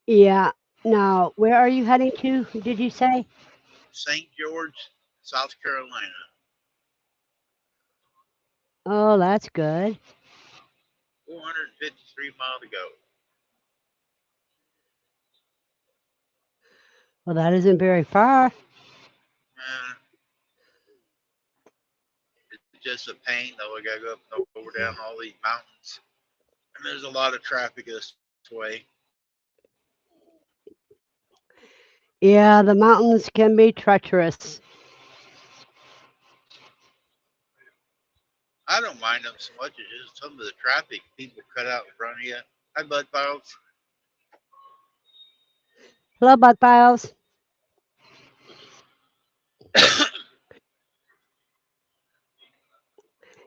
Yeah. Now, where are you heading to? Did you say? St. George, South Carolina. Oh, that's good. 453 miles to go. Well, that isn't very far. Uh, it's just a pain though. We gotta go up and over down all these mountains, and there's a lot of traffic this way. Yeah, the mountains can be treacherous. I don't mind them so much. It's just some of the traffic people cut out in front of you. Hi, Bud Files. Hello, Bud Files.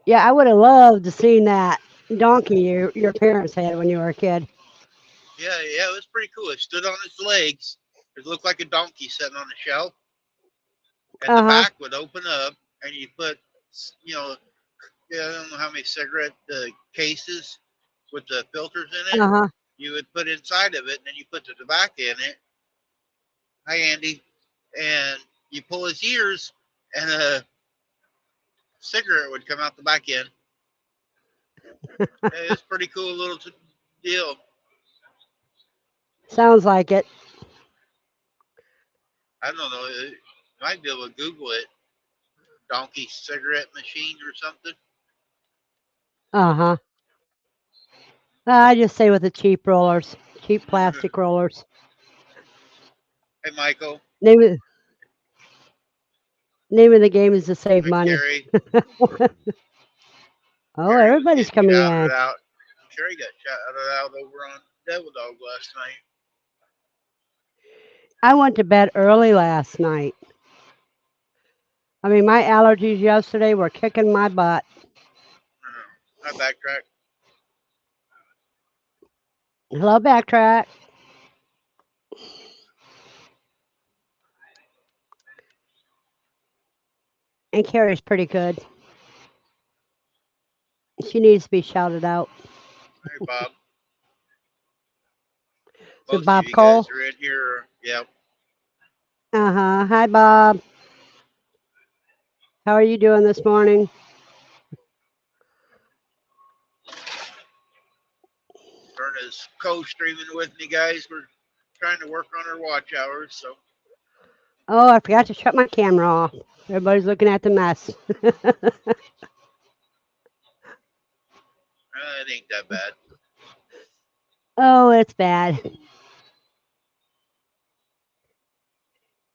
Yeah, I would have loved to seen that donkey your parents had when you were a kid. Yeah, it was pretty cool. It stood on its legs. It looked like a donkey sitting on a shelf, and the Uh huh. back would open up, and you put, you know, yeah, I don't know how many cigarette cases with the filters in it. Uh huh. You would put inside of it, and then you put the tobacco in it. Hi, Andy. And you pull his ears, and a cigarette would come out the back end. It's pretty cool little deal. Sounds like it. I don't know. You might be able to Google it. Donkey cigarette machine or something. Uh huh. I just say with the cheap rollers, cheap plastic rollers. Hey, Michael. Name of name of the game is to save Hi, money. Carrie. Oh, Carrie was everybody's getting coming shouted in. out. Carrie got shouted out over on Devil Dog last night. I went to bed early last night. I mean, my allergies yesterday were kicking my butt. I backtrack. Hello, backtrack. And Carrie's pretty good. She needs to be shouted out. Hey, Bob. Is it Most of Bob you guys Cole? are in here. Yeah, Uh huh. Hi, Bob. How are you doing this morning? Verna's co-streaming with me, guys. We're trying to work on our watch hours, so Oh, I forgot to shut my camera off. Everybody's looking at the mess. it ain't that bad. Oh, it's bad.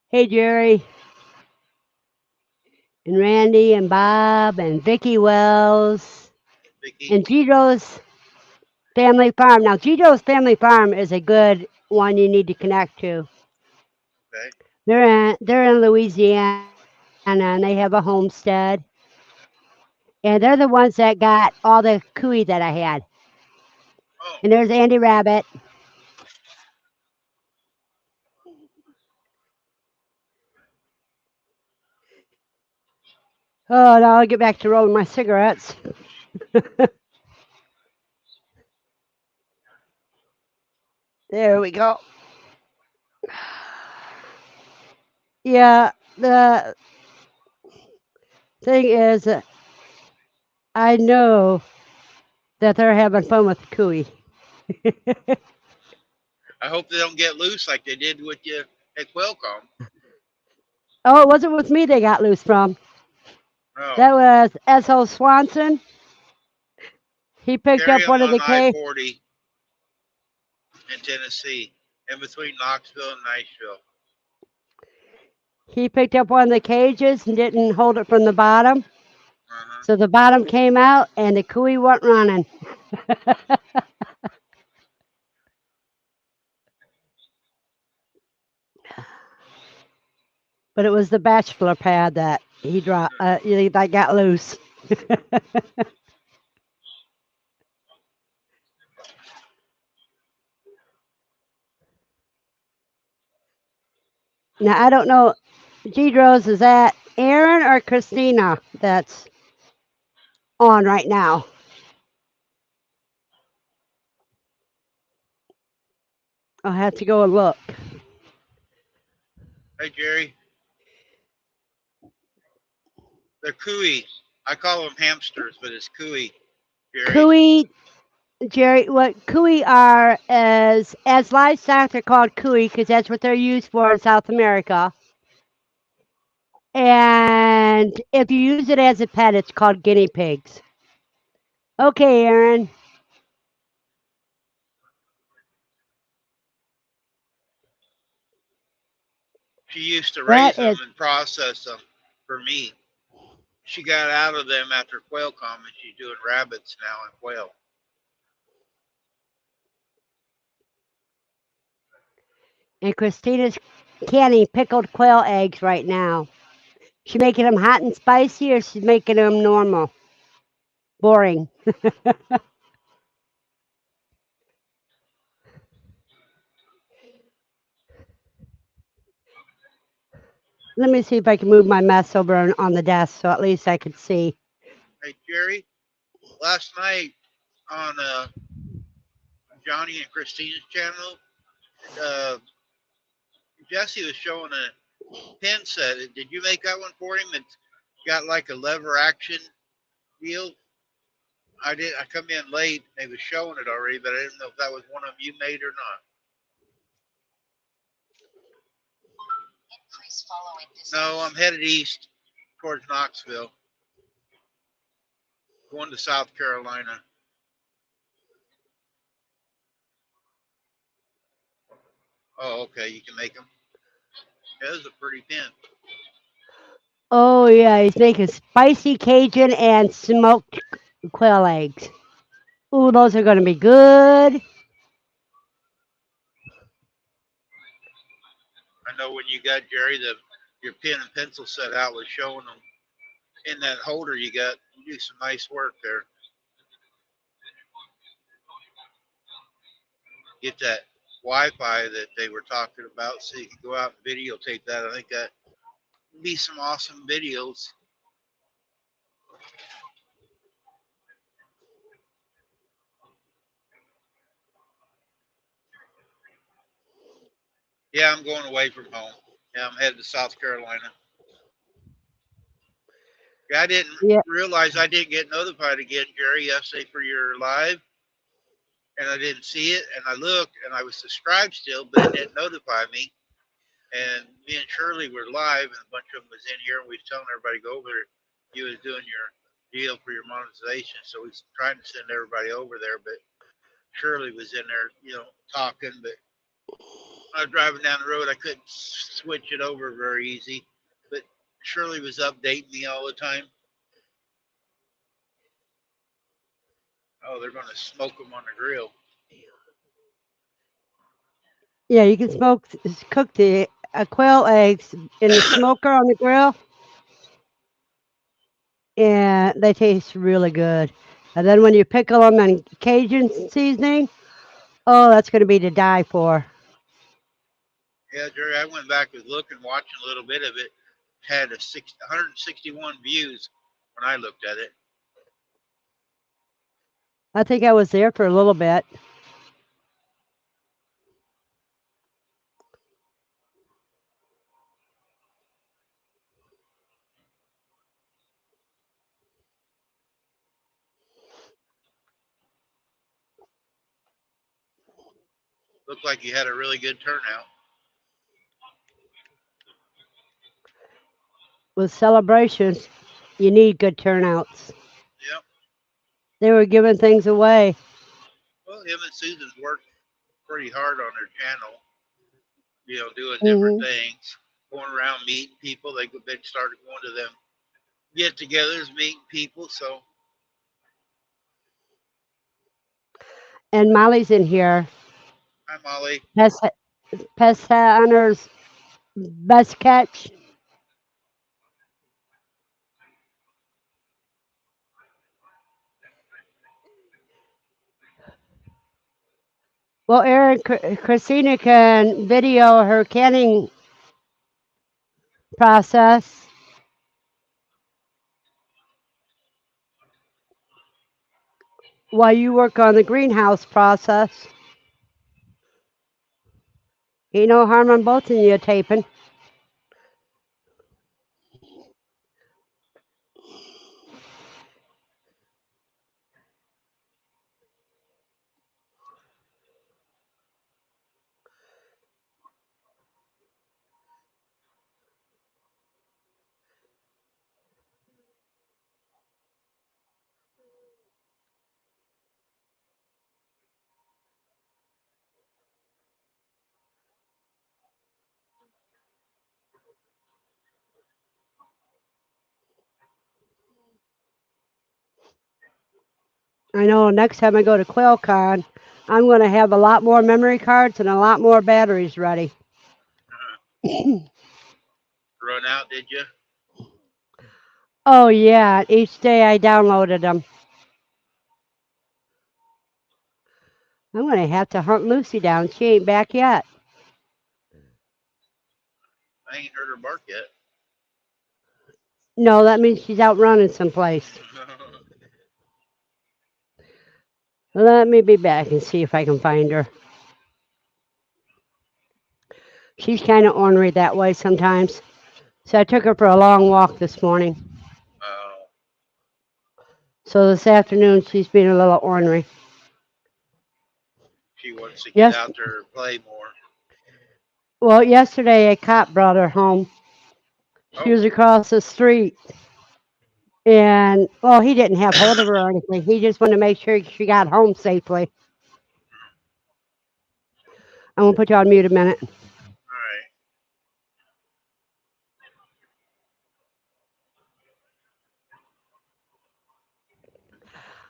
Hey, Jerry and Randy and Bob and Vicky Wells Vicky. and Giro's Family Farm. Now, Giro's Family Farm is a good one you need to connect to. Okay. They're in Louisiana and they have a homestead. And they're the ones that got all the cooey that I had. Oh, And there's Andy Rabbit. Oh, now I'll get back to rolling my cigarettes. There we go. Yeah, the thing is, I know that they're having fun with the cooey. I hope they don't get loose like they did with you at Qualcomm. Oh, it wasn't with me they got loose from. Oh, That was S.O. Swanson. He picked carry up them one of on the K. I-40 in Tennessee, in between Knoxville and Nashville. He picked up one of the cages and didn't hold it from the bottom. Uh-huh. So the bottom came out and the cooey went running. But it was the bachelor pad that he dropped, that got loose. Now I don't know, Gedros, is that Aaron or Christina that's on right now? I'll have to go and look. Hey, Jerry, they're cooey. I call them hamsters, but it's cooey, Jerry. Cooey, Jerry, what cooey are as livestock, they're called cooey because that's what they're used for in South America. And if you use it as a pet, it's called guinea pigs. Okay, Aaron, She used to that raise them is, and process them for meat. She got out of them after quail come, and she's doing rabbits now and quail. and Christina's canning pickled quail eggs right now. She making them hot and spicy, or she's making them normal, boring. Let me see if I can move my mess over on the desk so at least I could see. Hey, Jerry, last night on Johnny and Christina's channel, uh, Jesse was showing a pin set. Did you make that one for him? It's got like a lever action deal. I did. I come in late. They was showing it already, but I didn't know if that was one of them you made or not. No, I'm headed east towards Knoxville, going to South Carolina. Oh, okay. You can make them. Yeah, this is a pretty pin. Oh yeah, he's making spicy Cajun and smoked quail eggs. Ooh, those are gonna be good. I know when you got Jerry, your pen and pencil set out was showing them in that holder you got. You do some nice work there. Get that Wi-Fi that they were talking about, so you can go out and videotape that. I think that would be some awesome videos. Yeah, I'm going away from home. Yeah, I'm headed to South Carolina. Yeah, I didn't Yeah, realize I didn't get notified again, Jerry, yesterday for your live, and I didn't see it. And I looked, and I was subscribed still, but it didn't notify me. And me and Shirley were live, and a bunch of them was in here, and we was telling everybody to go over there. You was doing your deal for your monetization, so we was trying to send everybody over there, but Shirley was in there, talking. But when I was driving down the road, I couldn't switch it over very easy. But Shirley was updating me all the time. Oh, they're going to smoke them on the grill. yeah, you can cook the quail eggs in the smoker on the grill, and they taste really good. And then when you pickle them in Cajun seasoning, oh, that's gonna be to die for. Yeah, Jerry, I went back and looked and watching a little bit of it. Had 161 views when I looked at it. I think I was there for a little bit. Looked like you had a really good turnout. With celebrations, you need good turnouts. Yep. They were giving things away. Well, him and Susan's worked pretty hard on their channel, doing different Hmm. things, going around meeting people. They've started going to them get-togethers, meeting people. So, And Molly's in here. hi, Molly. Pest, Pest Hunter's best catch. Well, Erin, Christina can video her canning process while you work on the greenhouse process. Ain't no harm on both of you taping. I know next time I go to QuailCon, I'm going to have a lot more memory cards and a lot more batteries ready. Run out, did you? Oh, yeah. Each day I downloaded them. I'm going to have to hunt Lucy down. She ain't back yet. I ain't heard her bark yet. No, that means she's out running someplace. Let me be back and see if I can find her. She's kind of ornery that way sometimes. So I took her for a long walk this morning. Oh, So this afternoon she's being a little ornery. she wants to get Yes. out there and play more. Well, yesterday a cop brought her home. She Oh, was across the street, and well, he didn't have hold of her or anything. He just wanted to make sure she got home safely. I'm gonna put you on mute a minute. all right.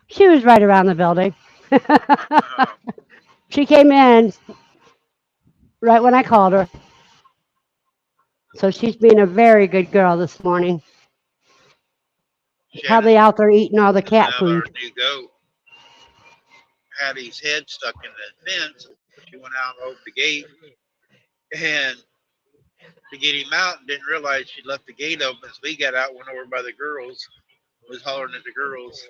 She was right around the building. Uh, She came in right when I called her, so she's being a very good girl this morning. Shannon Probably out there eating all the and cat now our food. new goat had his head stuck in the fence. She went out and opened the gate and to get him out and didn't realize she left the gate open. So he got out, went over by the girls, was hollering at the girls.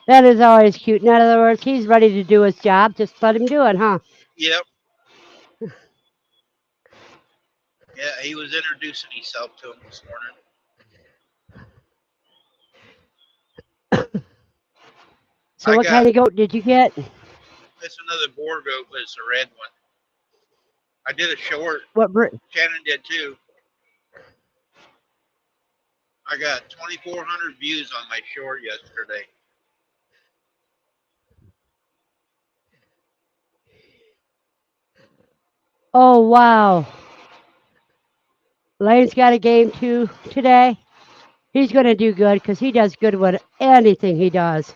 That is always cute. In other words, he's ready to do his job. Just let him do it, huh? Yep. Yeah, he was introducing himself to him this morning. So, I what got kind of goat did you get? it's another boar goat, but it's a red one. I did a short. What? Shannon did too. I got 2,400 views on my short yesterday. Oh, wow. Lane's got a game too today. He's going to do good because he does good with anything he does.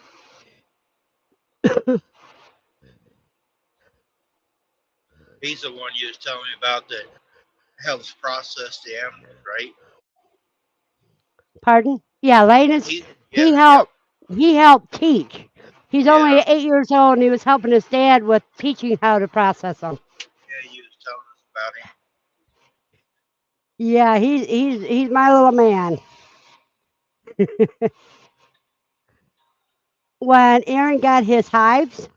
He's the one you was telling me about that helps process the animals, right? Pardon? Yeah, Lane is. He, yeah, He yep, helped. He helped teach. He's only yeah, 8 years old, and he was helping his dad with teaching how to process them. yeah. You was telling us about him. Yeah, he's my little man. When Aaron got his hives,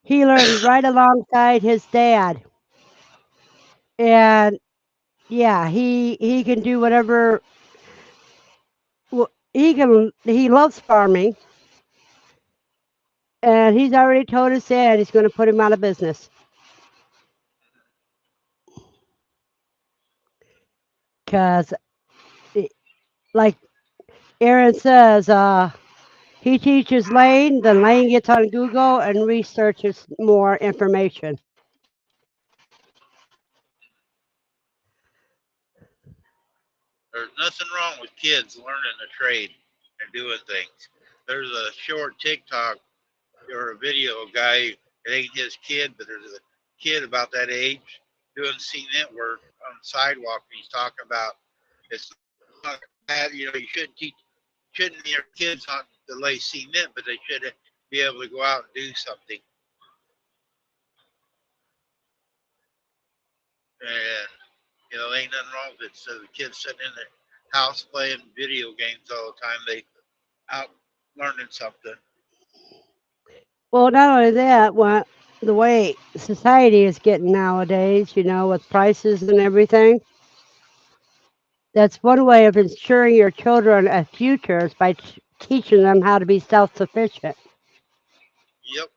he learned right alongside his dad, and yeah, he can do whatever. He loves farming, and he's already told his dad he's going to put him out of business because, like Aaron says, he teaches Lane, then Lane gets on Google and researches more information. There's nothing wrong with kids learning a trade and doing things. There's a short TikTok or a video of a guy. It ain't his kid, but there's a kid about that age doing cement work on the sidewalk. And he's talking about it's not bad. You know, you shouldn't your kids on to lay cement, but they should be able to go out and do something. And you know, ain't nothing wrong with it. So the kids sitting in the house playing video games all the time, they out learning something. Well, not only that, what the way society is getting nowadays, with prices and everything, that's one way of ensuring your children a future is by teaching them how to be self-sufficient. Yep.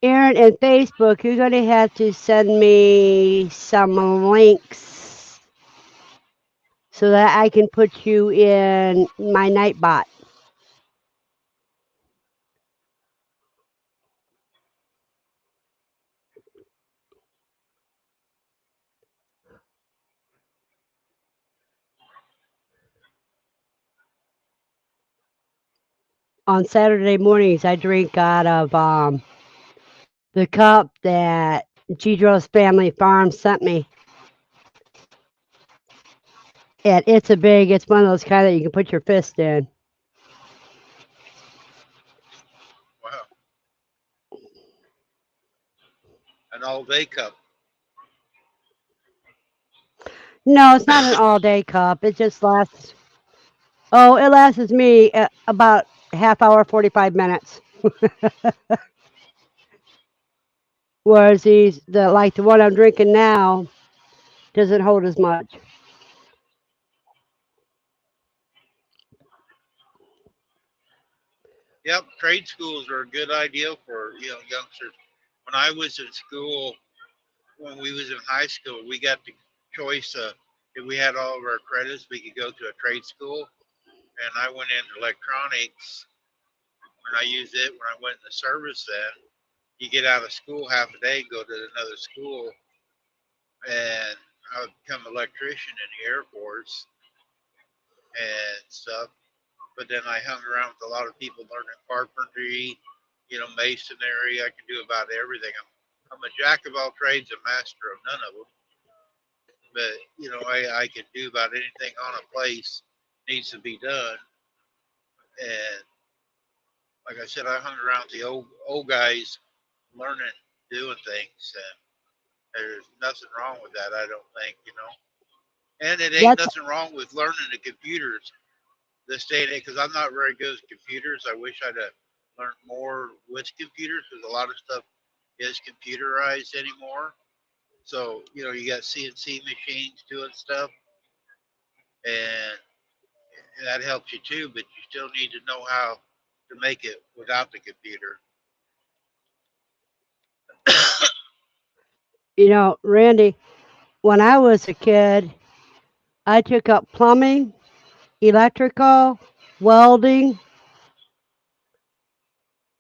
Aaron, and Facebook, you're going to have to send me some links so that I can put you in my Nightbot on Saturday mornings. I drink out of the cup that Gidro's Family Farm sent me. And it's one of those kind that you can put your fist in. Wow. An all-day cup. No, it's not an all day cup. It just lasts, oh, it lasts me about half hour, 45 minutes. Whereas like the one I'm drinking now doesn't hold as much. Yep. Trade schools are a good idea for youngsters. When I was in school, when we was in high school, we got the choice. If we had all of our credits, we could go to a trade school. And I went into electronics when I used it. When I went into service, then you get out of school half a day, go to another school, and I would become an electrician in the Air Force and stuff. But then I hung around with a lot of people learning carpentry, masonry. I can do about everything. I'm a jack of all trades, a master of none of them. But I can do about anything on a place needs to be done. And like I said, I hung around with the old guys learning, doing things, and there's nothing wrong with that. I don't think. And it ain't That's, nothing wrong with learning the computers this day and age because I'm not very good at computers. I wish I'd have learned more with computers because a lot of stuff is computerized anymore. So you got CNC machines doing stuff, and that helps you too. But you still need to know how to make it without the computer. Randy, when I was a kid, I took up plumbing, electrical, welding.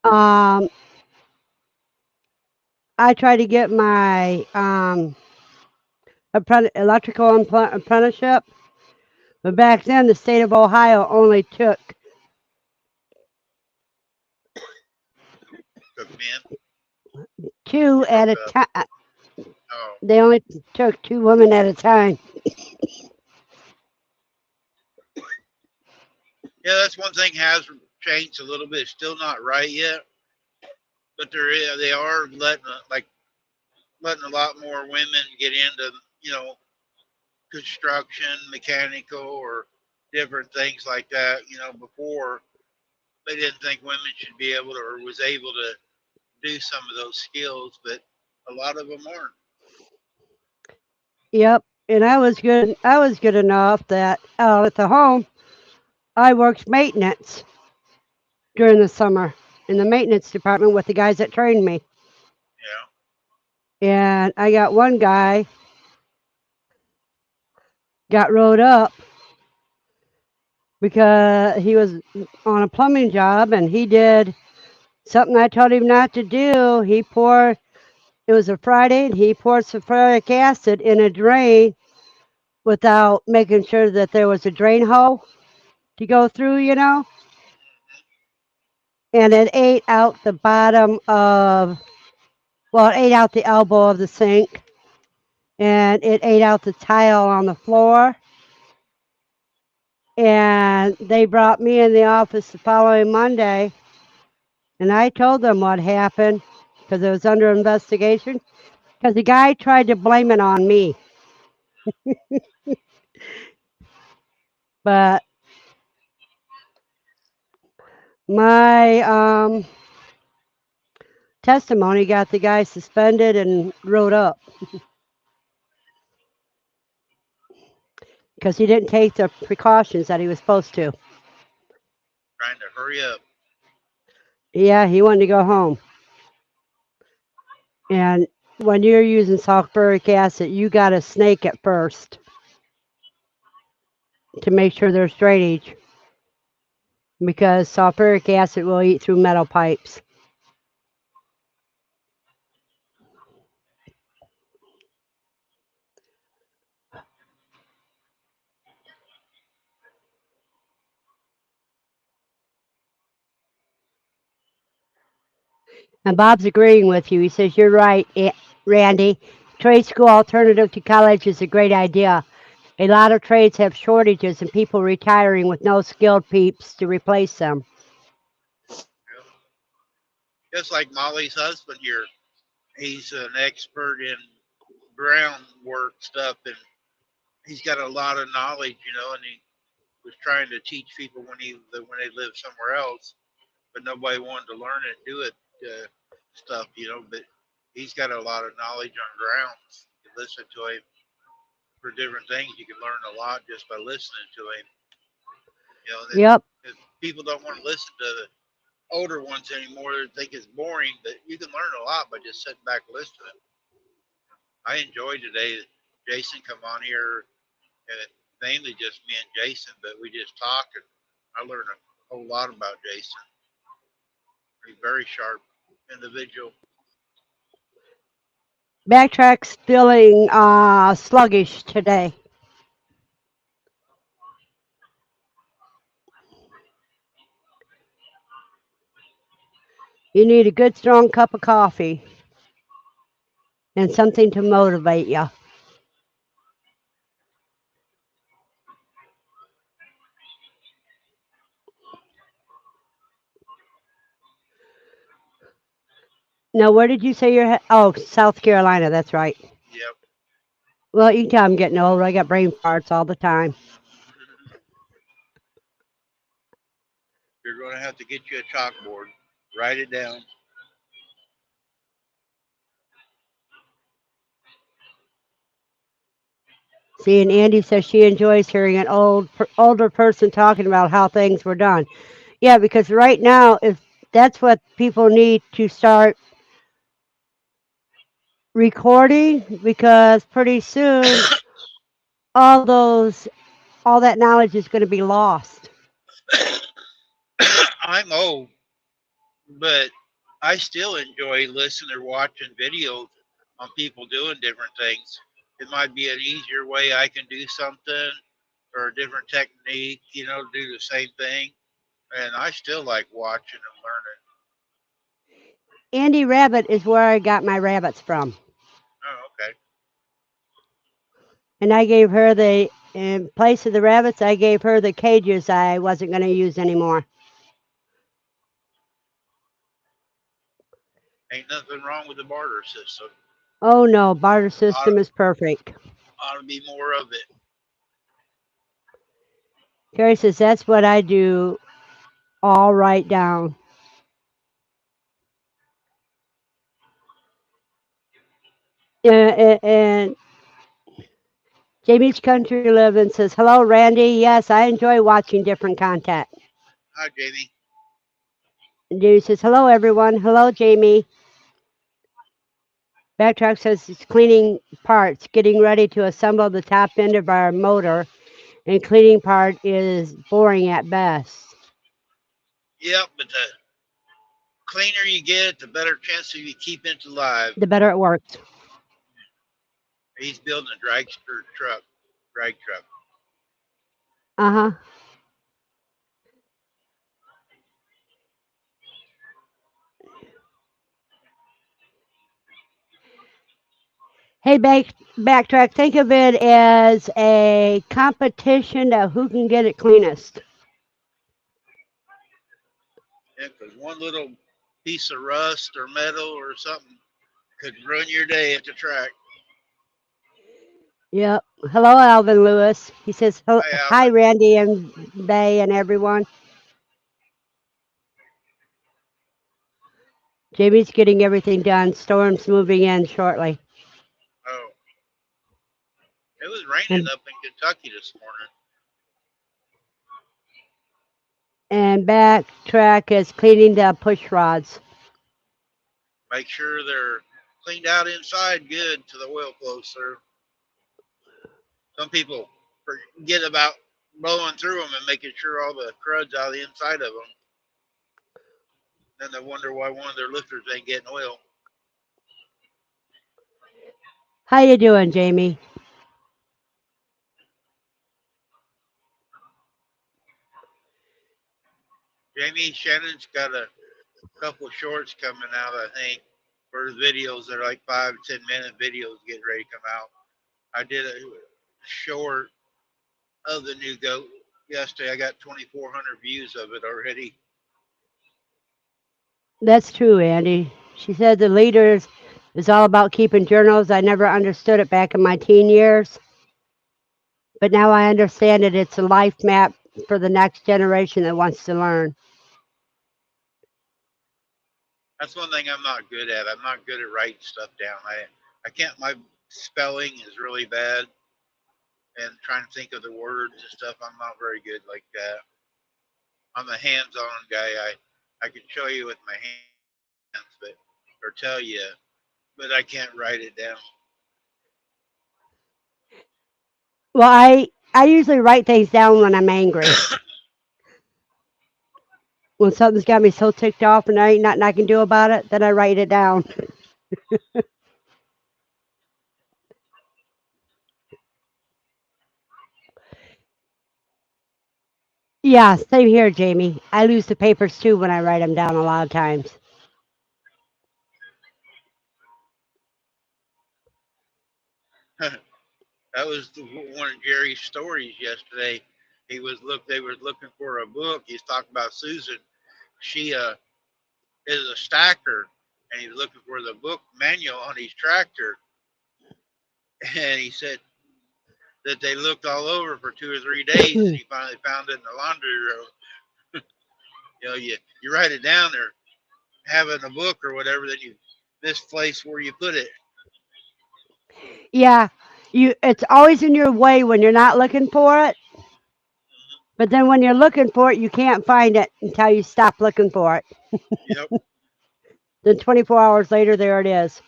Um, I tried to get my electrical apprenticeship, but back then the state of Ohio only took Took men. two You at broke a up. time. Oh, They only took two women at a time. yeah, that's one thing has changed a little bit. It's still not right yet, but they are letting a lot more women get into you know construction, mechanical, or different things like that. Before they didn't think women should be able to or was able to do some of those skills, but a lot of them aren't. Yep. And I was good. I was good enough that at the home I worked maintenance during the summer in the maintenance department with the guys that trained me. Yeah. And I got one guy got rode up because he was on a plumbing job and he did something I told him not to do. It was a Friday, and he poured sulfuric acid in a drain without making sure that there was a drain hole to go through. And it ate out the bottom of, well, it ate out the elbow of the sink, and it ate out the tile on the floor. And they brought me in the office the following Monday, and I told them what happened. because it was under investigation. Because the guy tried to blame it on me, but my testimony got the guy suspended and wrote up because he didn't take the precautions that he was supposed to. Trying to hurry up. Yeah, he wanted to go home. And when you're using sulfuric acid, you got to snake it first to make sure there's drainage because sulfuric acid will eat through metal pipes. And Bob's agreeing with you. He says, "You're right, Randy. Trade school alternative to college is a great idea. A lot of trades have shortages and people retiring with no skilled peeps to replace them." You know? Just like Molly's husband here, he's an expert in groundwork stuff, and he's got a lot of knowledge, and he was trying to teach people when they lived somewhere else, but nobody wanted to learn it, do it stuff. But he's got a lot of knowledge on grounds. You can listen to him for different things. You can learn a lot just by listening to him. Yep. That people don't want to listen to the older ones anymore. They think it's boring, but you can learn a lot by just sitting back and listening. I enjoyed today. Jason come on here, and it mainly just me and Jason, but we just talk, and I learned a whole lot about Jason. He's a very sharp individual. Backtrack's feeling sluggish today. You need a good strong cup of coffee and something to motivate you. Now, where did you say you're? Oh, South Carolina. That's right. Yep. Well, you can tell I'm getting older. I got brain farts all the time. You're going to have to get you a chalkboard. Write it down. See, and Andy says she enjoys hearing an older person talking about how things were done. Yeah, because right now, if that's what people need to start recording, because pretty soon all that knowledge is going to be lost. I'm old, but I still enjoy listening or watching videos on people doing different things. It might be an easier way I can do something or a different technique, do the same thing. And I still like watching and learning. Andy Rabbit is where I got my rabbits from. Oh, okay. And I gave her in place of the rabbits, I gave her the cages I wasn't going to use anymore. Ain't nothing wrong with the barter system. Oh no, barter Ought, system is perfect. ought to be more of it. Carrie says that's what I do all right down. And Jamie's Country Living says, "Hello, Randy. Yes, I enjoy watching different content." Hi, Jamie. And Jamie says, "Hello, everyone. Hello, Jamie." Backtrack says it's cleaning parts, getting ready to assemble the top end of our motor, and cleaning part is boring at best. Yep, but the cleaner you get, the better chance of you keeping it alive. The better it works. He's building a drag truck. Uh huh. Hey, backtrack. Think of it as a competition of who can get it cleanest. Yeah, because one little piece of rust or metal or something could ruin your day at the track. Yep. Hello, Alvin Lewis. He says, Hi, hi, Alvin. Randy and Bay and everyone. Jamie's getting everything done. Storm's moving in shortly. Oh, it was raining And, up in Kentucky this morning. and Backtrack is cleaning the push rods. Make sure they're cleaned out inside good to the oil flow, sir. Some people forget about blowing through them and making sure all the crud's out of the inside of them. Then they wonder why one of their lifters ain't getting oil. How you doing, Jamie? Jamie Shannon's got a couple shorts coming out, I think, for the videos. They're like 5 to 10 minute videos getting ready to come out. I did a short of the new goat yesterday. I got 2,400 views of it already. That's true, Andy. She said the leaders is all about keeping journals. I never understood it back in my teen years, but now I understand it. It's a life map for the next generation that wants to learn. That's one thing I'm not good at. I'm not good at writing stuff down. I can't. My spelling is really bad, and trying to think of the words and stuff. I'm not very good like that. I'm a hands-on guy. I can show you with my hands, but or tell you, but I can't write it down. Well, I usually write things down when I'm angry. When something's got me so ticked off and there ain't nothing I can do about it, then I write it down. Yeah, same here, Jamie. I lose the papers too when I write them down a lot of times. That was one of Jerry's stories yesterday. They were looking for a book. He's talking about Susan. She is a stacker, and he was looking for the book manual on his tractor. And he said that they looked all over for 2 or 3 days, and he finally found it in the laundry room. You write it down or have it in a book or whatever, then you misplace where you put it. Yeah, it's always in your way when you're not looking for it, but then when you're looking for it, you can't find it until you stop looking for it. Yep. Then 24 hours later, there it is.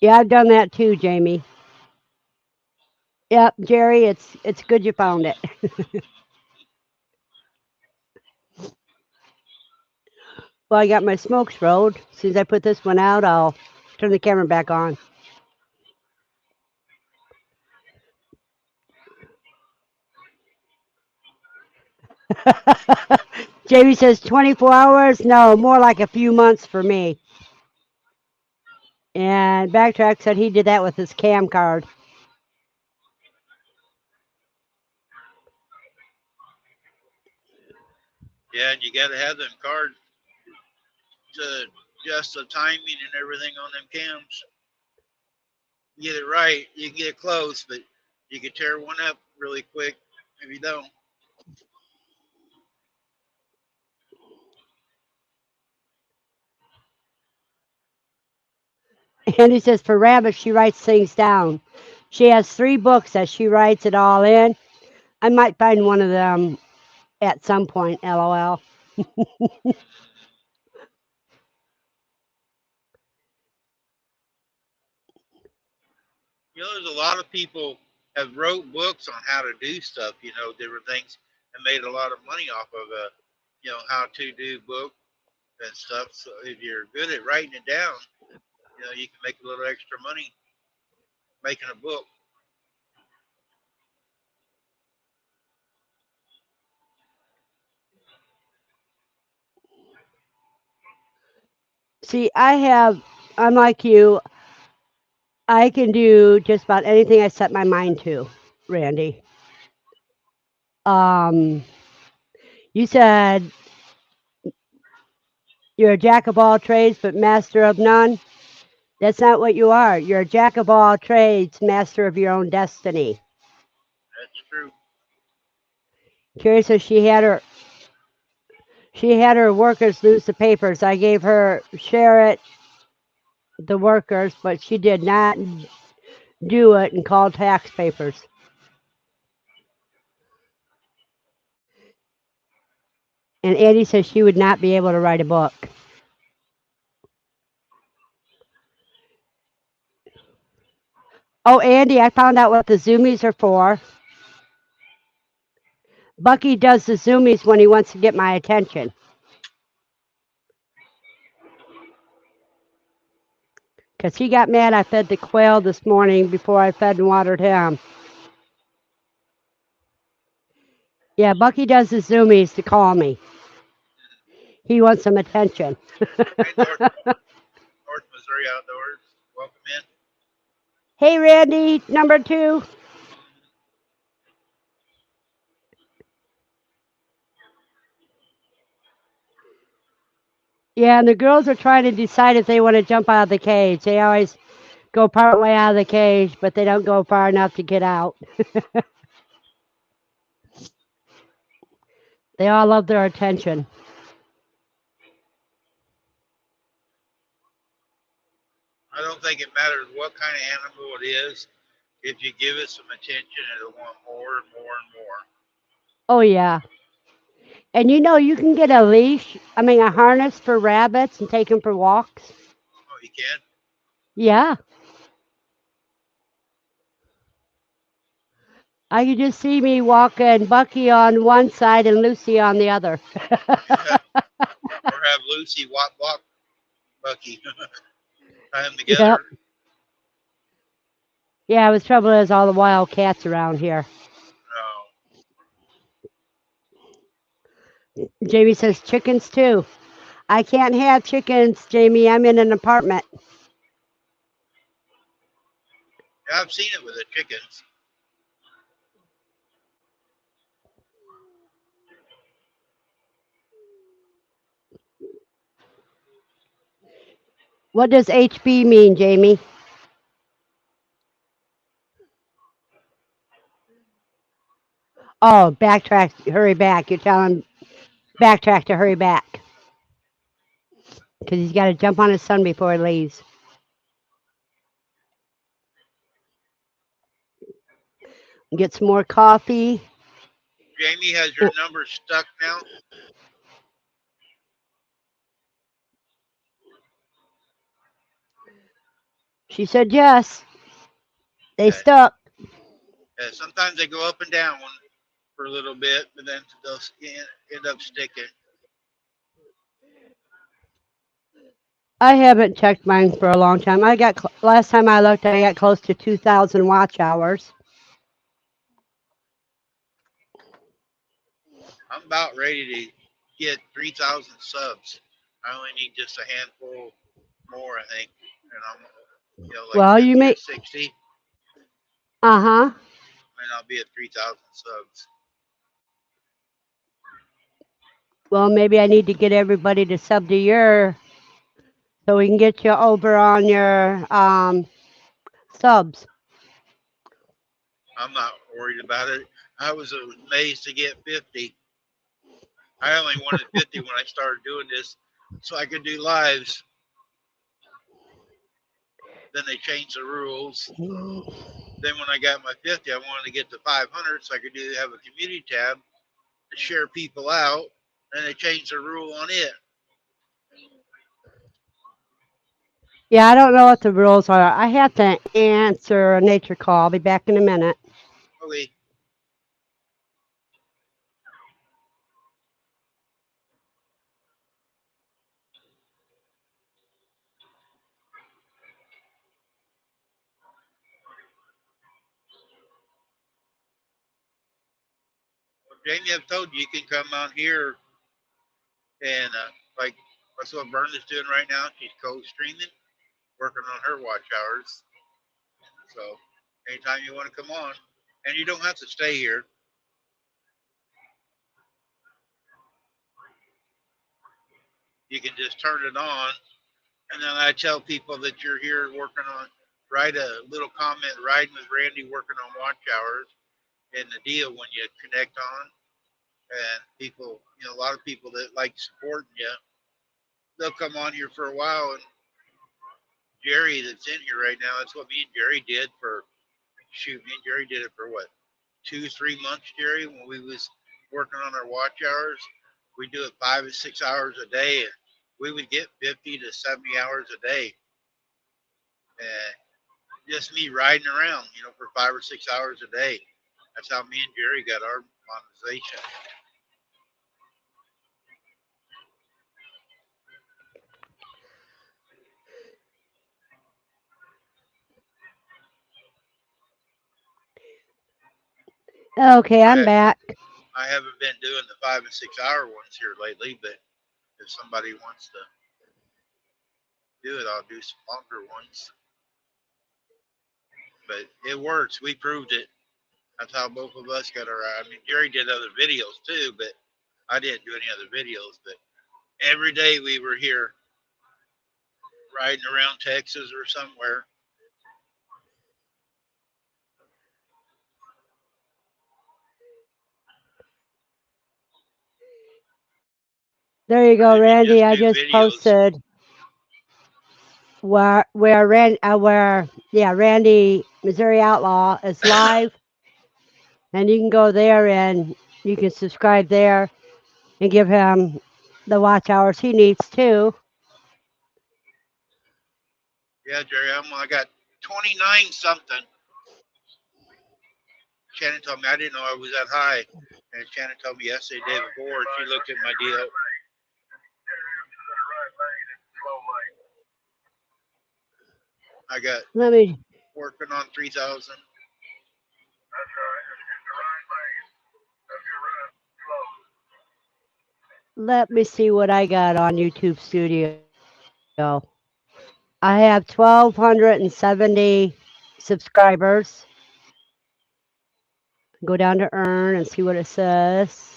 Yeah, I've done that too, Jamie. Yep, Jerry, it's good you found it. Well, I got my smokes rolled. As soon as I put this one out, I'll turn the camera back on. Jamie says 24 hours. No, more like a few months for me. And Backtrack said he did that with his cam card. Yeah, and you got to have them cards to adjust the timing and everything on them cams. You get it right, you can get close, but you can tear one up really quick if you don't. And he says for Rabbit, she writes things down. She has 3 books that she writes it all in. I might find one of them at some point, lol. There's a lot of people have wrote books on how to do stuff, different things, and made a lot of money off of how to do book and stuff. So if you're good at writing it down, you can make a little extra money making a book. See, I'm like you. I can do just about anything I set my mind to, Randy. Um, you said you're a jack of all trades, but master of none. That's not what you are. You're a jack of all trades, master of your own destiny. That's true. Teresa, she had her workers lose the papers. I gave her share it the workers, but she did not do it and call tax papers. And Andy says she would not be able to write a book. Oh, Andy, I found out what the zoomies are for. Bucky does the zoomies when he wants to get my attention. Because he got mad I fed the quail this morning before I fed and watered him. Yeah, Bucky does the zoomies to call me. He wants some attention. Hey, North Missouri Outdoors. Welcome in. Hey, Randy, number two. Yeah, and the girls are trying to decide if they want to jump out of the cage. They always go part way out of the cage, but they don't go far enough to get out. They all love their attention. I don't think it matters what kind of animal it is. If you give it some attention, it'll want more and more and more. Oh, yeah. And you know, you can get a harness for rabbits and take them for walks. Oh, you can? Yeah. I could just see me walking Bucky on one side and Lucy on the other. Or have Lucy walk Bucky. Tie them Yep. together. Yeah, the trouble is all the wild cats around here. No. Jamie says chickens too. I can't have chickens, Jamie. I'm in an apartment. Yeah, I've seen it with the chickens. What does HB mean, Jamie? Oh, backtrack, hurry back. You're telling backtrack to hurry back because he's got to jump on his son before he leaves. Get some more coffee. Jamie, has your Oh, number stuck now? she said yes. They Okay. stuck. Yeah, sometimes they go up and down for a little bit, but then they'll end up sticking. I haven't checked mine for a long time. Last time I looked, I got close to 2,000 watch hours. I'm about ready to get 3,000 subs. I only need just a handful more, I think, and I'm like Well, you 50 or may. 60, Uh huh. and I'll be at 3,000 subs. Well, maybe I need to get everybody to sub to your so we can get you over on your subs. I'm not worried about it. I was amazed to get 50. I only wanted 50 when I started doing this, so I could do lives. Then they changed the rules. Then when I got my 50, I wanted to get to 500 so I could have a community tab to share people out. And they changed the rule on it. Yeah, I don't know what the rules are. I have to answer a nature call. I'll be back in a minute. Okay, well, Jamie, I've told you you can come on here and like That's what Berna's doing right now. She's co-streaming, working on her watch hours. So anytime you want to come on, and you don't have to stay here, you can just turn it on. And then I tell people that you're here working on, write a little comment, riding with Randy, working on watch hours, and the deal when you connect on. And people, a lot of people that like supporting you, they'll come on here for a while. And Jerry, that's in here right now, that's what me and Jerry did for, shoot, me and Jerry did it for what, 2, 3 months, Jerry, when we was working on our watch hours. We do it 5 or 6 hours a day, and we would get 50 to 70 hours a day. And just me riding around, for 5 or 6 hours a day. That's how me and Jerry got our monetization. Okay, I'm I back. I haven't been doing the 5 and 6 hour ones here lately, but if somebody wants to do it, I'll do some longer ones. But it works. We proved it. That's how both of us got our. I mean, Jerry did other videos too, but I didn't do any other videos. But every day we were here riding around Texas or somewhere. There you Because go, if you Randy. just I do just videos, posted where Randy Missouri Outlaw is live, and you can go there and you can subscribe there and give him the watch hours he needs too. yeah, Jerry, I got 29 something. Shannon told me I didn't know I was that high, and Shannon told me yesterday, day before, she looked at my deal. I got Let me working on 3,000. let me see what I got on YouTube Studio. I have 1,270 subscribers. Go down to earn and see what it says.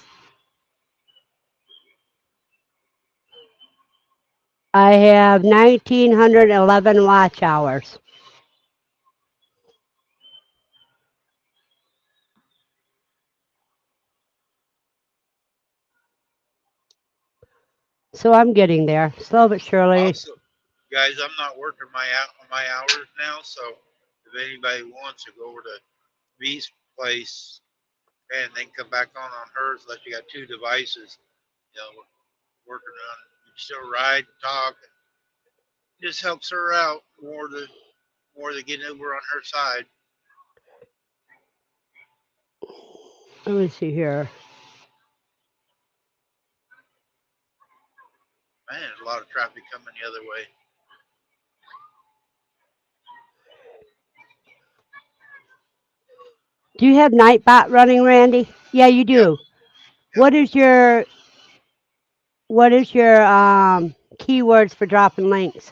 I have 1,911 watch hours. So I'm getting there, slow but surely. Also, guys, I'm not working my hours now, so if anybody wants to go over to V's place and then come back on hers, unless you got two devices, working on, you still ride, talk, just helps her out more to get over on her side. Let me see here. Man, there's a lot of traffic coming the other way. Do you have Nightbot running, Randy? Yeah, you Yep, do. yep. What is your keywords for dropping links?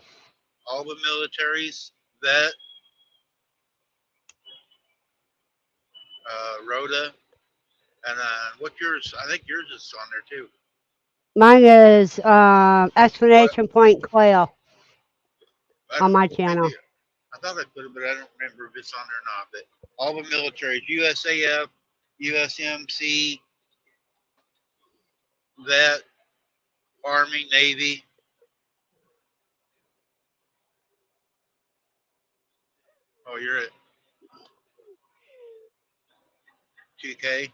All the militaries, vet, Rhoda, and what's yours? I think yours is on there too. Mine is What? exclamation point quail I on don't. my Maybe channel. I thought I put it, but I don't remember if it's on there or not. But all the militaries, USAF, USMC, vet, Army, Navy. Oh, you're at 2K.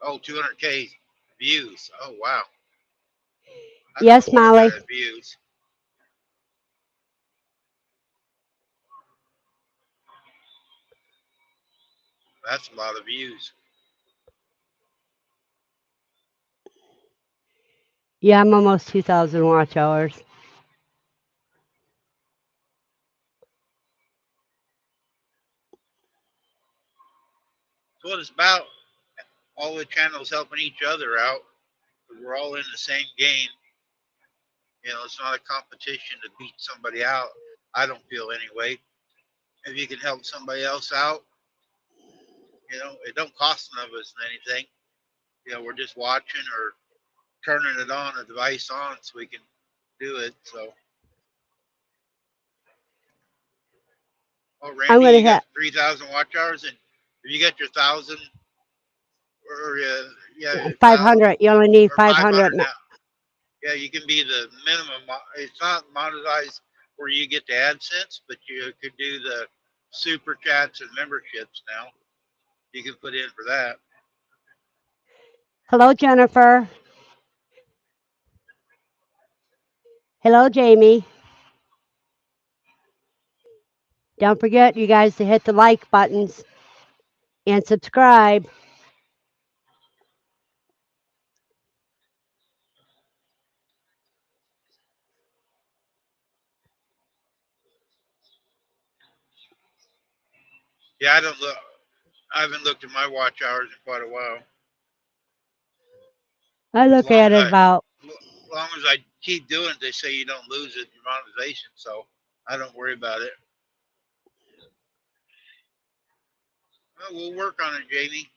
Oh, 200K views. Oh, wow. I don't know Yes, what I got Molly. at views. That's a lot of views. Yeah, I'm almost 2,000 watch hours. That's what it's about. All the channels helping each other out. We're all in the same game. It's not a competition to beat somebody out. I don't feel anyway. If you can help somebody else out, it don't cost none of us anything. We're just watching or turning it on, a device on, so we can do it. So, oh, I'm Randy, gonna you got hit 3,000 watch hours, and if you got your 1,000 or yeah, 500. You only need or 500 500. now, yeah, you can be the minimum. It's not monetized where you get the AdSense, but you could do the super chats and memberships now. You can put in for that. Hello, Jennifer. Hello, Jamie. Don't forget, you guys, to hit the like buttons and subscribe. Yeah, I don't look. I haven't looked at my watch hours in quite a while. I As look long at as it I, about. as long as I keep doing it, they say you don't lose it in monetization, so I don't worry about it. Well, we'll work on it, Jamie.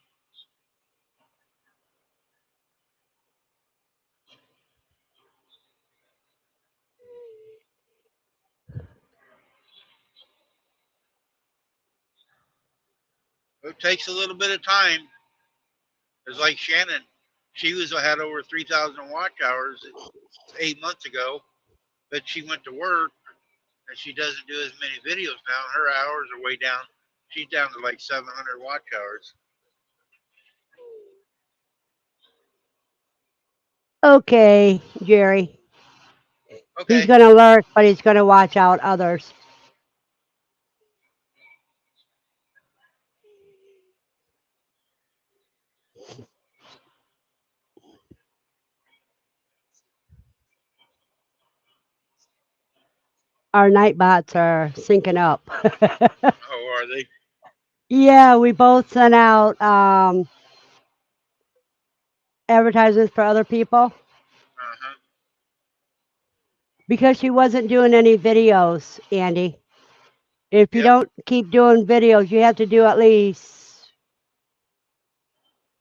It takes a little bit of time. It's like Shannon. She had over 3,000 watch hours 8 months ago, but she went to work and she doesn't do as many videos now. Her hours are way down. She's down to like 700 watch hours. Okay, Jerry. He's Okay. gonna lurk, but he's gonna watch out others. Our night bots are syncing up. Oh, are they? Yeah, we both sent out advertisements for other people Uh huh. because she wasn't doing any videos, Andy. If you Yep. don't keep doing videos, you have to do at least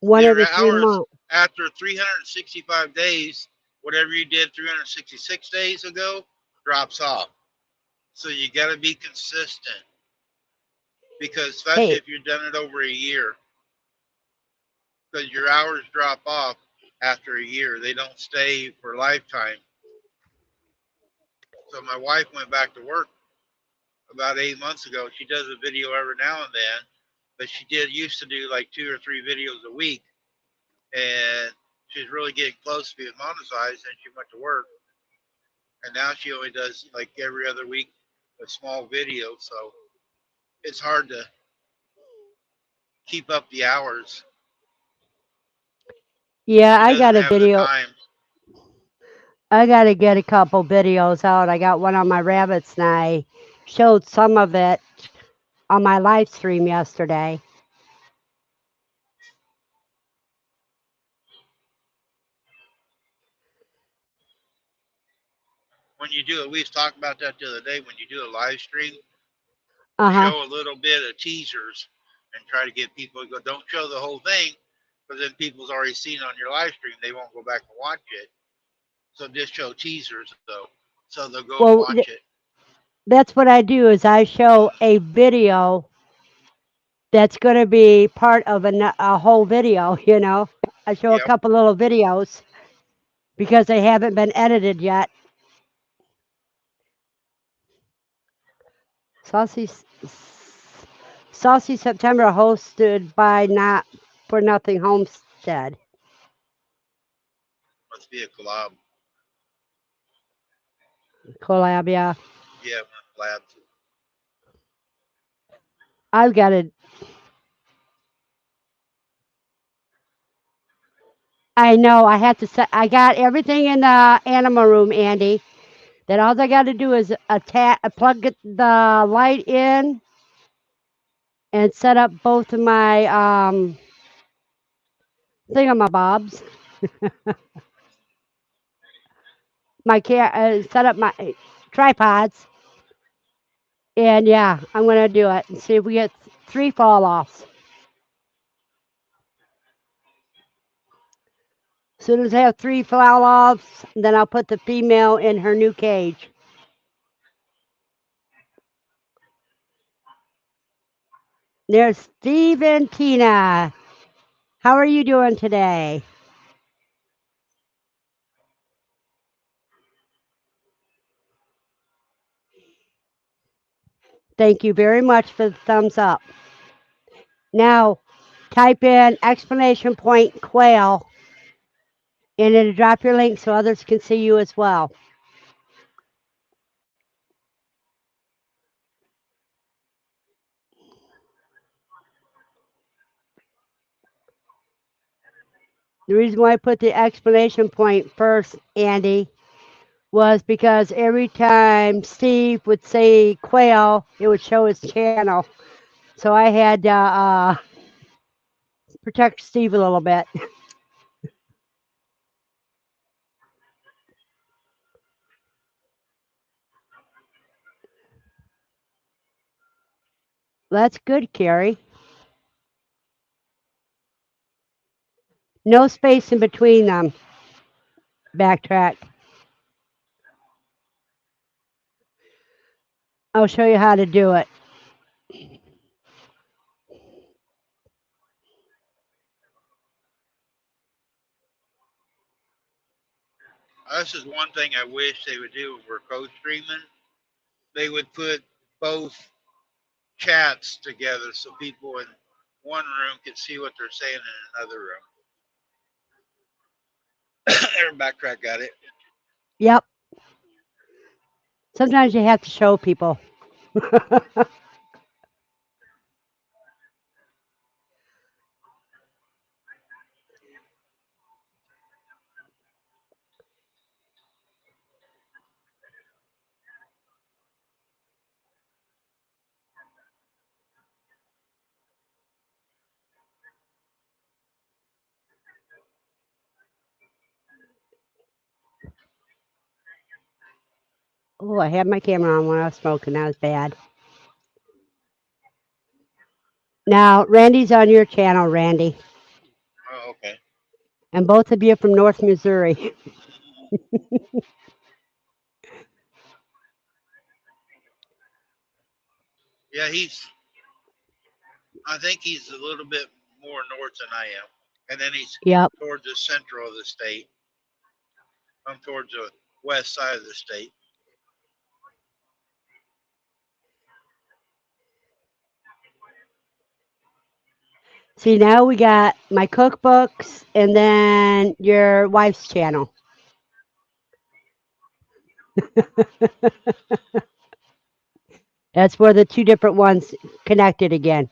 one Their every three hours months. after 365 days, whatever you did 366 days ago, drops off. So you got to be consistent because, especially Hey, if you've done it over a year, because your hours drop off after a year. They don't stay for a lifetime. So my wife went back to work about 8 months ago. She does a video every now and then, but she did used to do like 2 or 3 videos a week, and she's really getting close to being monetized. And she went to work, and now she only does like every other week a small video. So it's hard to keep up the hours. yeah, She I got doesn't a have the video. time. I got to get a couple videos out. I got one on my rabbits, and I showed some of it on my live stream yesterday. When you do it, we was talking about that the other day. When you do a live stream, Uh huh. show a little bit of teasers and try to get people to go. Don't show the whole thing, because then people's already seen it on your live stream. They won't go back and watch it. So just show teasers though, so they'll go and Well, watch it. that's what I do is I show a video that's going to be part of a whole video. I show a Yep. couple little videos because they haven't been edited yet. Saucy, Saucy September hosted by Not for Nothing Homestead. Must be a collab. Collab, yeah. Yeah, collab. I've got it. I know. I have to set. I got everything in the animal room, Andy. Then all I got to do is plug the light in, and set up both of my thingamabobs. set up my tripods, and yeah, I'm gonna do it and see if we get 3 fall offs. As soon as I have 3 fall offs, then I'll put the female in her new cage. There's Steve and Tina. How are you doing today? Thank you very much for the thumbs up. Now, type in exclamation point quail and it'll drop your link so others can see you as well. The reason why I put the exclamation point first, Andy, was because every time Steve would say quail, it would show his channel. So I had to protect Steve a little bit. That's good, Carrie. No space in between them. Backtrack. I'll show you how to do it. This is one thing I wish they would do if we're co-streaming. They would put both chats together so people in one room could see what they're saying in another room. Their backtrack got it. Yep. Sometimes you have to show people. Oh, I had my camera on when I was smoking. That was bad. Now, Randy's on your channel, Randy. Oh, okay. And both of you from North Missouri. Yeah, I think he's a little bit more north than I am. And then he's Yep. towards the central of the state. I'm towards the west side of the state. See, now we got my cookbooks and then your wife's channel. That's where the 2 different ones connected again.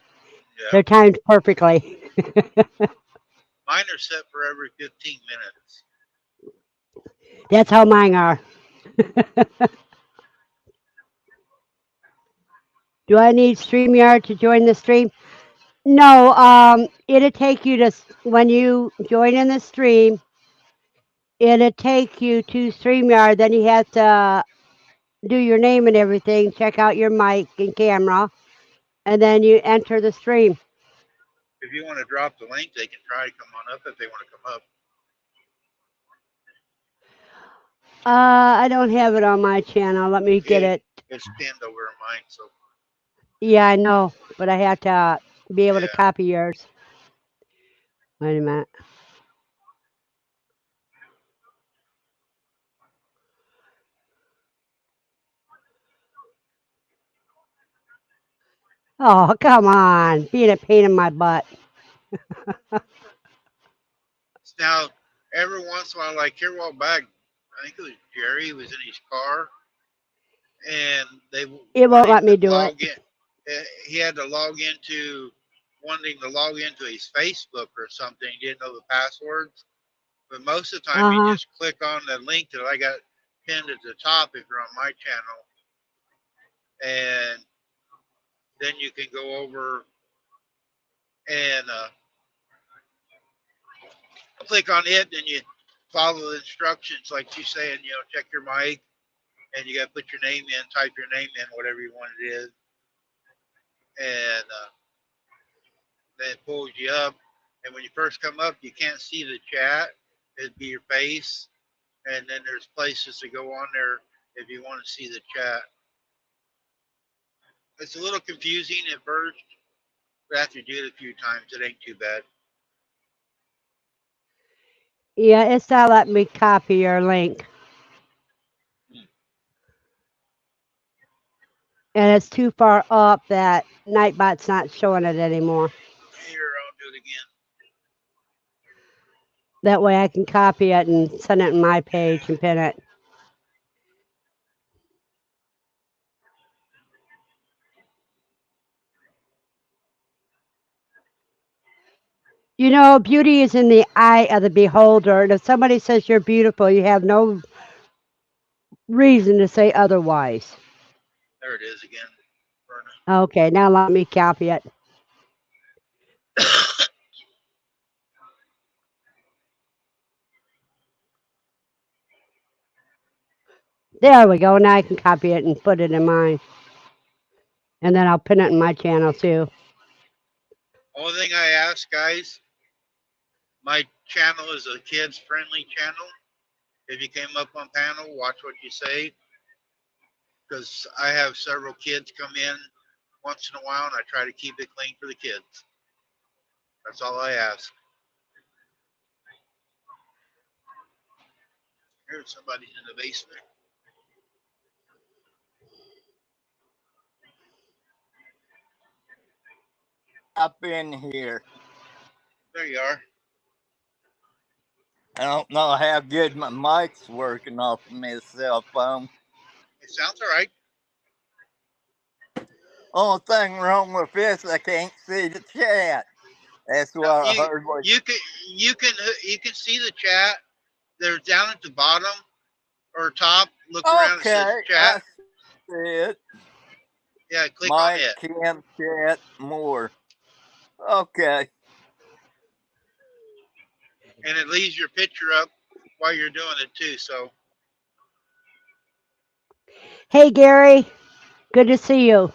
Yeah. They're timed perfectly. Mine are set for every 15 minutes. That's how mine are. Do I need StreamYard to join the stream? No, it'll take you to, when you join in the stream, it'll take you to StreamYard. Then you have to do your name and everything, check out your mic and camera, and then you enter the stream. If you want to drop the link, they can try to come on up if they want to come up. I don't have it on my channel. Let me get it. It's pinned over mine, so Yeah, I know, but I have to be able to yeah. copy yours. Wait a minute. Oh, come on. Being a pain in my butt. Now, every once in a while, like here a while back, I think it was Jerry was in his car, and they It won't wanted let him to me do it. log in. He had to log into wanting to log into his Facebook or something. He didn't know the passwords, but most of the time you Uh huh. just click on the link that I got pinned at the top if you're on my channel, and then you can go over and click on it, and you follow the instructions like she's saying. Check your mic, and you got to put your name in, type your name in, whatever you want it is, and then it pulls you up. And when you first come up, you can't see the chat. It'd be your face, and then there's places to go on there if you want to see the chat. It's a little confusing at first, but after you do it a few times, it ain't too bad. Yeah, it's not letting me copy your link. And it's too far up that Nightbot's not showing it anymore. Here, I'll do it again. That way I can copy it and send it in my page and pin it. Beauty is in the eye of the beholder. And if somebody says you're beautiful, you have no reason to say otherwise. There it is again, Verna. Okay, now let me copy it. There we go. Now I can copy it and put it in mine. And then I'll pin it in my channel too. Only thing I ask, guys, my channel is a kids friendly channel. If you came up on panel, watch what you say, because I have several kids come in once in a while, and I try to keep it clean for the kids. That's all I ask. Here's somebody's in the basement. Up in here. There you are. I don't know how good my mic's working off of my cell phone. It sounds all right. Only thing wrong with this, I can't see the chat. That's No, what I you heard. you can you can see the chat. They're down at the bottom or top. Look around. It says Okay, chat. I see it. Yeah, click on Mike it. can chat more. Okay. And it leaves your picture up while you're doing it too. So Hey, Gary. Good to see you.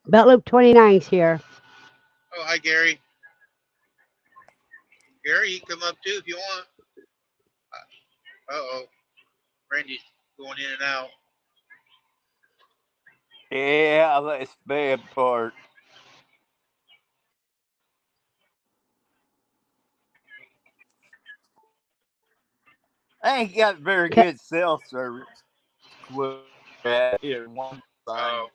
Betloop 29's here. oh, hi Gary. Gary, you can come up too if you want. Oh, Randy's going in and out. Yeah, that's the bad part. I ain't got very Okay. good cell service here. One Oh, thing.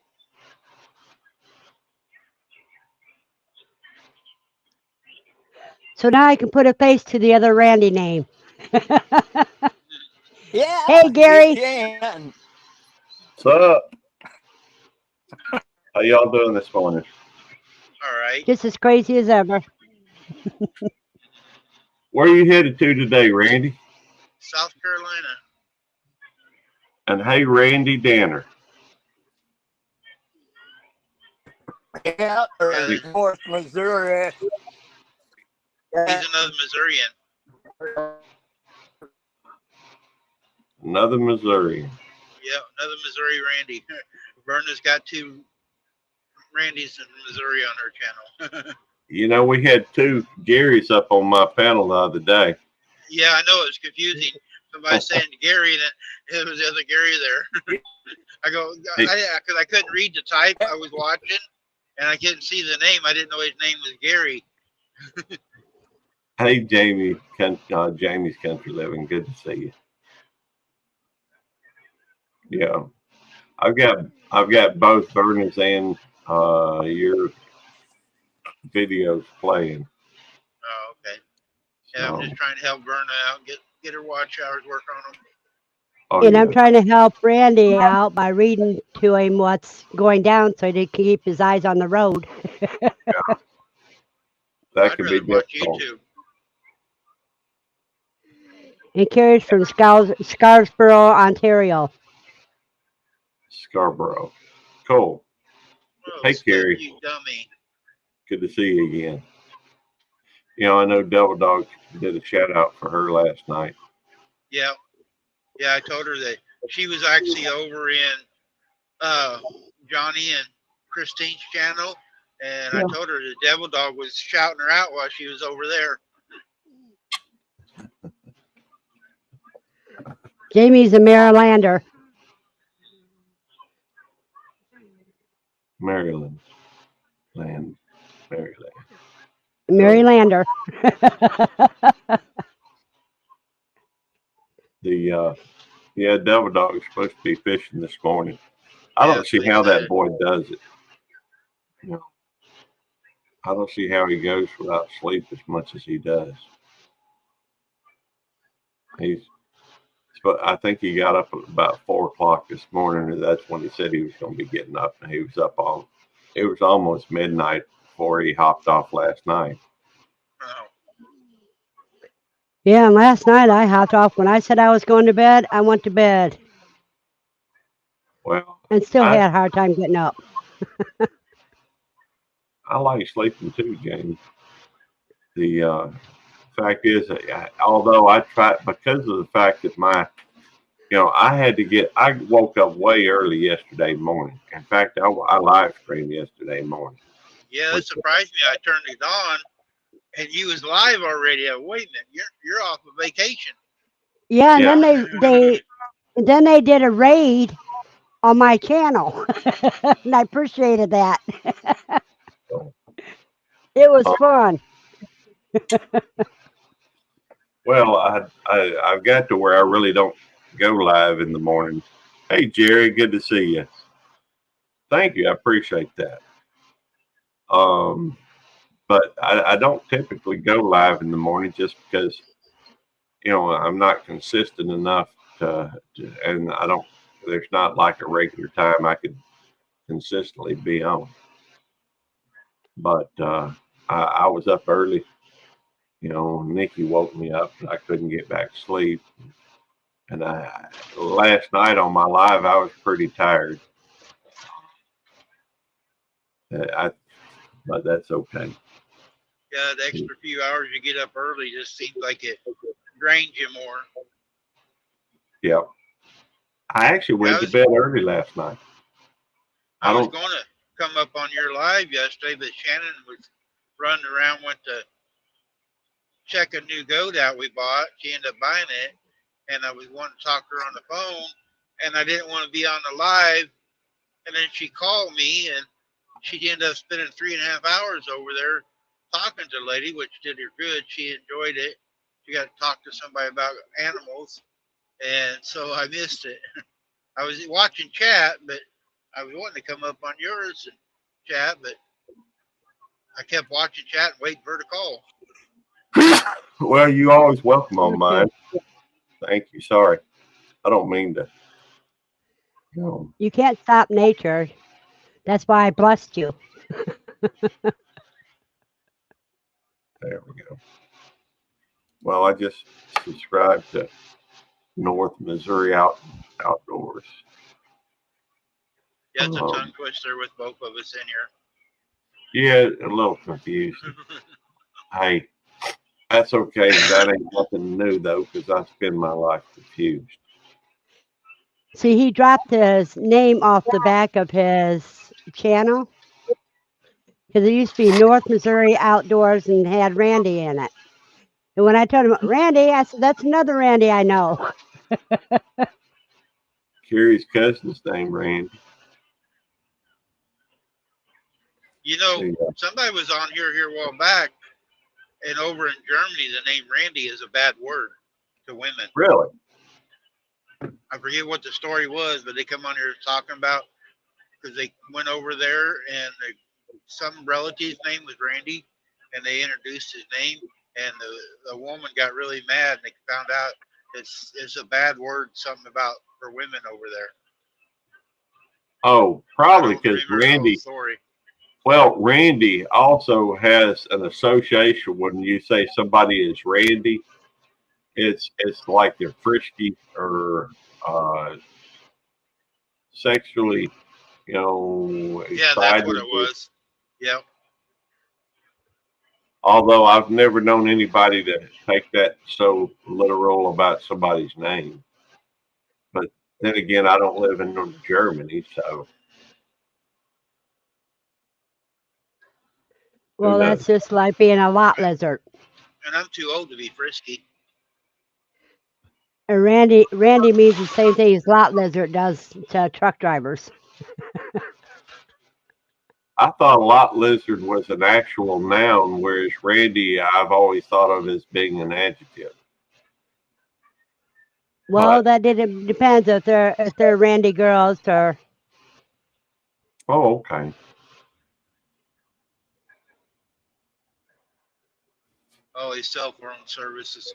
So now I can put a face to the other Randy name. Hey, Yeah, you Gary. can. What's up? How y'all doing this morning? all right. Just as crazy as ever. Where are you headed to today, Randy? South Carolina. And hey, Randy Danner. Yeah, Yeah, or North Missouri. he's another Missourian. Another Missouri. Yeah, another Missouri Randy. Verna's got two Randys in Missouri on her channel. We had two Garys up on my panel the other day. Yeah, I know it was confusing. Somebody saying Gary, and it was the other Gary there. I go, because I couldn't read the type I was watching, and I couldn't see the name. I didn't know his name was Gary. Hey, Jamie, Jamie's Country Living. Good to see you. Yeah, I've got both Verna's and your videos playing. Oh, okay. Yeah, So, I'm just trying to help Verna out, get her watch hours, work on them. oh And I'm yeah, trying to help Randy out by reading to him what's going down so he can keep his eyes on the road. that I'd could be rather watch difficult. YouTube. And Carrie's from Scarsborough, Ontario. Scarborough. Cool. Oh, Hey, spit, Carrie. you dummy. Good to see you again. I know Devil Dog did a shout out for her last night. Yeah, yeah. I told her that she was actually over in Johnny and Christine's channel, and I Yeah. told her the Devil Dog was shouting her out while she was over there. Jamie's a Marylander. Maryland. Maryland. Marylander. Yeah, Devil Dog is supposed to be fishing this morning. I Yeah, don't see so he how that said. boy does it. I don't see how he goes without sleep as much as he does. But I think he got up at about 4 o'clock this morning, and that's when he said he was going to be getting up. And he was up all. It was almost midnight before he hopped off last night. Oh, Yeah, and last night I hopped off. When I said I was going to bed, I went to bed Well, and still I had a hard time getting up. like sleeping too, James. The fact is, although I tried, because of the fact that I woke up way early yesterday morning. In fact, I live streamed yesterday morning. yeah, that surprised me. I turned it on, and you was live already. Wait a minute, you're off of vacation. Yeah, and Yeah. then they did a raid on my channel, and I appreciated that. It was fun. Well, I've got to where I really don't go live in the mornings. Hey, Jerry, good to see you. Thank you. I appreciate that. But I don't typically go live in the morning just because, I'm not consistent enough and there's not like a regular time I could consistently be on. But I was up early. Nikki woke me up. I couldn't get back to sleep. And last night on my live, I was pretty tired. But that's okay. Yeah, the extra few hours you get up early just seems like it drains you more. Yeah. I actually went to bed early last night. I was going to come up on your live yesterday, but Shannon was running around, went to check a new goat out we bought. She ended up buying it, and I was wanting to talk to her on the phone, and I didn't want to be on the live. And then she called me, and she ended up spending 3.5 hours over there talking to the lady, which did her good. She enjoyed it. She got to talk to somebody about animals, and so I missed it. I was watching chat, but I was wanting to come up on yours and chat, but I kept watching chat and waiting for her to call. Well, you always welcome on mine. Thank you. Sorry. I don't mean to. You can't stop nature. That's why I blessed you. There we go. Well, I just subscribed to North Missouri Outdoors. Yeah, it's a tongue twister with both of us in here. Yeah, a little confused. Hey, that's okay. That ain't nothing new, though, because I spend my life confused. See, he dropped his name off the back of his channel because it used to be North Missouri Outdoors and had Randy in it. And when I told him, Randy, I said, that's another Randy I know. Carrie's cousin's name, Randy. Somebody was on here a while back, and over in Germany, the name Randy is a bad word to women. Really? I forget what the story was, but they come on here talking about because they went over there and some relative's name was Randy, and they introduced his name, and the woman got really mad, and they found out it's a bad word, something about for women over there. Oh, probably because Randy. Well, Randy also has an association when you say somebody is Randy. It's like they're frisky or sexually, Yeah, excited. that's what it was. Yep. Although I've never known anybody to take that so literal about somebody's name. But then again, I don't live in Germany, so who Well, knows? that's just like being a lot lizard. And I'm too old to be frisky. And Randy means the same thing as lot lizard does to truck drivers. I thought lot lizard was an actual noun, whereas Randy I've always thought of as being an adjective. Well, But depends if they're Randy girls or oh, okay. Oh, his cell phone service is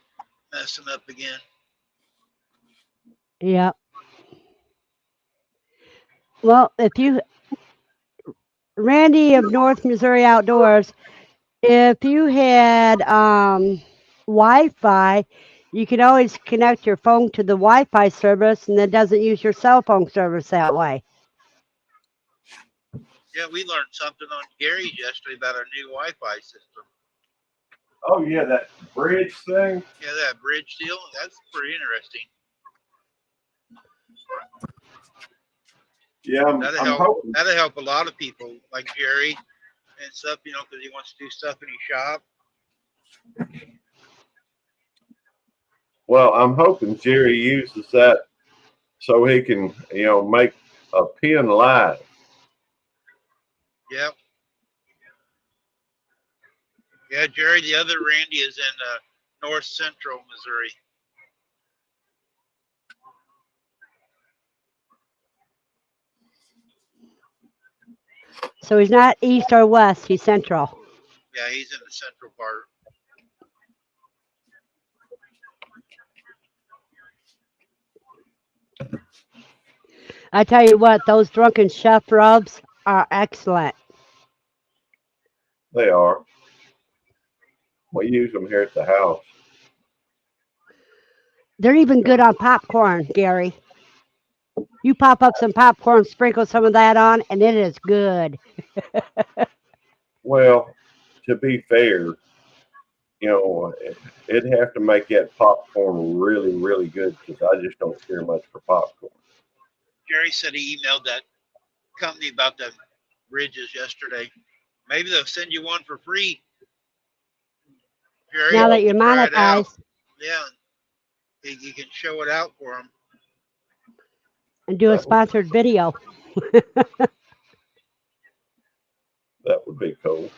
messing up again. yeah. Well, if you Randy of North Missouri Outdoors, if you had Wi-Fi, you could always connect your phone to the Wi-Fi service, and it doesn't use your cell phone service that way. Yeah, we learned something on Gary's yesterday about our new Wi-Fi system. Oh yeah, that bridge thing. Yeah, that bridge deal, that's pretty interesting. Yeah, I'm hoping. That'll help a lot of people like Gary and stuff, you know, because he wants to do stuff in his shop. Well, I'm hoping Jerry uses that so he can, make a pin live. Yep. Yeah, Jerry, the other Randy is in north central Missouri. So he's not east or west; he's central. Yeah, he's in the central part. I tell you what, those drunken chef rubs are excellent. They are. We use them here at the house. They're even good on popcorn, Gary. You pop up some popcorn, sprinkle some of that on, and it is good. Well, to be fair, it'd have to make that popcorn really, really good because I just don't care much for popcorn. Jerry said he emailed that company about the bridges yesterday. Maybe they'll send you one for free, Jerry. Now You that you're can try it out. monetized Yeah, you can show it out for them. and do a That would, sponsored video. that would be cool.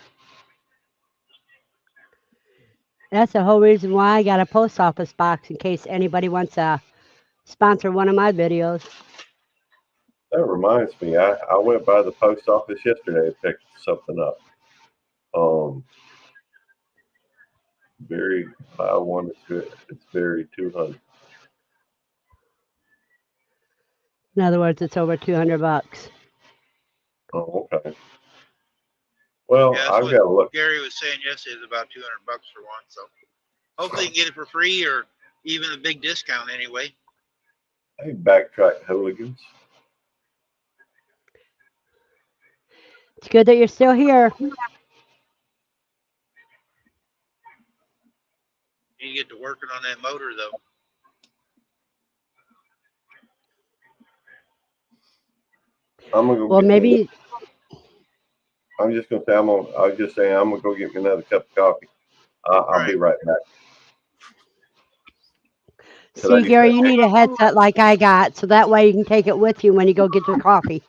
That's the whole reason why I got a post office box in case anybody wants to sponsor one of my videos. That reminds me, I went by the post office yesterday and picked something up. Very, I wanted to, it's very 200. In other words, it's over $200. Oh, okay. Well, Yeah, that's I've what got to look. Gary was saying yesterday. It's about $200 for one. So hopefully you can get it for free or even a big discount anyway. Hey, backtrack hooligans. It's good that you're still here. You get to working on that motor though. I'm gonna go. Well, maybe. I'm just gonna say I was just saying I'm gonna go get me another cup of coffee. I'll be right back. See, Gary, you need a headset like I got, so that way you can take it with you when you go get your coffee.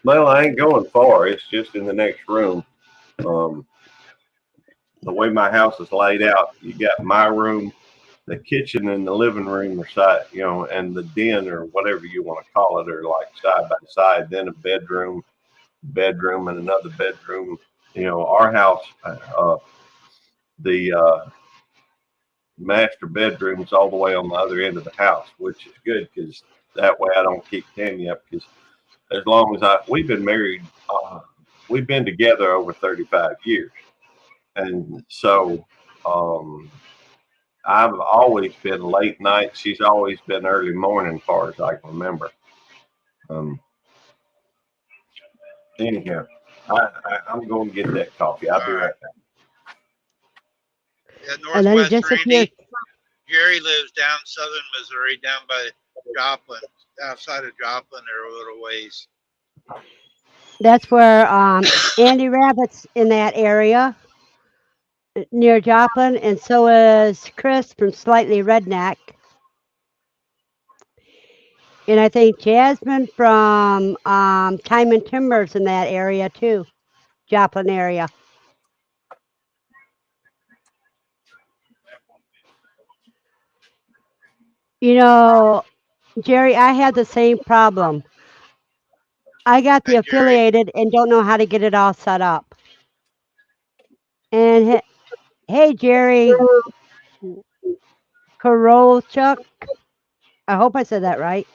Well, I ain't going far. It's just in the next room. The way my house is laid out, you got my room, the kitchen, and the living room are side, and the den or whatever you want to call it, are like side by side. Then a bedroom, and another bedroom. Our house, the master bedroom's all the way on the other end of the house, which is good because that way I don't keep Tammy up. Because as long as we've been married, we've been together over 35 years. And so I've always been late night. She's always been early morning, as far as I can remember. Anyhow, I'm going to get that coffee. I'll be All right. right back. Yeah, And then he Northwest disappeared. Randy. Jerry lives down southern Missouri, down by Joplin, outside of Joplin. There a little ways. That's where Andy Rabbit's in that area near Joplin, and so is Chris from Slightly Redneck. And I think Jasmine from Time and Timbers in that area too, Joplin area. You know, Jerry, I had the same problem. I got the Hey, Jerry. affiliated and don't know how to get it all set up. And hey, Jerry Korolchuk, I hope I said that right.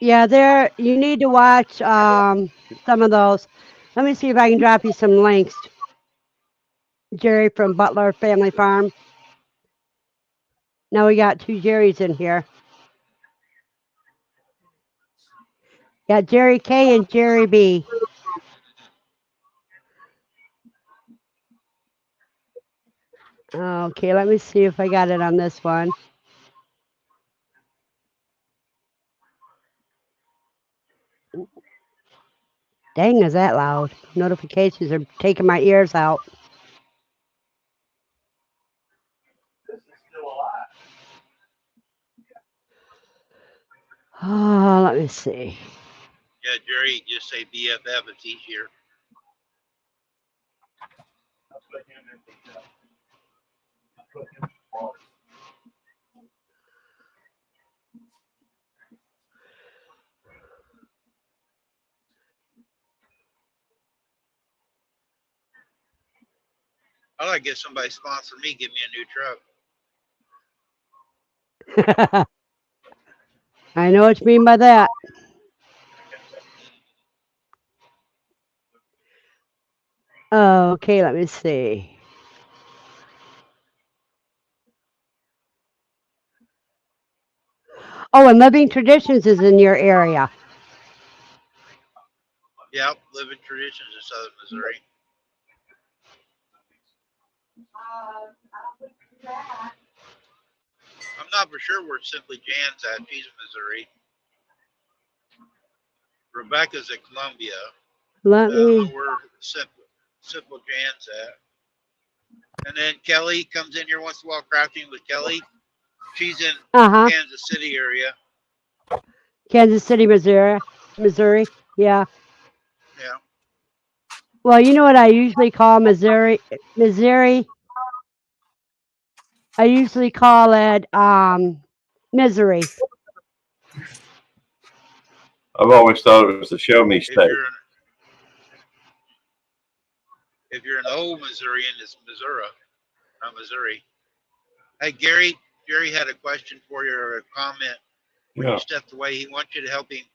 Yeah, there. You need to watch some of those. Let me see if I can drop you some links. Jerry from Butler Family Farm. Now we got two Jerrys in here. Got Jerry K and Jerry B. Okay, let me see if I got it on this one. Dang, is that loud? Notifications are taking my ears out. Oh, let me see. Yeah, Jerry, just say BFF. It's easier. I'd like to get somebody sponsor me, give me a new truck. I know what you mean by that. Okay, let me see. Oh, and Living Traditions is in your area. Yep, living traditions in southern Missouri. I'm not for sure where Simply Jan's at. She's in Missouri. Rebecca's at Columbia. Let I don't me. know where Simple Jan's at. And then Kelly comes in here once in a while crafting with Kelly. She's in Uh-huh. Kansas City area. Kansas City, Missouri. Missouri. Yeah. Yeah. Well, you know what I usually call Missouri? Missouri. I usually call it misery. I've always thought it was a show me If state. you're an old Missourian, it's Missouri, not Missouri. Hey Gary had a question for you or a comment when Yeah. you stepped away. He wants you to help him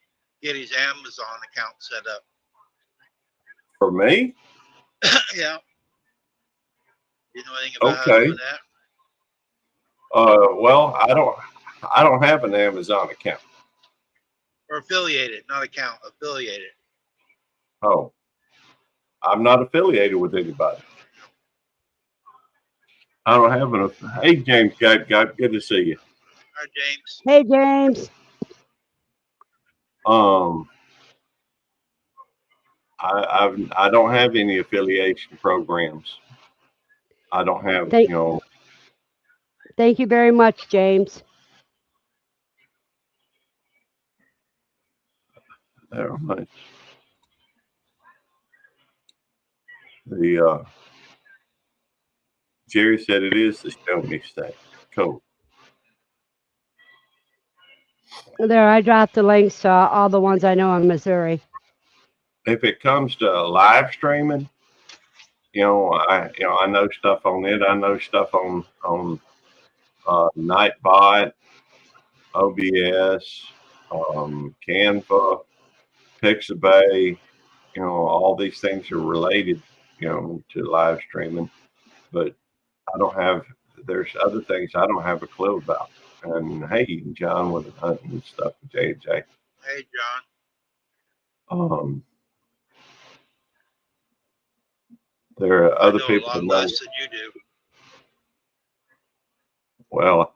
get his Amazon account set up. For me? Yeah. You know anything about how Okay. doing that? Well, I don't have an Amazon account. Or affiliated, not account, affiliated. Oh, I'm not affiliated with anybody. I don't have an. Hey, James, good to see you. All right, James. Hey, James. I don't have any affiliation programs. I don't have, Thank you very much, James. Never mind. The Jerry said it is the show me state. Cool. There, I dropped the links to all the ones I know in Missouri. If it comes to live streaming, I know stuff on it. I know stuff on Nightbot, OBS, Canva, Pixabay. All these things are related, to live streaming. but I don't have. There's other things I don't have a clue about. And hey, John with the hunting and stuff, J&J. Hey, John. Um, there are I other know a people lot that know. less than you do. Well,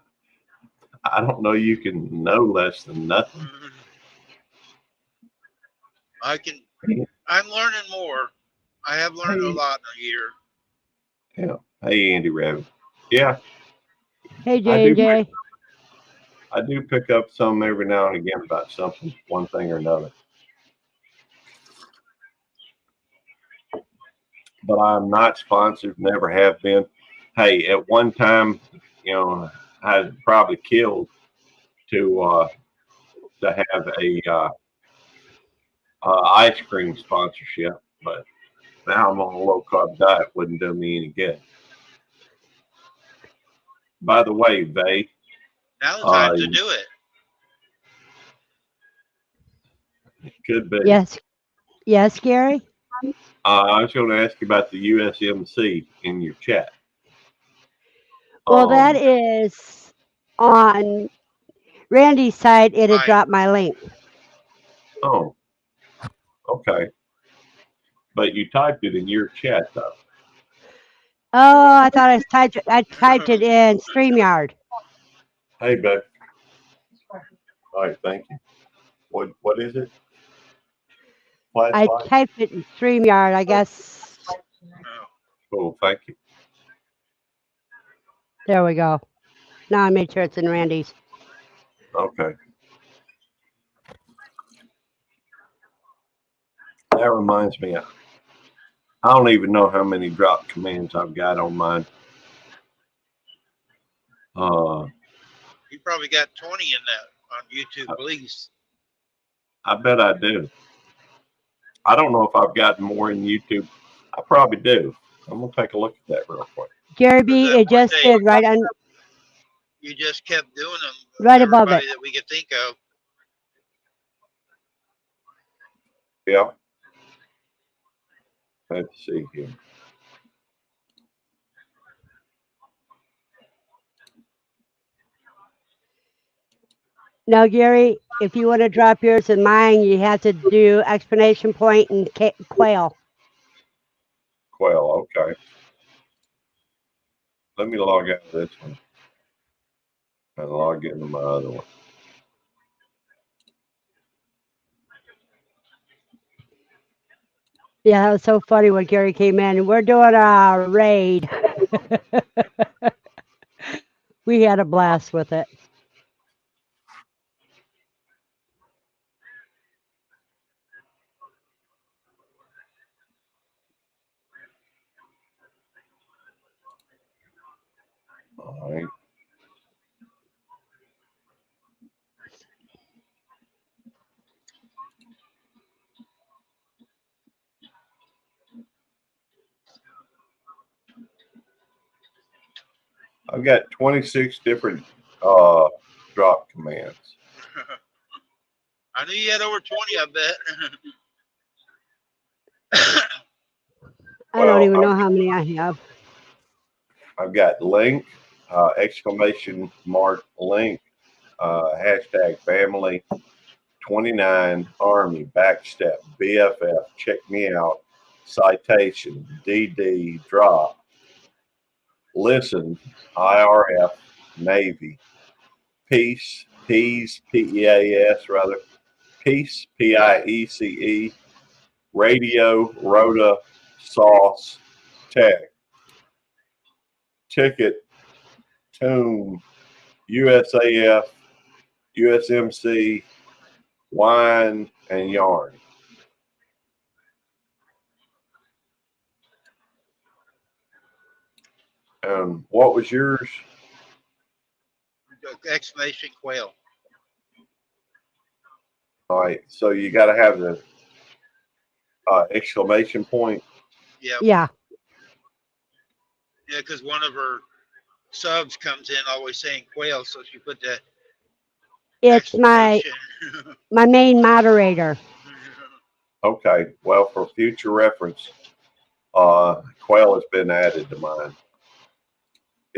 I don't know. You can know less than nothing. I'm learning more. I have learned a lot in a year. Yeah. Hey, Andy Rabbit. Yeah, Hey, I J do. and J. I do pick up some every now and again about something, one thing or another. But I'm not sponsored. Never have been. Hey, at one time, I'd probably killed to have a ice cream sponsorship, but now I'm on a low carb diet. Wouldn't do me any good. By the way, Vay, Now the time uh, to do it. could be. Yes, yes, Gary. I was going to ask you about the USMC in your chat. Well, that Um, is on Randy's side. It had Mine. dropped my link. oh, okay. But you typed it in your chat, though. Oh, I thought I typed it in StreamYard. Hey, babe. All right, thank you. What is it? I Flashlight? typed it in StreamYard. I guess Oh, Cool, thank you. there we go. Now I made sure it's in Randy's. Okay. That reminds me, I don't even know how many drop commands I've got on mine. you probably got 20 in that on YouTube, please. I bet I do. I don't know if I've got more in YouTube. I probably do. I'm gonna take a look at that real quick. Gary Because B, that it one just day did right on, you just kept doing them. right above it. Everybody that we could think of. Yeah. Let's see here. Now, Gary, if you want to drop yours and mine, you have to do explanation point and quail. Quail, okay. Let me log out of this one and log into my other one. Yeah, that was so funny when Gary came in. We're doing a raid. We had a blast with it. All right. I've got 26 different drop commands. I knew you had over 20, I bet. I don't Well, even know how many I have. I've got link, exclamation mark link, hashtag family, 29, Army, backstep, BFF, check me out, citation, DD, drop, listen, IRF, Navy, peace, PEAS rather, peace, PIECE, radio, rota, sauce, tech, ticket, tune, USAF, USMC, wine, and yarn. What was yours? Exclamation quail. All right, so you got to have the exclamation point. Yep. Yeah. Yeah, because one of her subs comes in always saying quail, so she put that It's my exclamation. main moderator. Okay, well, for future reference, quail has been added to mine.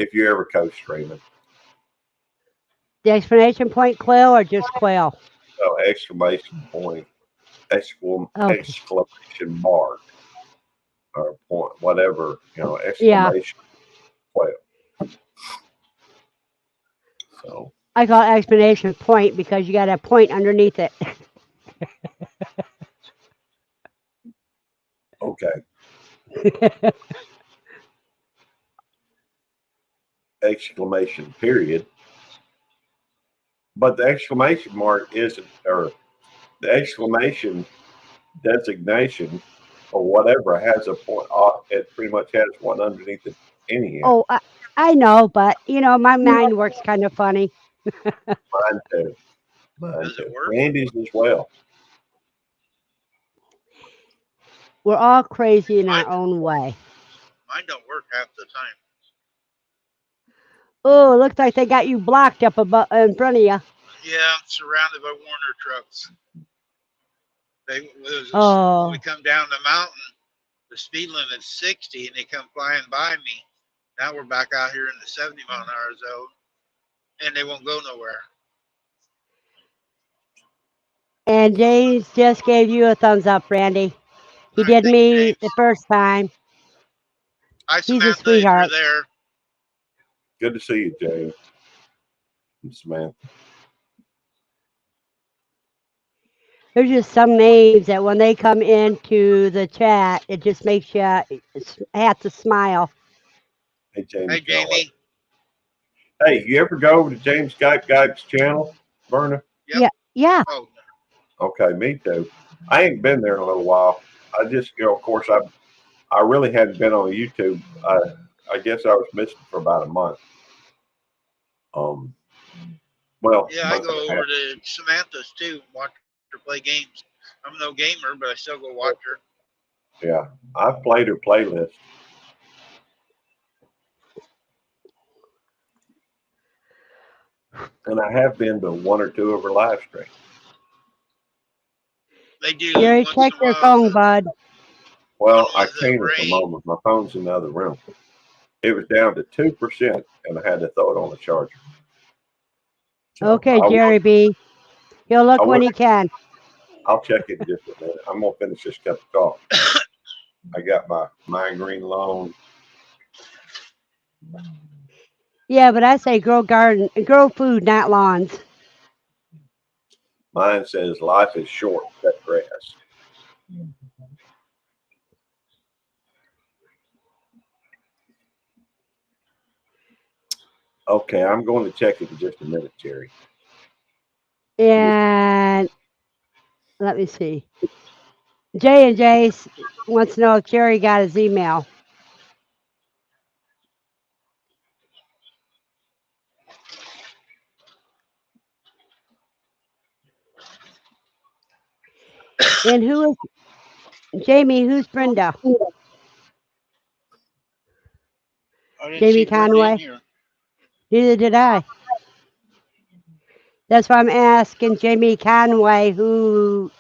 if you ever coach streaming. The exclamation point quail or just quail? So exclamation point, Okay. exclamation mark, or point, whatever, Yeah. exclamation quail. So I call it exclamation point because you got a point underneath it. okay, exclamation period. But the exclamation mark isn't, or the exclamation designation or whatever has a point. It pretty much has one underneath it anyhow. Oh, I know, but my mind works kind of funny. Mine too. Mine Does it too. work? Randy's as well. We're all crazy in Mine, our own way. mine don't work half the time. Oh, looks like they got you blocked up above in front of you. Yeah, I'm surrounded by Warner trucks. When we Oh, come down the mountain, the speed limit's 60, and they come flying by me. Now we're back out here in the 70-mile-an-hour zone, and they won't go nowhere. and James just gave you a thumbs up, Randy. He All right, did thank you, me the James. first time. Hi, He's a Samantha, if you're sweetheart. there. Good to see you, James and Samantha. There's just some names that when they come into the chat, it just makes you have to smile. Hey, Jamie Hey, Joy. Jamie. Hey, you ever go over to James Guy's channel, Verna? Yep. Yeah, yeah. Oh, Okay, me too. I ain't been there in a little while. I just, of course, I really hadn't been on YouTube. I guess I was missing for about a month. Well, yeah, I month and go a half. over to Samantha's too and watch her play games. I'm no gamer, but I still go watch her. Yeah, I've played her playlist. And I have been to one or two of her live streams. They do Jerry, once check in a your while phone, bud. on Well, I ones that can't at the rain. moment. My phone's in the other room. It was down to 2%, and I had to throw it on the charger. So Okay, Jerry B. He'll I look when will, he can. I'll check it in just a minute. I'm gonna finish this cup of coffee. I got my migraine loan. Yeah, but I say grow food, not lawns. Mine says life is short, cut grass. Okay, I'm going to check it in just a minute, Jerry. And let me see. Jay and Jace wants to know if Jerry got his email. And who is Jamie? Who's Brenda? I didn't Jamie see Brenda in Conway? here. Neither did I. That's why I'm asking Jamie Conway who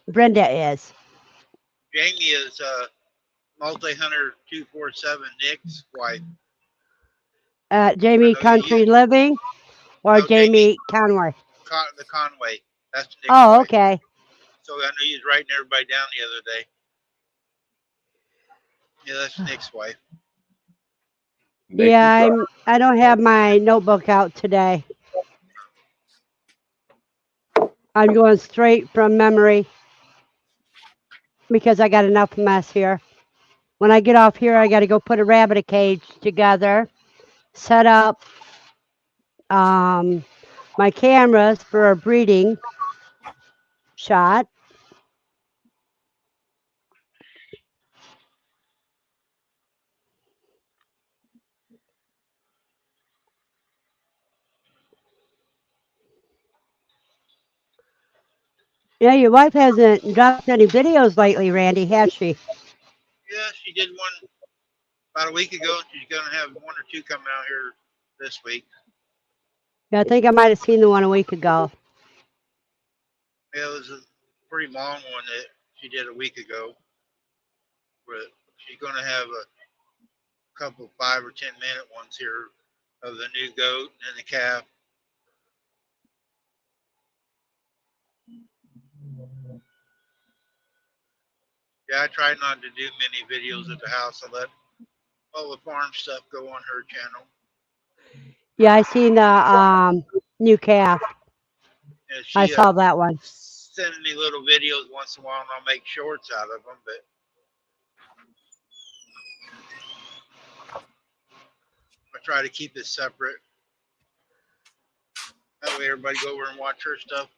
Brenda is. Jamie is multi-hunter 247 Nick's wife. I Jamie know you. Country Living or No, Jamie Jamie Conway? the Conway. That's Nick's Oh, wife. okay. So I know you was writing everybody down the other day. Yeah, that's Nick's wife. Yeah, I don't have my notebook out today. I'm going straight from memory because I got enough mess here. When I get off here, I got to go put a rabbit cage together, set up my cameras for a breeding shot. Yeah, your wife hasn't dropped any videos lately, Randy, has she? Yeah, she did one about a week ago. She's going to have one or two coming out here this week. Yeah, I think I might have seen the one a week ago. Yeah, it was a pretty long one that she did a week ago. But she's going to have a couple 5 or 10 minute ones here of the new goat and the calf. Yeah, I try not to do many videos at the house. I let all the farm stuff go on her channel. Yeah, I seen the new calf. And I she saw that one. sends me little videos once in a while, and I'll make shorts out of them. But I try to keep it separate. That way, everybody go over and watch her stuff.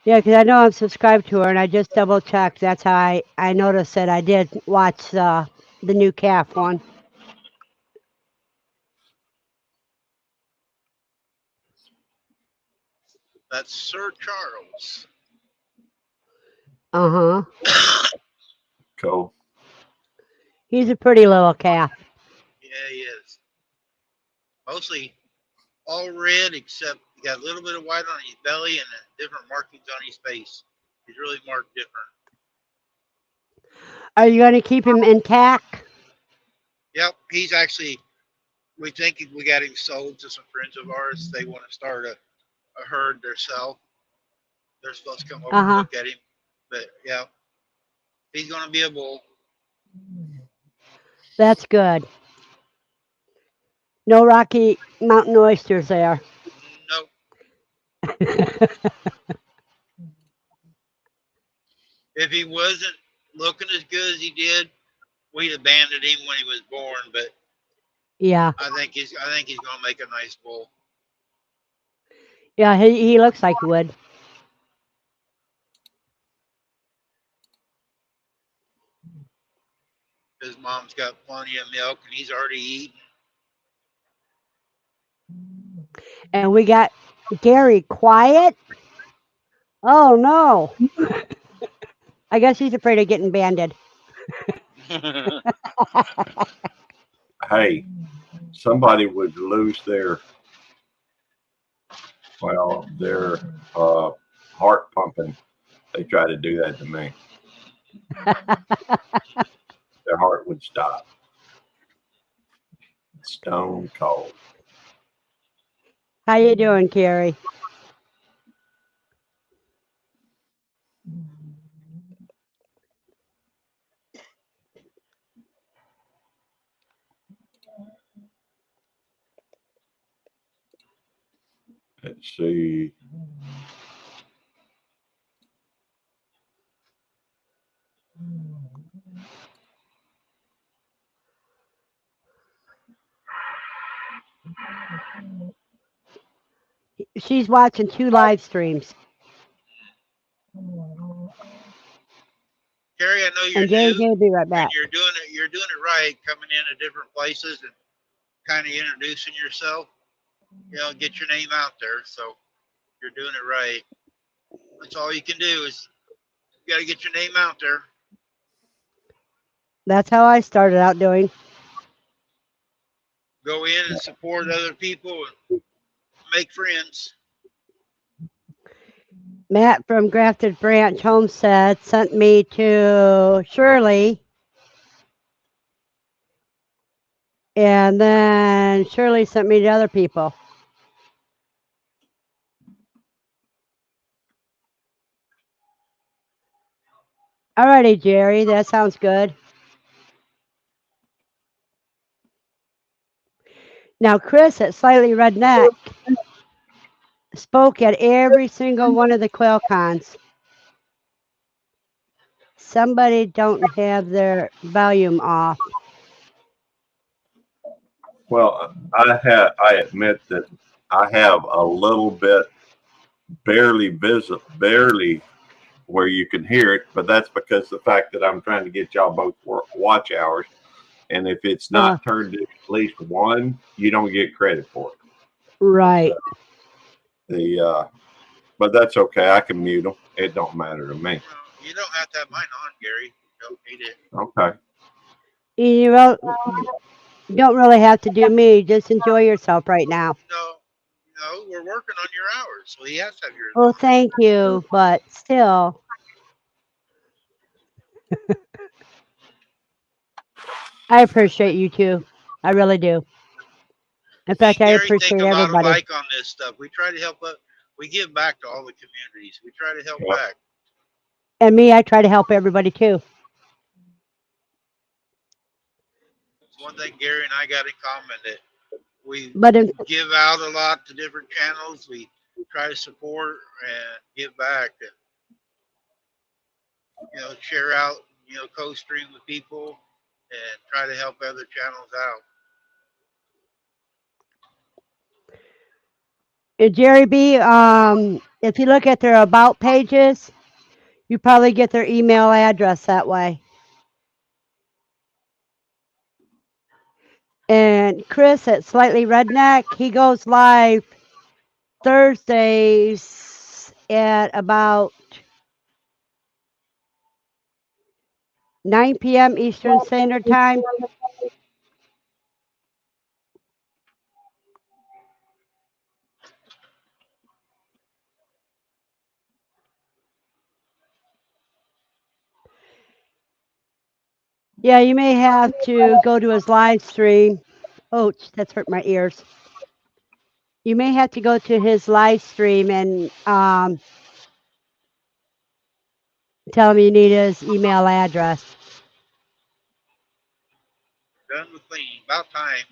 Yeah, because I know I'm subscribed to her, and I just double checked. That's how I noticed that I did watch the new calf one. That's Sir Charles. Uh-huh. Cool. He's a pretty little calf. Yeah, he is. Mostly all red, except he got a little bit of white on his belly and different markings on his face. He's really marked different. Are you going to keep him intact? Yep, he's actually. We think we got him sold to some friends of ours. They want to start a herd themselves. They're supposed to come over and Uh-huh. look at him. But yeah, he's going to be a bull. That's good. No Rocky Mountain oysters there. Nope. If he wasn't looking as good as he did, we'd abandoned him when he was born. But Yeah. I think he's going to make a nice bull. Yeah, he looks like he would. His mom's got plenty of milk, and he's already eaten. And we got Gary quiet. Oh no. I guess he's afraid of getting banded. Hey, somebody would lose their heart pumping. They try to do that to me. Their heart would stop. Stone cold. How you doing, Carrie? Let's see. She's watching 2 live streams. Carrie, I know And you're Gary's new, gonna be right and back. you're doing it right, coming into different places and kind of introducing yourself. Get your name out there. So you're doing it right. That's all you can do is you got to get your name out there. That's how I started out doing. Go in and support other people and make friends. Matt from Grafted Branch Homestead sent me to Shirley, and then Shirley sent me to other people. Alrighty, Jerry, that sounds good. Now, Chris at Slightly Redneck spoke at every single one of the quail cons. Somebody don't have their volume off. Well, I admit that I have a little bit barely where you can hear it, but that's because the fact that I'm trying to get y'all both watch hours, and if it's not turned to at least one, you don't get credit for it. Right. But that's okay. I can mute them. It don't matter to me. Well, you don't have to have mine on, Gary. You don't need it. Okay. You don't really have to do me. Just enjoy yourself right now. No, we're working on your hours, so he has to have yours Well, on. thank you, but still. I appreciate you too. I really do. In Me fact, and I Gary think appreciate a lot everybody. alike on this stuff. We try to help. We give back to all the communities. We try to help Yep. back. And me, I try to help everybody too. It's one thing Gary and I got in common that we But in, give out a lot to different channels. We try to support and give back, and share out, co-stream with people, and try to help other channels out. Jerry B, if you look at their about pages, you probably get their email address that way. And Chris at Slightly Redneck, he goes live Thursdays at about 9 p.m. Eastern Standard Time. Yeah, you may have to go to his live stream. Ouch, that's hurt my ears. You may have to go to his live stream and tell him you need his email address. Done with cleaning. About time.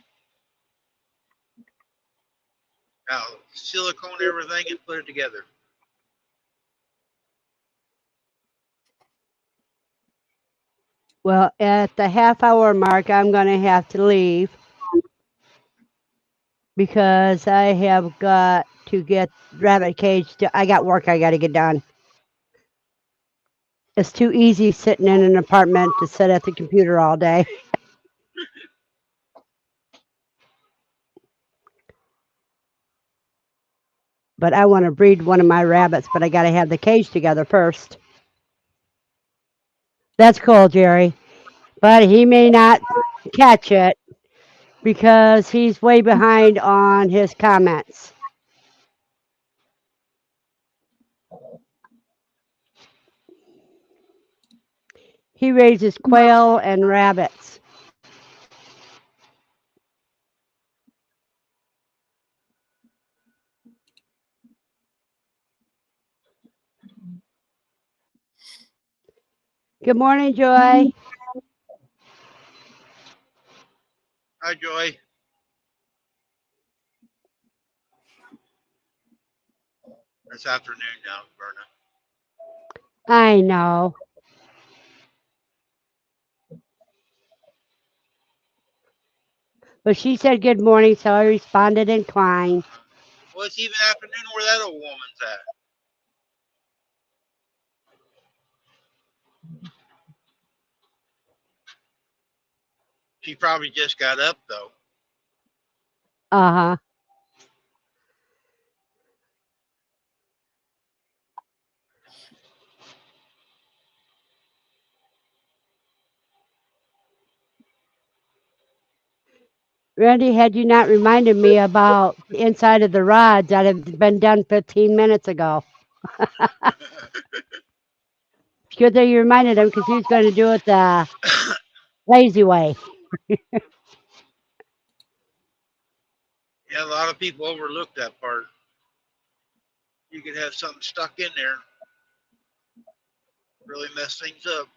Now silicone everything and put it together. Well, at the half hour mark, I'm going to have to leave because I have got to get rabbit cage. I got work I got to get done. It's too easy sitting in an apartment to sit at the computer all day. But I want to breed one of my rabbits, but I got to have the cage together first. That's cool, Jerry. But he may not catch it because he's way behind on his comments. He raises quail and rabbits. Good morning, Joy. Hi, Joy. It's afternoon now, Verna. I know. But she said good morning, so I responded in kind. Well, it's even afternoon where that old woman's at. She probably just got up though. Uh huh. Randy, had you not reminded me about the inside of the rods, that had been done 15 minutes ago. It's good that you reminded him because he was going to do it the lazy way. Yeah, a lot of people overlook that part. You could have something stuck in there, really mess things up.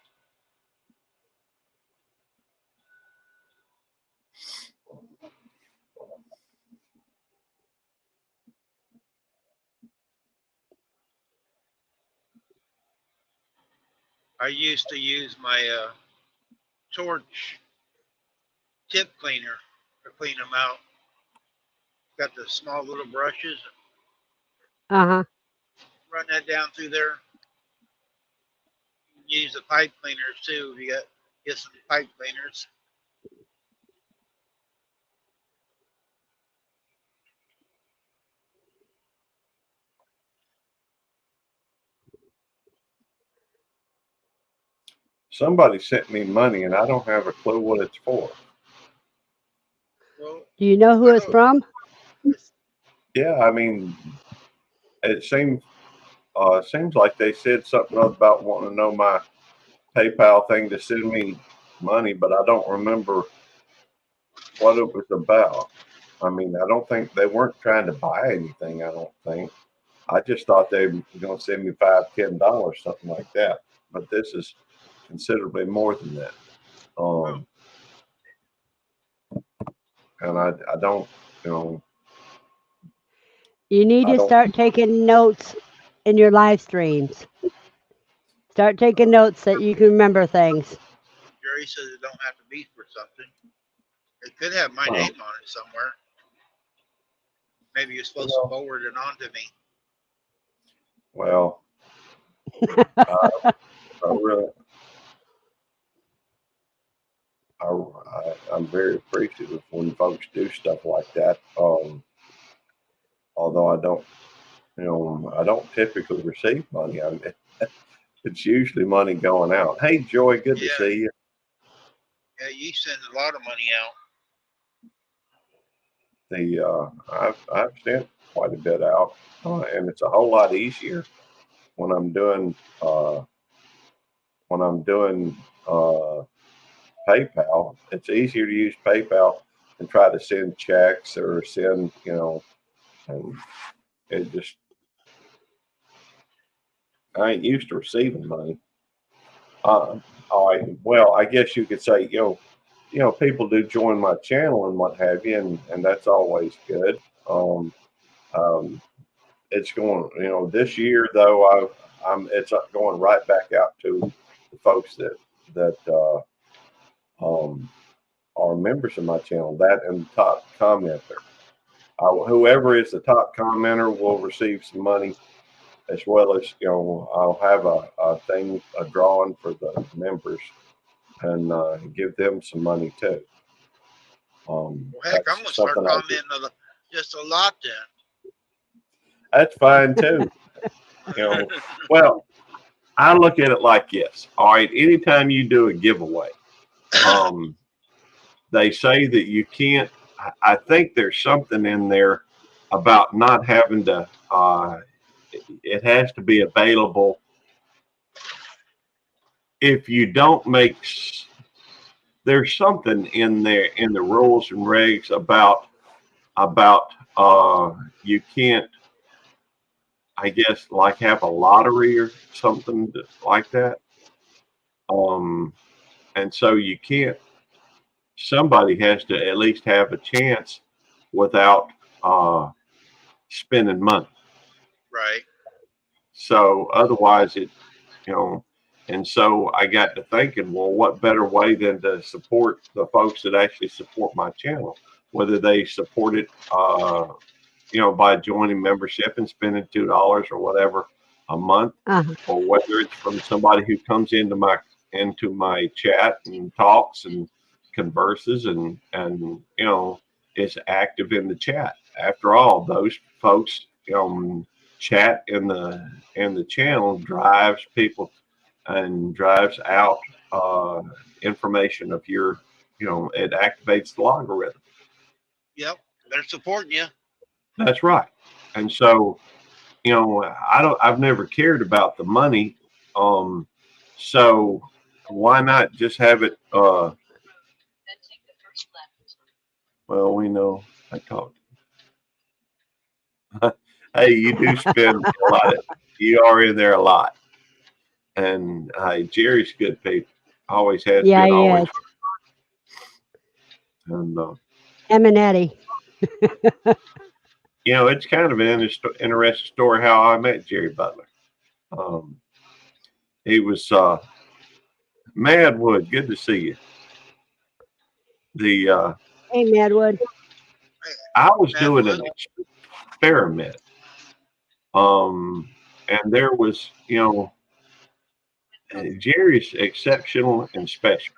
I used to use my torch tip cleaner to clean them out. Got the small little brushes. Uh huh. Run that down through there. Use the pipe cleaners too. You got get some pipe cleaners. Somebody sent me money and I don't have a clue what it's for. Well, Do you know who I it's don't. from? Yeah, I mean, it seems like they said something about wanting to know my PayPal thing to send me money, but I don't remember what it was about. I mean, I don't think they weren't trying to buy anything. I don't think. I just thought they were going to send me $5, $10, something like that. But this is considerably more than that. Oh, Um, and I don't, you know, You need I to don't. start taking notes in your live streams. Start taking notes so that you can remember things. Jerry says it don't have to be for something. It could have my Well, name on it somewhere. Maybe you're supposed to well, forward it on to me. well, I, I really, I'm very appreciative when folks do stuff like that. Although I don't, I don't typically receive money. I mean, it's usually money going out. Hey, Joy, good to Yeah, see you. yeah, you send a lot of money out. I've sent quite a bit out, and it's a whole lot easier when I'm doing uh, when I'm doing PayPal. It's easier to use PayPal and try to send checks or send, and it just I ain't used to receiving money. Uh, well, I guess you could say, people do join my channel and what have you, and that's always good. Um, um, it's going, this year though, it's going right back out to the folks that um, are members of my channel. That and the top commenter. Whoever is the top commenter will receive some money, as well as I'll have a thing, a drawing for the members, and give them some money too. Well, heck, I'm That's gonna start something I do. commenting just a lot then. That's fine too. You know, well, I look at it like this. All right, anytime you do a giveaway, um, they say that you can't. I think there's something in there about not having to. It has to be available if you don't make. There's something in there in the rules and regs about you can't. I guess like have a lottery or something like that. Um, and so you can't. Somebody has to at least have a chance without uh, spending money. Right. So otherwise, you know, and so I got to thinking, well, what better way than to support the folks that actually support my channel, whether they support it, by joining membership and spending $2 or whatever a month, Uh-huh. or whether it's from somebody who comes into my chat and talks and converses and is active in the chat. After all, those folks, chat in the channel drives people and drives out information of your, it activates the logarithm. Yep. They're supporting you. That's right. And so, I've never cared about the money. Um, so why not just have it, well, we know I talked. Hey, you do spend a lot you are in there a lot. And Jerry's good people. Always has Yeah, been, he always. is. And, Eminetti. it's kind of an interesting story how I met Jerry Butler. Um, he was Madwood. Good to see you. The Hey, Madwood. I was doing an Madwood. experiment, and there was, Jerry's exceptional and special.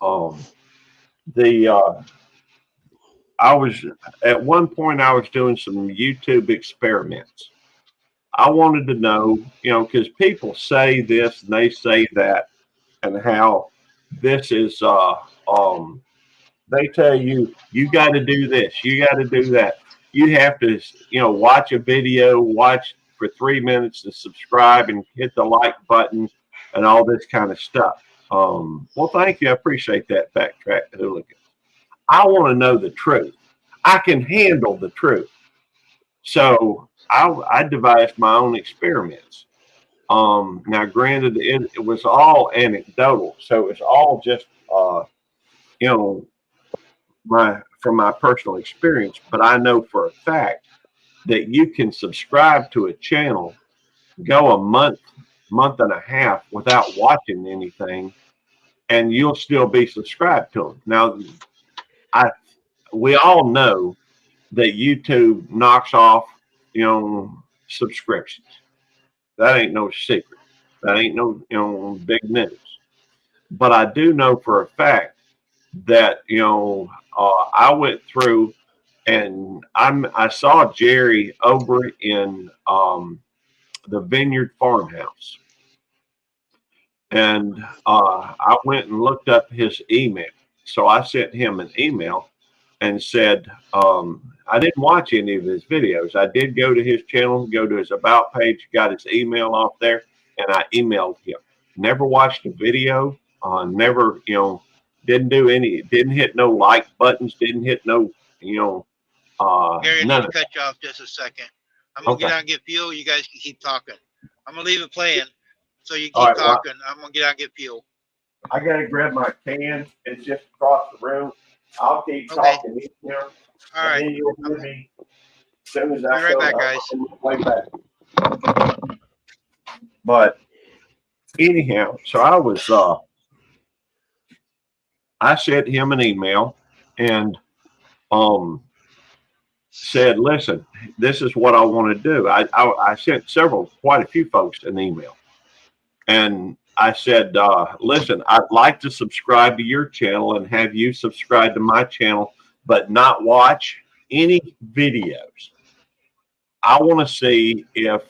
Um, the I was at one point I was doing some YouTube experiments. I wanted to know, because people say this and they say that, and how this is they tell you got to do this, you got to do that. You have to, watch a video, watch for 3 minutes and subscribe and hit the like button and all this kind of stuff. Well, thank you. I appreciate that backtrack, hooligan. I want to know the truth. I can handle the truth. So I devised my own experiments. Now, granted, it was all anecdotal, so it's all just you know my from my personal experience. But I know for a fact that you can subscribe to a channel, go a month and a half without watching anything, and you'll still be subscribed to them. Now, I we all know that YouTube knocks off, subscriptions. That ain't no secret. That ain't no, big news. But I do know for a fact that, I went through and I saw Jerry over in the Vineyard Farmhouse, and I went and looked up his email. So I sent him an email and said, I didn't watch any of his videos. I did go to his channel, go to his about page, got his email off there, and I emailed him. Never watched a video, never, didn't do any, didn't hit no like buttons, didn't hit no, Gary, I need none to of cut you off just a second. I'm that. gonna get Okay. out and get fuel. You guys can keep talking. I'm gonna leave it playing, so you All keep right. Well, talking. I'm gonna get out and get fuel. I got to grab my can. It's just across the room. I'll keep Okay. talking, All and right. then you'll hear me as soon as I'll I be right go. back, guys. Way back. But anyhow, so I sent him an email and said, listen, this is what I want to do. I sent quite a few folks an email, and I said, listen, I'd like to subscribe to your channel and have you subscribe to my channel, but not watch any videos. I want to see if,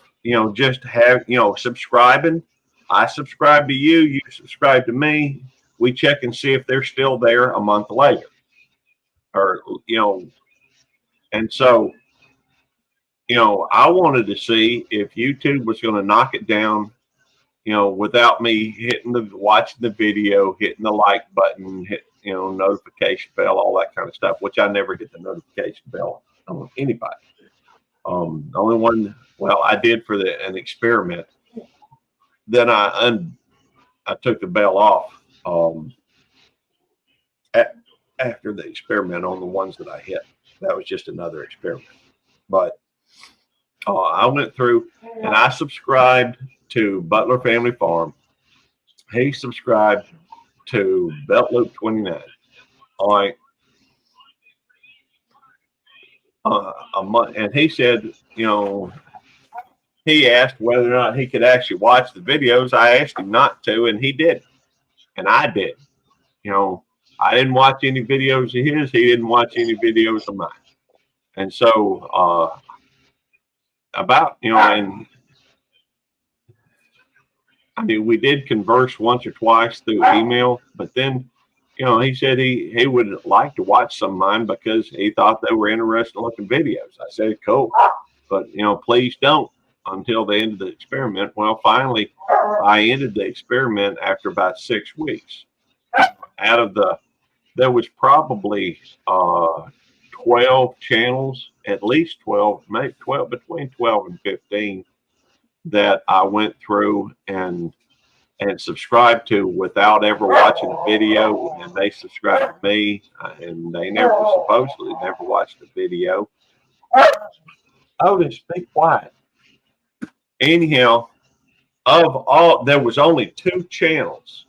just have, subscribing. I subscribe to you, you subscribe to me. We check and see if they're still there a month later. Or, and so, I wanted to see if YouTube was going to knock it down, without me watching the video, hitting the like button, hit, notification bell, all that kind of stuff, which I never hit the notification bell on anybody. The only one, well, I did for an experiment. Then I took the bell off after the experiment on the ones that I hit. That was just another experiment. But I went through and I subscribed to Butler Family Farm. He subscribed to Belt Loop 29. All right. A month, and he said, he asked whether or not he could actually watch the videos. I asked him not to, and he did, and I did. I didn't watch any videos of his. He didn't watch any videos of mine, and so and I mean, we did converse once or twice through email, but then, he said he would like to watch some of mine because he thought they were interesting looking videos. I said, cool, but please don't until the end of the experiment. Well, finally, I ended the experiment after about 6 weeks. Out of there was probably 12 channels, at least 12, maybe 12, between 12 and 15 that I went through and subscribed to without ever watching a video, and they subscribed to me, and they supposedly never watched a video. Otis, be quiet. Anyhow, there was only 2 channels.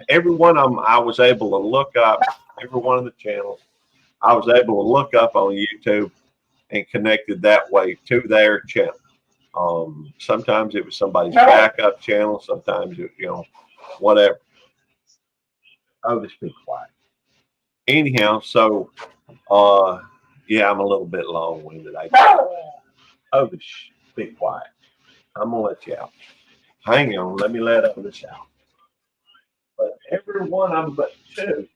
Every one of them I was able to look up. Every one of the channels I was able to look up on YouTube and connected that way to their channel. Sometimes it was somebody's backup channel. Sometimes it, whatever. Oh, just be quiet. Anyhow, so yeah, I'm a little bit long-winded. Oh, just be quiet. I'm gonna let you out. Hang on, let me let Otis out. But every one of them but 2.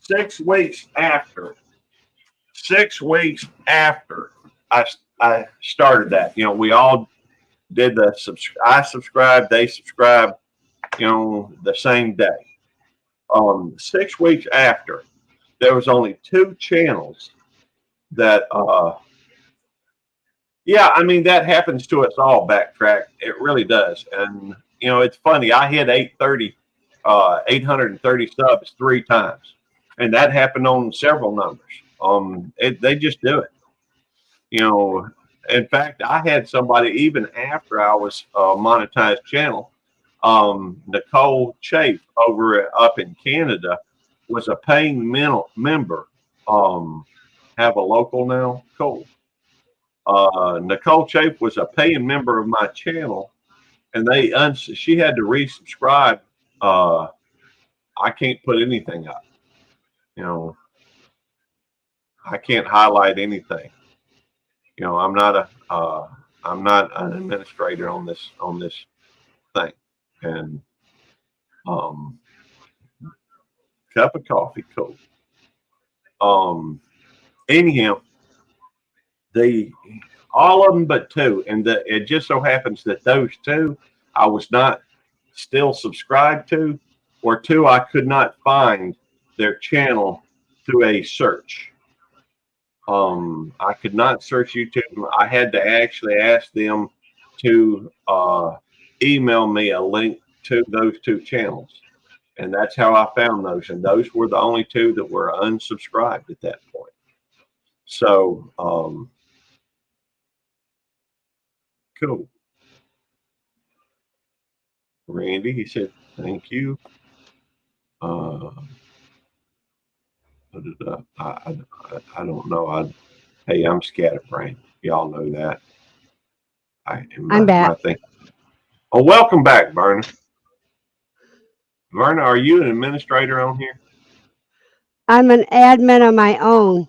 Six weeks after 6 weeks after I started that, we all did I subscribed, they subscribed, the same day. 6 weeks after, there was only 2 channels that yeah, I mean, that happens to us all. Backtrack, it really does. And it's funny, I hit 830 subs 3 times, and that happened on several numbers. They just do it. In fact, I had somebody even after I was a monetized channel. Nicole Chafe up in Canada was a paying member. Have a local now, Cole. Nicole Chafe was a paying member of my channel, and she had to resubscribe. I can't put anything up. I can't highlight anything. I'm not an administrator on this thing. And cup of coffee, cool. Anyhow, all of them but 2, and it just so happens that those 2 I was not still subscribed to, or 2 I could not find their channel through a search. I could not search YouTube. I had to actually ask them to email me a link to those 2 channels, and that's how I found those. And those were the only 2 that were unsubscribed at that point. So cool. Randy, he said, thank you. I don't know. Hey, I'm scatterbrained. Y'all know that. I'm back. Oh, welcome back, Verna. Verna, are you an administrator on here? I'm an admin on my own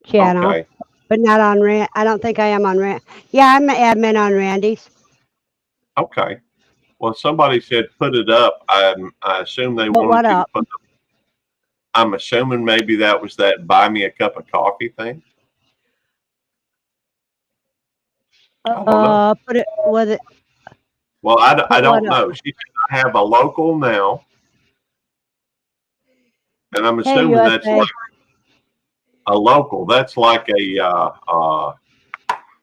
channel, Okay. but not on Rand. I don't think I am on Rand. Yeah, I'm an admin on Randy's. Okay. Well, somebody said put it up. I assume they Put wanted what you to up? put it. I'm assuming maybe that was that buy me a cup of coffee thing. I don't know. Put it with it. Well, I Put don't what up? know. She said, I have a local now, and I'm Hey assuming that's USA. like a local. That's like a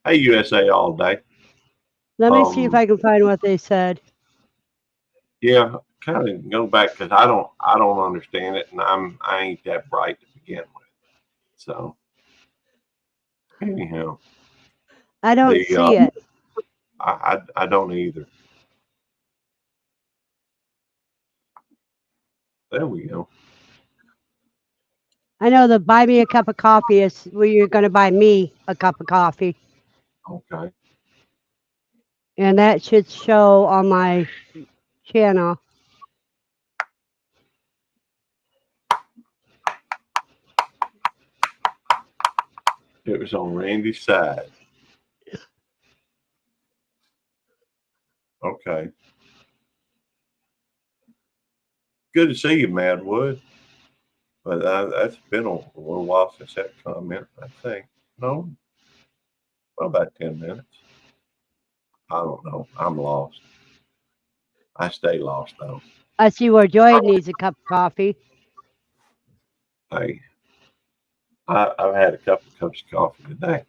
hey USA all day. Let me see if I can find what they said. Yeah, kind of go back because I don't understand it, and I ain't that bright to begin with. So anyhow, I don't see it. I don't either. There we go. I know the buy me a cup of coffee is where you're going to buy me a cup of coffee, Okay. and that should show on my channel. It was on Randy's side. Okay. Good to see you, Madwood. But that's been a little while since that comment, I think. No? Well, about 10 minutes. I don't know. I'm lost. I stay lost, though. I see where Joy needs a cup of coffee. Hey, I've had a couple of cups of coffee today.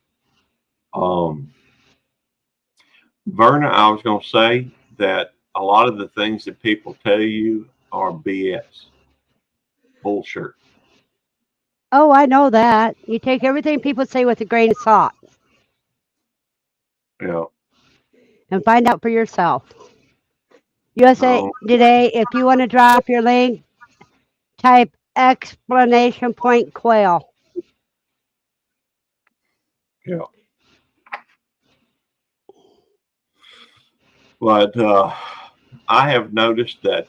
Verna, I was going to say that a lot of the things that people tell you are BS. Bullshit. Oh, I know that. You take everything people say with a grain of salt Yeah. and find out for yourself. USA No. Today, if you want to drop your link, type explanation point quail. Yeah. But I have noticed that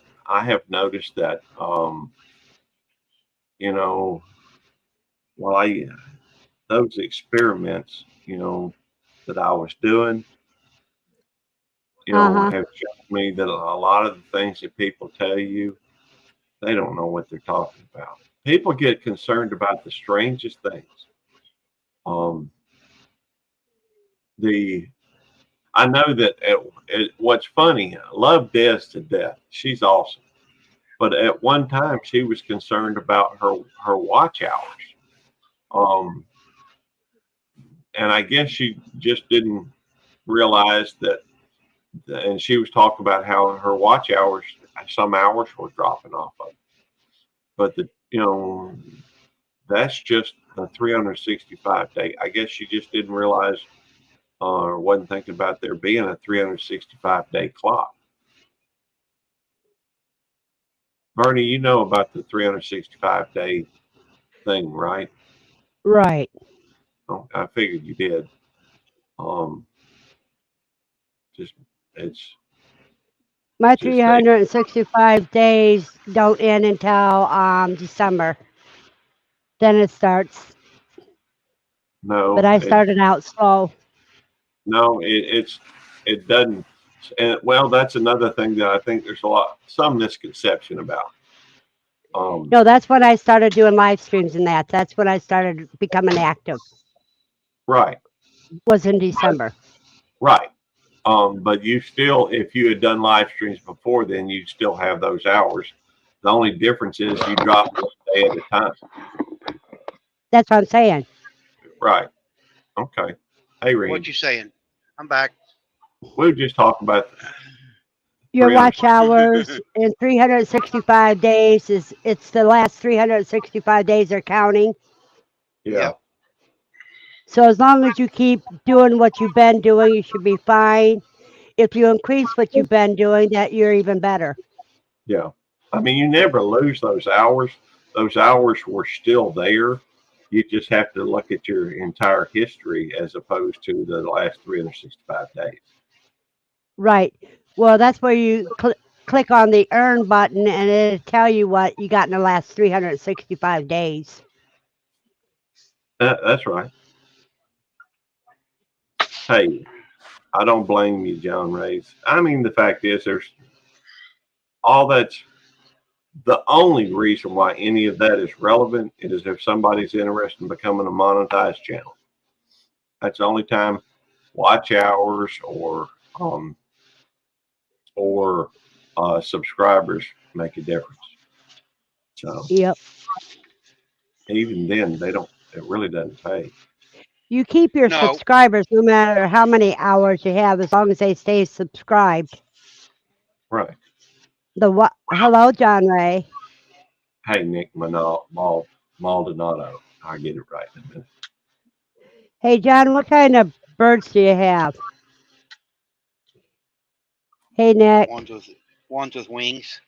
you know, well, those experiments, that I was doing, have shown me that a lot of the things that people tell you, they don't know what they're talking about. people get concerned about the strangest things. Um, the I know that what's funny, I love Des to death. She's awesome. But at one time, she was concerned about her watch hours. Um, and I guess she just didn't realize that. And she was talking about how her watch hours, some hours were dropping off of. It. But that's just the 365 day. I guess she just didn't realize or wasn't thinking about there being a 365-day clock. Bernie, you know about the 365-day thing, right? Right. Oh, I figured you did. Um, just it's My just a 365 days don't end until December. Then it starts. But no, I started out slow. it doesn't. And well, that's another thing that I think there's some misconception about. Um, No, that's when I started doing live streams and that. That's when I started becoming active. right, Was in December. right. But you still, if you had done live streams before, then you still have those hours. The only difference is you drop one day at a time. That's what I'm saying. Right. Okay. Hey, What Reed. you saying? I'm back. We were just talking about Your 300. watch hours in 365 days it's the last 365 days they're counting. Yeah. Yep. So as long as you keep doing what you've been doing, you should be fine. If you increase what you've been doing, that you're even better. Yeah. I mean, you never lose those hours. Those hours were still there. You just have to look at your entire history as opposed to the last 365 days. Right. Well, that's where you click on the earn button and it'll tell you what you got in the last 365 days. That's right. Hey, I don't blame you, John Rays. I mean, the fact is, there's all that's the only reason why any of that is relevant is if somebody's interested in becoming a monetized channel. That's the only time watch hours um, or subscribers make a difference. So Yep. even then, they don't. It really doesn't pay. You keep your No. subscribers no matter how many hours you have, as long as they stay subscribed. Right. The what? Hello, John Ray. Hey, Nick Maldonado. I'll get it right in a minute. Hey, John, what kind of birds do you have? Hey, Ones Nick. with ones with wings.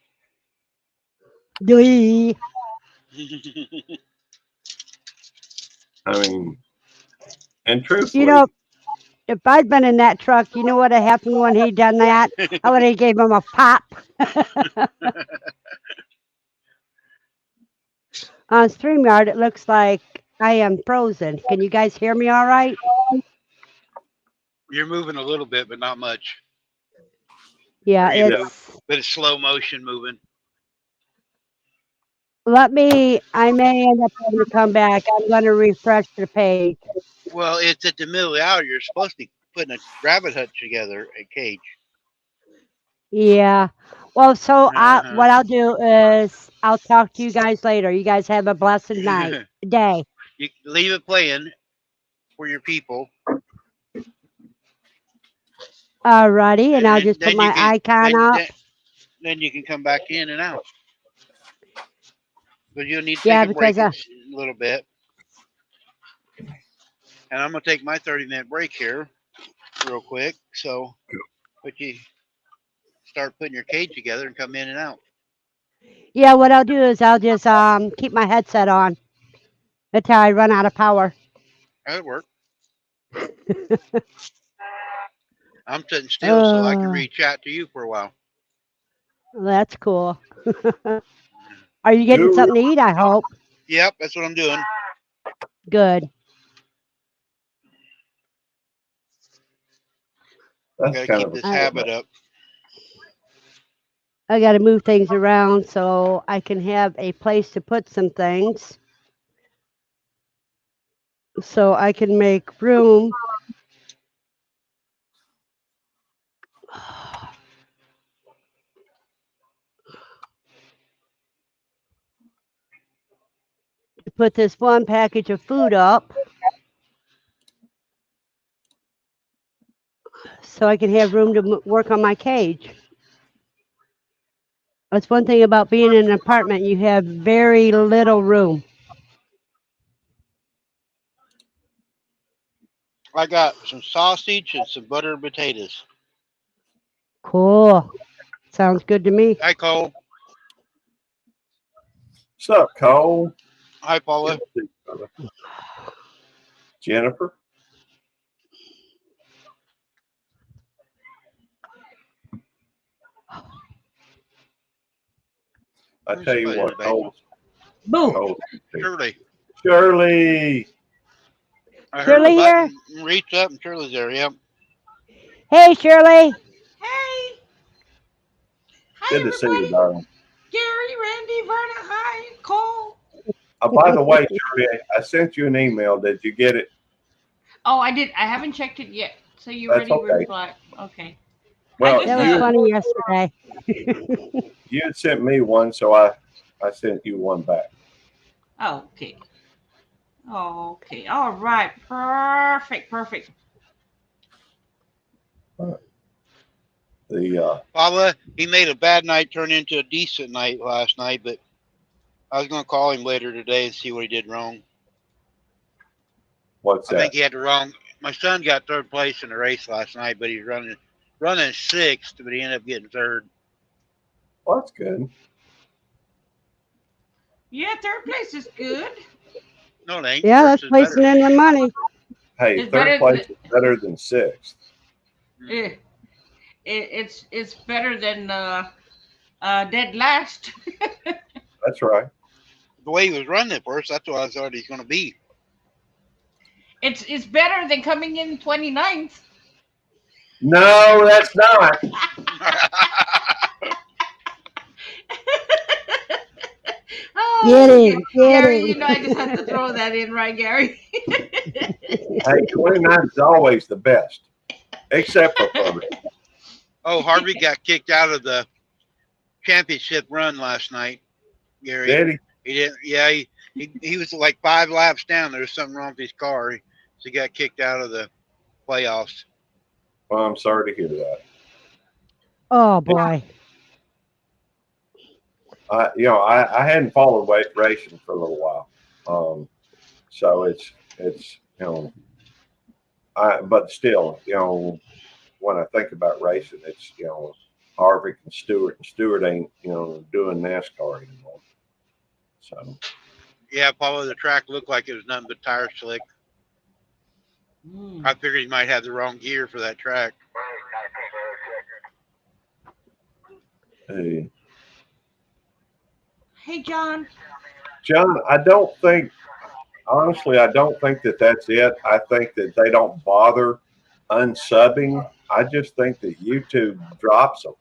Dee. I mean, and You know, truthfully, if I'd been in that truck, you know what had happened when he done that? I would have gave him a pop. On StreamYard, it looks like I am frozen. Can you guys hear me all right? You're moving a little bit, but not much. Yeah, Or you yeah, move, but it's slow motion moving. I may end up having to come back. I'm going to refresh the page. Well, it's at the middle of the hour. You're supposed to be putting a rabbit hutch together, a cage. Yeah. Well, so Uh-huh. what I'll do is I'll talk to you guys later. You guys have a blessed night, day. You leave it playing for your people, Alrighty, and I'll and just put then you my can icon up. then you can come back in and out. But you'll need to take Yeah, a break because a little bit. And I'm gonna take my 30-minute break here, real quick. So, but you start putting your cage together and come in and out. yeah, what I'll do is I'll just keep my headset on until I run out of power. That'd work. I'm sitting still so I can Uh, read chat to you for a while. that's cool. Are you getting guru. something to eat? I hope. Yep, that's what I'm doing. Good. I That's got to kind keep of a this I habit up. I got to move things around so I can have a place to put some things. So I can make room to put this one package of food up so I can have room to work on my cage. That's one thing about being in an apartment. You have very little room. I got some sausage and some butter and potatoes. Cool. Sounds good to me. Hi, Cole. What's up, Cole? Hi, Paula. Good to see you, brother. Jennifer? I There's tell you somebody in the what, background. Boom. Shirley. Shirley, I heard the Shirley here? button reach up and Shirley's there. Yep. Hey, Shirley. Hey, hi good to see you, everybody. darling. Gary, Randy, Verna, hi, Cole. By the way, Shirley, I sent you an email. Did you get it? Oh, I did. I haven't checked it yet. So you That's already okay. replied. Okay. I Well, just That was you funny yesterday. had sent me one, so I sent you one back. oh, okay. Okay. All right. Perfect. Perfect. The Paula, he made a bad night turn into a decent night last night, but I was going to call him later today and see what he did wrong. what's I think that? he had the wrong. My son got third place in the race last night, but he's running sixth, but he ended up getting third. Well, that's good. Yeah, third place is good. No, it ain't. Yeah, that's First is placing better. in the money. Hey, It's third better. place is better than sixth. Eh, it's better than dead last. That's right. The way he was running at first, that's what I thought he's going to be. It's better than coming in 29th. No, that's not. Get oh, him. Get Gary, him. I just have to throw that in, right, Gary? Hey, 29 is always the best, except for Furby. Oh, Harvey got kicked out of the championship run last night, Gary. Did he? He didn't. Yeah, he was like 5 laps down. There was something wrong with his car, so he got kicked out of the playoffs. Well, I'm sorry to hear that. Oh, boy. I hadn't followed racing for a little while, so it's but still, when I think about racing, it's Harvick and Stewart ain't doing NASCAR anymore. So Yeah, Paula, the track looked like it was nothing but tire slick. Mm. I figured he might have the wrong gear for that track. hey, Hey, John. John, honestly, I don't think that that's it. I think that they don't bother unsubbing. I just think that YouTube drops them.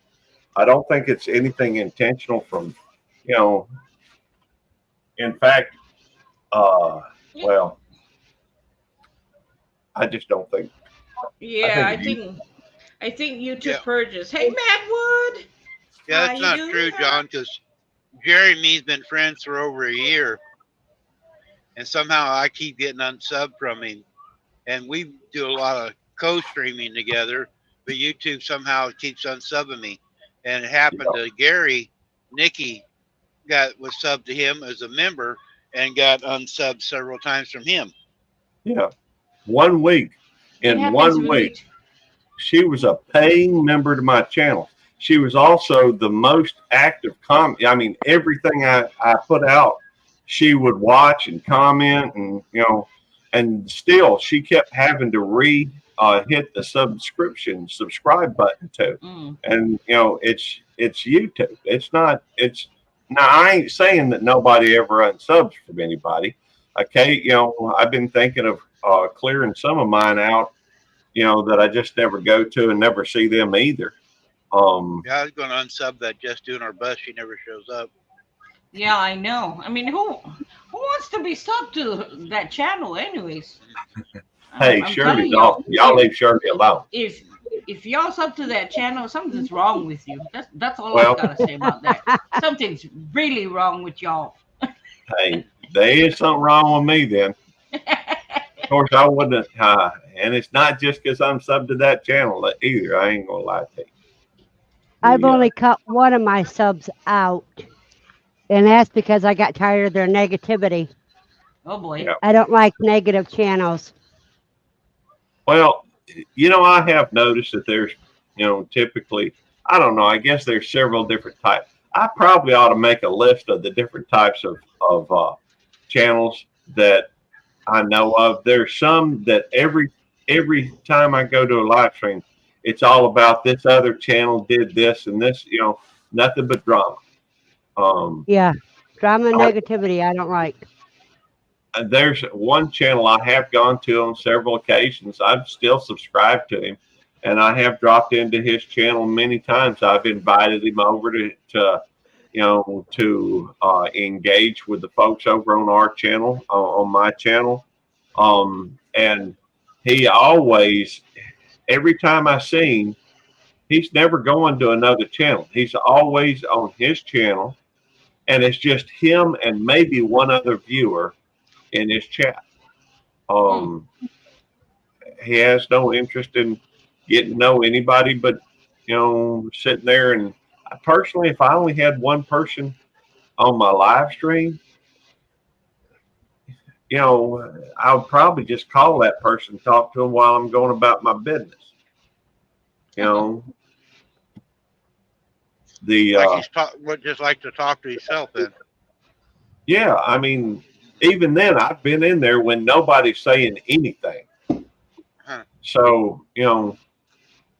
I don't think it's anything intentional from, you know, in fact, well, I just don't think, I Yeah, think I you, think YouTube Yeah, purges. Hey, Matt Wood. yeah, How that's you not doing, true, Matt? John, because Jerry and me's been friends for over a year, and somehow I keep getting unsubbed from him. And we do a lot of co-streaming together, but YouTube somehow keeps unsubbing me. And it happened yeah, to Gary. Nikki was subbed to him as a member and got unsubbed several times from him. yeah. 1 week, It in happens one with week, me. she was a paying member to my channel. She was also the most active I mean, everything I put out, she would watch and comment, and and still she kept having to hit the subscribe button too. Mm. And it's YouTube. It's not. It's now. I ain't saying that nobody ever unsubs from anybody. Okay, I've been thinking of clearing some of mine out, that I just never go to and never see them either. Yeah, I was going to unsub that just doing our best. She never shows up. Yeah, I know. I mean, who wants to be subbed to that channel, anyways? Hey, I'm Shirley, telling y'all, y'all leave Shirley alone. if if y'all sub to that channel, something's wrong with you. That's all I Well, gotta say about that. Something's really wrong with y'all. hey, there is something wrong with me then. Of course, I wouldn't, and it's not just because I'm subbed to that channel either. I ain't gonna lie to you. I've The, only cut one of my subs out, and that's because I got tired of their negativity. Oh boy. yeah. I don't like negative channels. Well, I have noticed that there's, typically, I don't know. I guess there's several different types. I probably ought to make a list of the different types of channels that I know of. There's some that every time I go to a live stream, it's all about this other channel did this and this. Nothing but drama. Um, Yeah, drama and I, negativity I don't like. there's one channel I have gone to on several occasions. I've still subscribed to him, and I have dropped into his channel many times. I've invited him over to engage with the folks over on our channel, on my channel. And he always, every time I see him, he's never going to another channel. He's always on his channel, and it's just him and maybe one other viewer in his chat. Hmm. Um, he has no interest in getting to know anybody, but sitting there. And personally, if I only had one person on my live stream, I would probably just call that person, talk to him while I'm going about my business. You know, the Like would just like to talk to himself. Then yeah, I mean, even then, I've been in there when nobody's saying anything. huh. So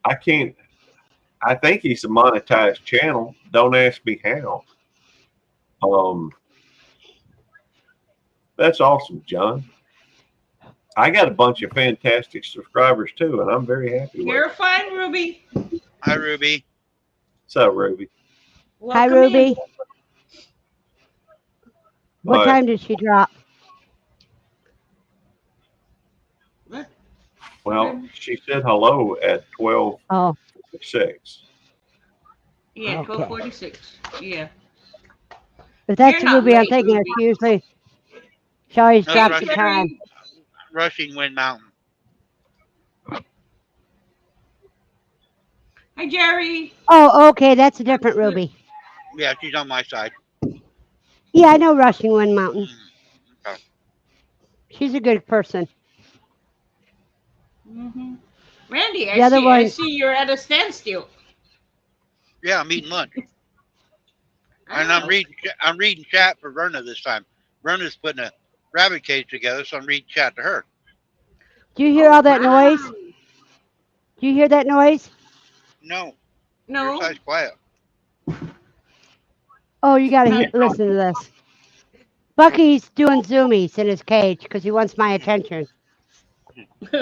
I can't. I think he's a monetized channel. Don't ask me how. Um, that's awesome, John. I got a bunch of fantastic subscribers too, and I'm very happy with You're it. fine, Ruby. Hi, Ruby. So, Ruby, Hi, Welcome in. Ruby. What but time did she drop? well, she said hello at Oh, 12:06. Yeah, okay. 12:46. Yeah. If You're that's the not Ruby I'm late, thinking of, Ruby. she always That's Hey, drops the rushing, time. Jerry. rushing Wind Mountain. Hi, Jerry. Oh, okay, that's a different Ruby. Yeah, she's on my side. Yeah, I know Rushing Wind Mountain. Okay. She's a good person. Hmm. Randy, I The other see. I one, see you're at a standstill. Yeah, I'm eating lunch, and Oh. I'm reading chat for Verna this time. Verna's putting a rabbit cage together, so I'm reading chat to her. do you hear Oh all that noise? wow. Do you hear that noise? No, your No. side's quiet. Oh, you got to Not. listen to this. Bucky's doing zoomies in his cage because he wants my attention.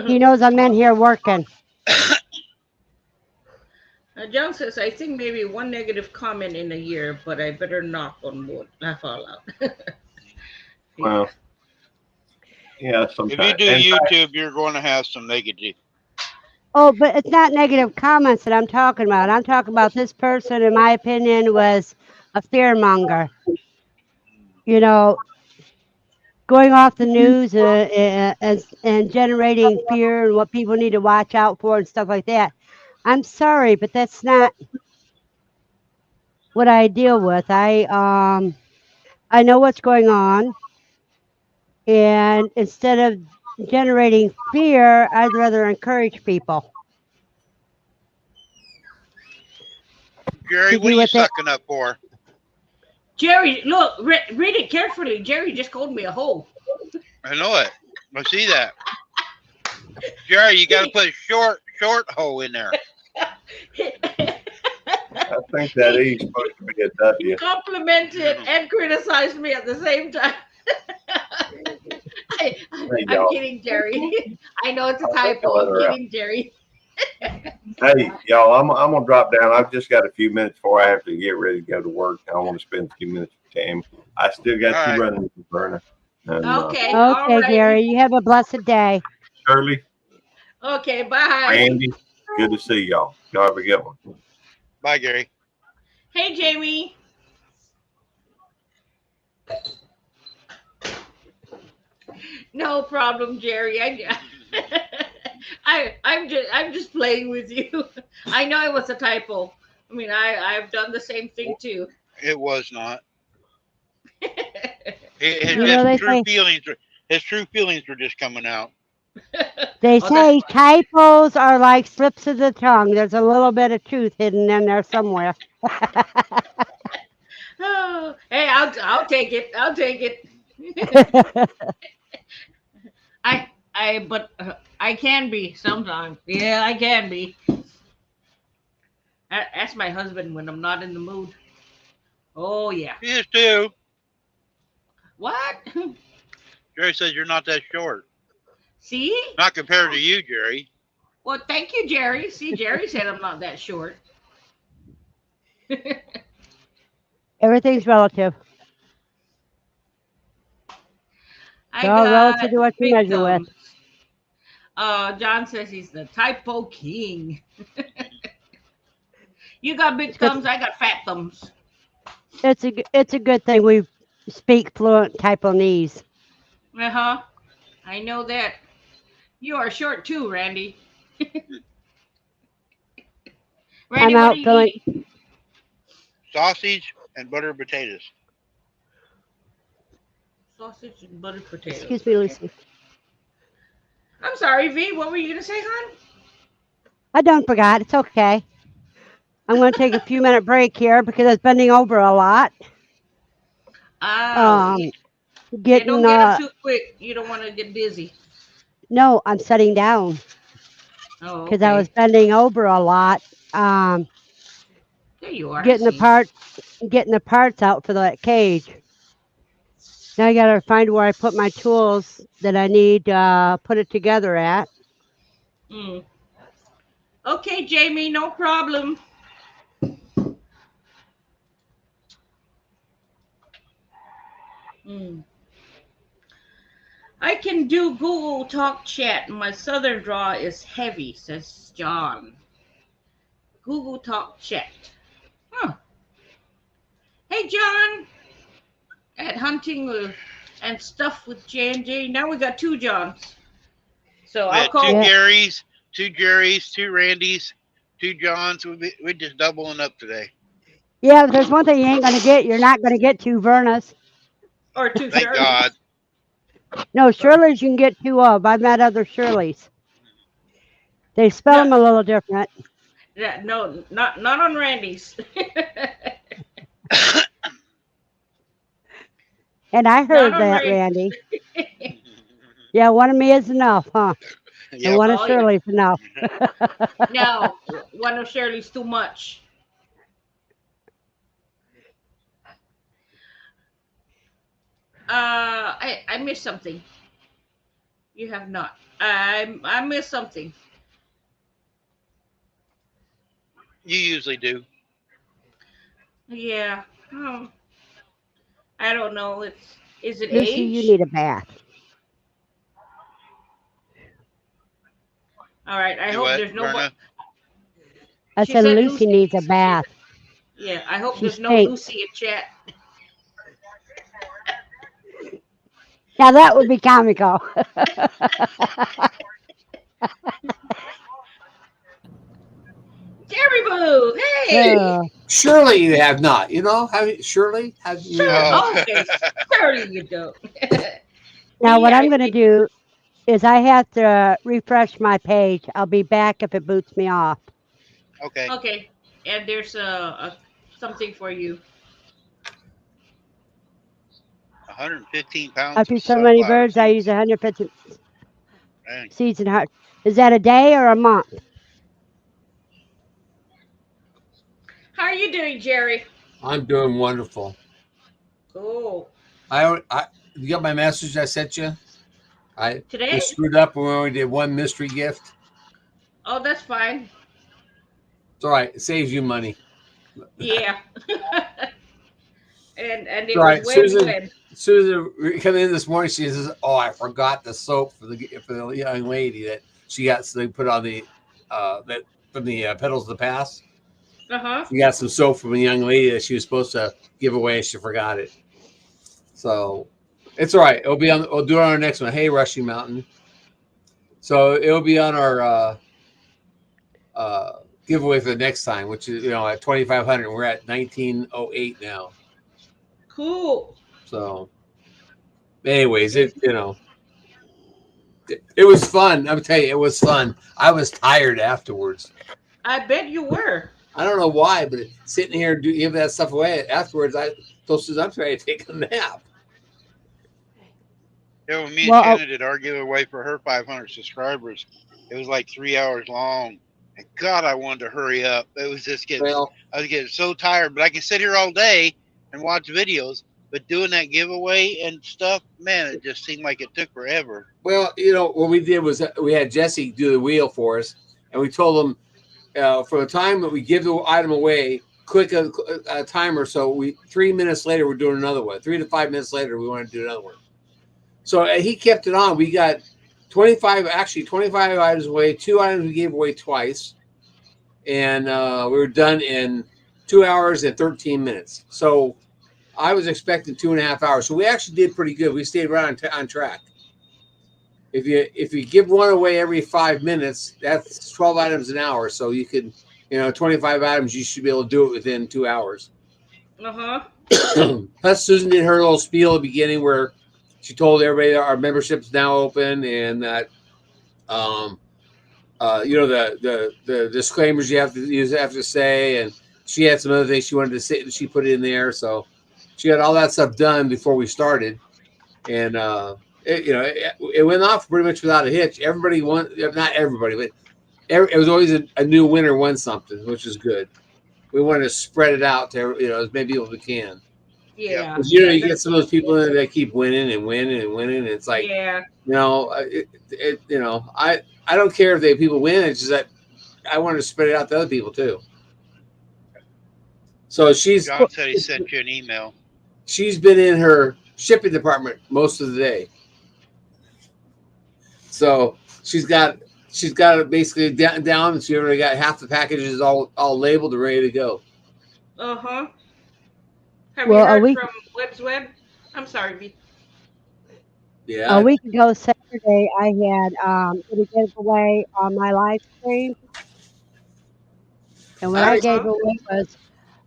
He knows I'm in here working. John says, I think maybe one negative comment in a year, but I better knock on wood. Laugh out loud. Yeah. Well, yeah, If you sometimes. do In fact, YouTube, you're going to have some negative. Oh, but it's not negative comments that I'm talking about. I'm talking about this person, in my opinion, was a fearmonger. You know, going off the news and generating fear and what people need to watch out for and stuff like that. I'm sorry, but that's not what I deal with. I know what's going on, and instead of generating fear, I'd rather encourage people Jerry, to what do are you what they. sucking up for? Jerry, look, read it carefully. Jerry just called me a hoe. I know it. I see that. Jerry, you got to He, put a short hole in there. he, I think that E's supposed to be a he W. complimented and criticized me at the same time. Hey, I'm y'all. kidding, Jerry. I know it's a I think typo. I let I'm her out. kidding, Jerry. Hey, y'all, I'm gonna drop down. I've just got a few minutes before I have to get ready to go to work. I want to spend a few minutes with Tammy. I still All got you right. running, Verna, and Okay, all Okay, righty. Gary. You have a blessed day. Shirley, Okay, bye. Randy. Good to see y'all. Y'all have a good one. Bye, Gary. Hey, Jamie. No problem, Jerry. I'm just playing with you. I know it was a typo. I mean, I've done the same thing too. It was not. His You No. know, just they true say feelings. His true feelings were just coming out. they Oh, that's say typos are like slips of the tongue. There's a little bit of truth hidden in there somewhere. oh, hey, I'll take it. I'll take it. I can be sometimes. Yeah, I can be. That's my husband when I'm not in the mood. Oh yeah. He is too. What? Jerry says you're not that short. See? Not compared to you, Jerry. Well, thank you, Jerry. See, Jerry said I'm not that short. Everything's relative. It's I all relative got to what you big measure with. thumbs. John says he's the typo king. You got It's big good. thumbs. I got fat thumbs. It's a good thing we speak fluent Taiwanese. Uh huh. I know that. You are short too, Randy. I'm Randy, what are out you feeling. eating? Sausage and buttered potatoes. Sausage and buttered potatoes. Excuse me, Okay. Lucy. I'm sorry, V. What were you gonna say, hon? I done forgot. It's okay. I'm going to take a few minute break here because I was bending over a lot. Oh, Um, yeah. getting Don't get up too quick. You don't want to get dizzy. no, I'm sitting down Oh, because I was okay. bending over a lot. Um, There you are. I getting the see. part, getting the parts out for that cage. Now I got to find where I put my tools that I need put it together at. Mm. Okay, Jamie. No problem. Mm. I can do Google Talk Chat. My southern draw is heavy, says John. Google Talk Chat. Huh. Hey, John. At hunting and stuff with J&J. Now we got two Johns. So We I'll had two call. Yeah, Garys, two Jerrys, two Randys, two Johns. We're just doubling up today. yeah. If there's one thing you ain't going to get, you're not going to get two Vernas. Or two Thank God. Shirleys. No, Or, Shirley's you can get two of. I've met other Shirleys. They spell no, them a little different. no, not on Randy's. And I Not heard on that, Randy's. Randy. Yeah, one of me is enough, huh? And Yep. one of Oh yeah. Shirley's enough. No, one of Shirley's too much. I missed something. You have not. I missed something. You usually do. Yeah. Oh, I don't know. Is it Lucy, you age? need a bath. All right. I Do hope what, there's no. Verna? I She said said Lucy Lucy needs a needs a bath. Yeah. I hope She there's no stinks. Lucy in chat. Now that would be comical. Jerry Boo. Hey. Oh, Surely you have not. You know, have you, surely have you? Sure. Oh. Okay. Surely you don't. now Me, what I'm I going to think. do is I have to refresh my page. I'll be back if it boots me off. Okay. Okay. And there's something for you. 115 I pounds of feed so many sunflower birds, I use seeds. 150 Dang. seeds and hearts. Is that a day or a month? How are you doing, Jerry? I'm doing wonderful. Oh, You got my message I sent you. We today? screwed up. We only did one mystery gift. Oh, that's fine. It's all right. It saves you money. Yeah. And It's it all was right. Susan, web. Susan coming in this morning. She says, "Oh, I forgot the soap for the young lady that she got. So they put on the that from the Petals of the Past. Uh-huh. She got some soap from a young lady that she was supposed to give away. She forgot it. So it's all right. It'll be on. We'll do it on our next one. Hey, Rushing Mountain. So it'll be on our uh, giveaway for the next time, which is at 2,500. We're at 1908 now. Cool. So, anyways, Yes. it was fun. I'm telling you, it was fun. I was tired afterwards. I bet you were. I don't know why, but sitting here and give that stuff away afterwards, I told Susan I'm ready to take a nap. Yeah, when me and Well, Shannon did our giveaway for her 500 subscribers, it was like 3 hours long. And God, I wanted to hurry up. It was just getting, Well, I was getting so tired. But I can sit here all day and watch videos. But doing that giveaway and stuff, man, it just seemed like it took forever. what we did was we had Jesse do the wheel for us, and we told him for the time that we give the item away, click a timer. So 3 minutes later, we're doing another one. 3 to 5 minutes later, we want to do another one. So he kept it on. We got 25 items away. 2 items we gave away twice, and we were done in 2 hours and 13 minutes. So I was expecting 2.5 hours. So we actually did pretty good. We stayed right on track. If you give one away every 5 minutes, that's 12 items an hour. So you could, 25 items, you should be able to do it within 2 hours. Uh-huh. Plus, Susan did her little spiel at the beginning where she told everybody that our membership's now open and that, the disclaimers you have to say, and she had some other things she wanted to say, and she put it in there. So she got all that stuff done before we started, and it went off pretty much without a hitch. Everybody won, not everybody, but it was always a new winner won something, which is good. We wanted to spread it out to as many people as we can. Yep. Yeah. Because Yeah, you get that's some of those people in there that keep winning and winning and winning. And it's like, yeah. I don't care if people win. It's just that I want to spread it out to other people too. So John said he sent you an email. she's been in her shipping department most of the day. So she's got it basically down, and she already got half the packages all labeled and ready to go. Uh-huh. Have you well, heard from Web's Web? I'm sorry, V. a Yeah, week ago Saturday, I had did a giveaway on my live stream, and what I nice. gave Uh-huh. away was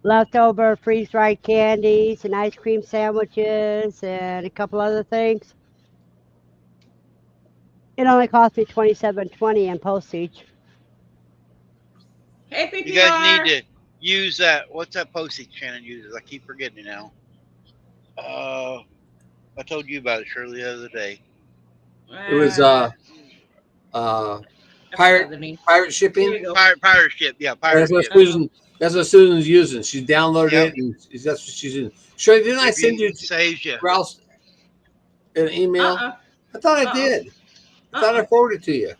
leftover freeze-dried candies and ice cream sandwiches and a couple other things. It only cost me $27.20 in postage. Hey, You guys need PPR. to use that. What's that postage Shannon uses? I keep forgetting it now. I told you about it, Shirley, the other day. It was Uh, uh I pirate forgot the name. pirate Here shipping. you go. Pirate ship. Yeah, pirate That's what ship. Uh-huh. Susan. That's what Susan's using. She downloaded Yep. it, and that's what she's using. Sure, didn't I If you send you saves you. Ralph an email? Uh-uh. I thought I Uh-uh. did. I thought I Uh-uh. forwarded it to you.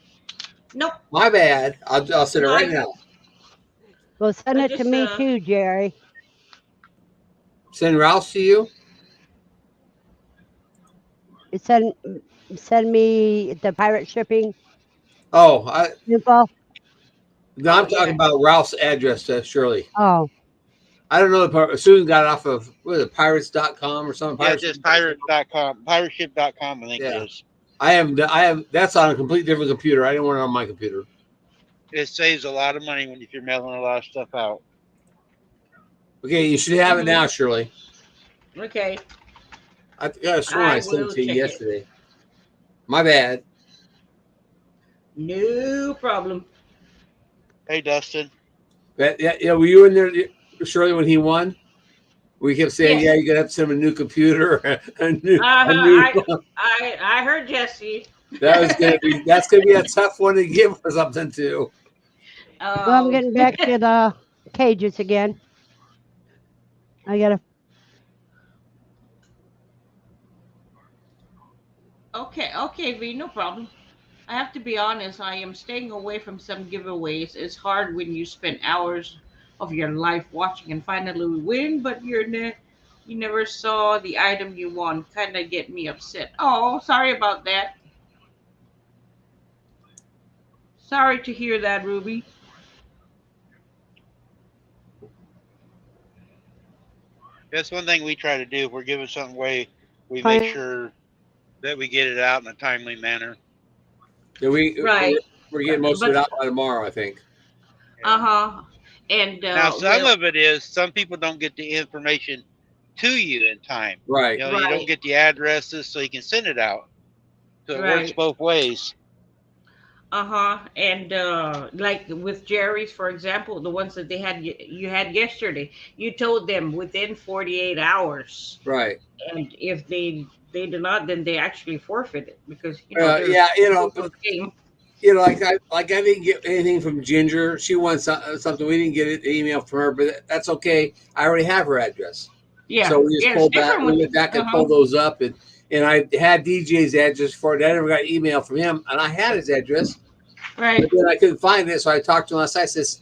Nope. My bad. I'll send it No, right now. Well, send I it to just me too, Jerry. Send Ralph to you. Send send me the pirate shipping Oh, info. no, oh I'm talking yeah. about Ralph's address to Shirley. Oh, I don't know the part. Susan got it off of what is it, pirates.com or something. Yeah, just pirates.com. Pirateship.com, I think it Yeah. is. I have that's on a completely different computer. I didn't want it on my computer. It saves a lot of money if you're mailing a lot of stuff out. Okay, you should have it Mm-hmm. now, Shirley. Okay. I have sworn I I sent it will to you check it. yesterday. My bad. No problem. Hey, Dustin. Yeah, were you in there, Shirley, when he won? We kept saying, "Yeah, Yes. you're gonna have to send him a new computer, a new." Uh-huh. I heard Jesse. That's gonna be a tough one to give for something too. well, I'm Oh. getting back to the cages again. I gotta. Okay, okay, V, no problem. I have to be honest, I am staying away from some giveaways. It's hard when you spend hours of your life watching and finally win, but you never saw the item you won. Kind of get me upset. Oh, sorry about that. Sorry to hear that, Ruby. That's one thing we try to do. If we're giving something away, we make Fine. sure that we get it out in a timely manner. Yeah, Right. we're getting most of it But out by tomorrow, I think. uh Yeah. huh. And Now, some well, of it is some people don't get the information to you in time. Right. You don't right, get the addresses so you can send it out. So it works right. both ways. Uh-huh. And like with Jerry's, for example, the ones that you had yesterday, you told them within 48 hours. Right. And if they do not, then they actually forfeit it because there's Yeah, rules of the game. like I didn't get anything from Ginger. She wants something. We didn't get an email from her, but that's okay. I already have her address, so Yeah. we just Yeah, it's pulled back. different We with went back and uh-huh. pulled those up, and I had DJ's address for it. I never got email from him, and I had his address, but Right. then I couldn't find it. So I talked to him last night. I says,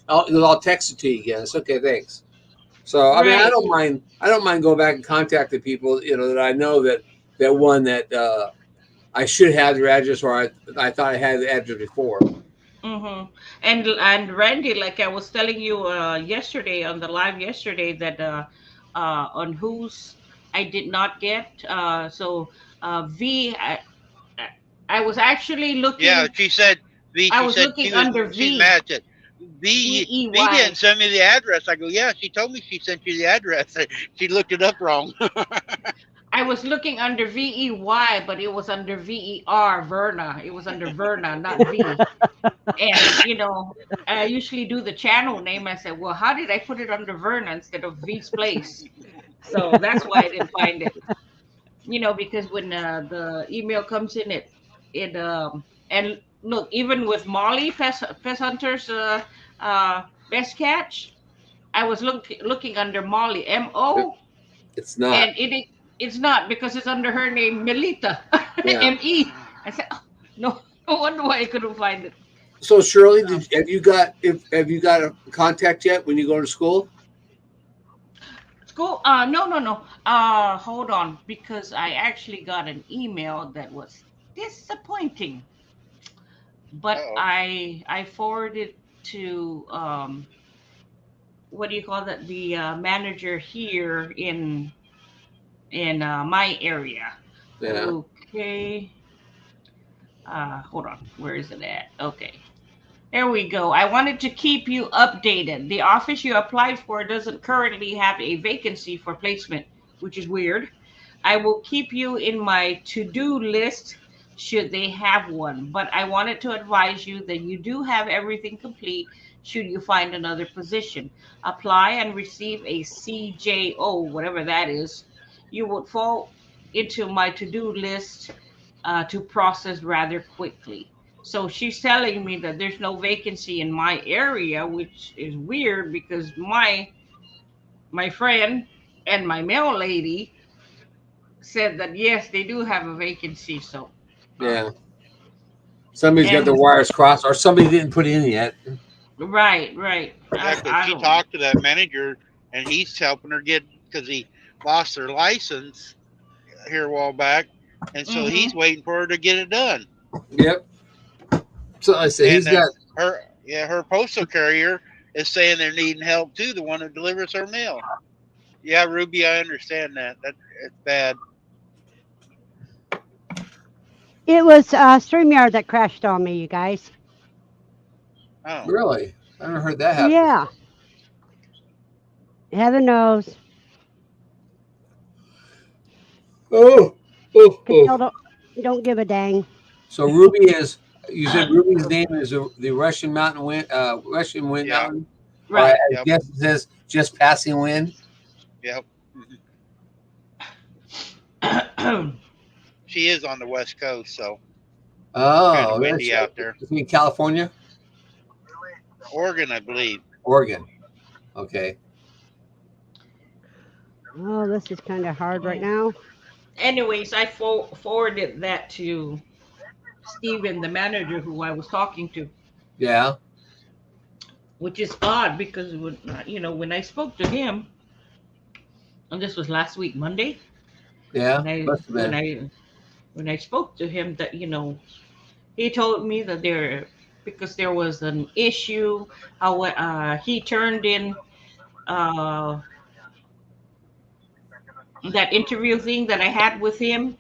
I'll text it to you again. It's okay, thanks. So I mean, Right. I don't mind going back and contacting people, that I know that one that I should have their address, or I thought I had the address before. Mm-hmm. And Randy, like I was telling you yesterday on the live yesterday that on whose I did not get so V I I was actually Yeah, looking. she said V. I She was said looking under she's V mad at V. V didn't VEY. send me the address. I go, yeah, she told me she sent you the address. She looked it up wrong. I was looking under VEY, but it was under VER Verna. It was under Verna, not V. And I usually do the channel name. I said, well, how did I put it under Verna instead of V's place? So that's why I didn't find it. Because when the email comes in, it and look, even with Molly Pest Hunters best catch, I was looking under Molly MO, It's not. and it's not because it's under her name Melita Yeah. ME. I said, oh, no, no wonder why I couldn't find it. So Shirley, So have you got a contact yet when you go to school? school, no, no, no. Hold on, because I actually got an email that was disappointing, but Oh, I forwarded to what do you call that? The manager here in my area. Yeah. Okay. Hold on. Where is it at? Okay. There we go. I wanted to keep you updated. The office you applied for doesn't currently have a vacancy for placement, which is weird. I will keep you in my to do list should they have one, but I wanted to advise you that you do have everything complete should you find another position. Apply and receive a CJO, whatever that is. You would fall into my to do list to process rather quickly. So she's telling me that there's no vacancy in my area, which is weird because my friend and my mail lady said that yes, they do have a vacancy. So, uh, Yeah. Somebody's got the and wires crossed, or somebody didn't put it in yet. right, right. yeah, because I she don't know. talked to that manager and he's helping her get because he lost their license here a while back, and so he's Mm-hmm. waiting for her to get it done. Yep. So I said And he's got. her postal carrier is saying they're needing help too. The one who delivers her mail. Yeah, Ruby, I understand that. It's bad. It was StreamYard that crashed on me, you guys. Oh, Really, I haven't heard that happen Yeah, before. heaven knows. Oh, oh, Castiel oh. don't give a dang. So Ruby is. You said Ruby's name is the Russian mountain wind. Russian wind yeah, mountain. Or I Right. yep, guess it says just passing wind. yep. She is on the west coast, so kind of Oh, that's windy out there. in California, Oregon, I believe. Oregon. Okay. Oh, this is kind of hard right Yeah. now. Anyways, I forwarded that to Steven, the manager who I was talking to, Yeah. which is odd because when I spoke to him, and this was last week Monday, Yeah. when I Must have when been. I when I spoke to him, that he told me that because there was an issue, how he turned in uh, that interview thing that I had with him,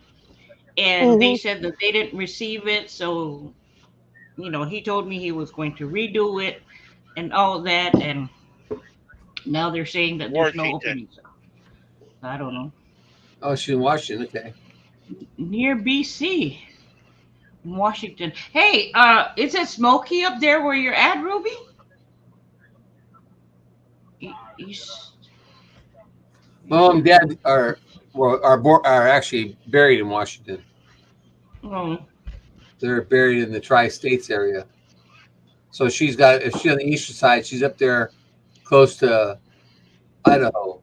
and they Mm-hmm. said that they didn't receive it. So he told me he was going to redo it and all that, and now they're saying that there's no Washington. openings. I don't know. Oh, she's in Washington. Okay. Near BC, Washington. Hey, is it smoky up there where you're at, Ruby? East. Mom and Dad are actually buried in Washington. Oh, They're buried in the tri-states area. So if she's on the eastern side, she's up there close to Idaho,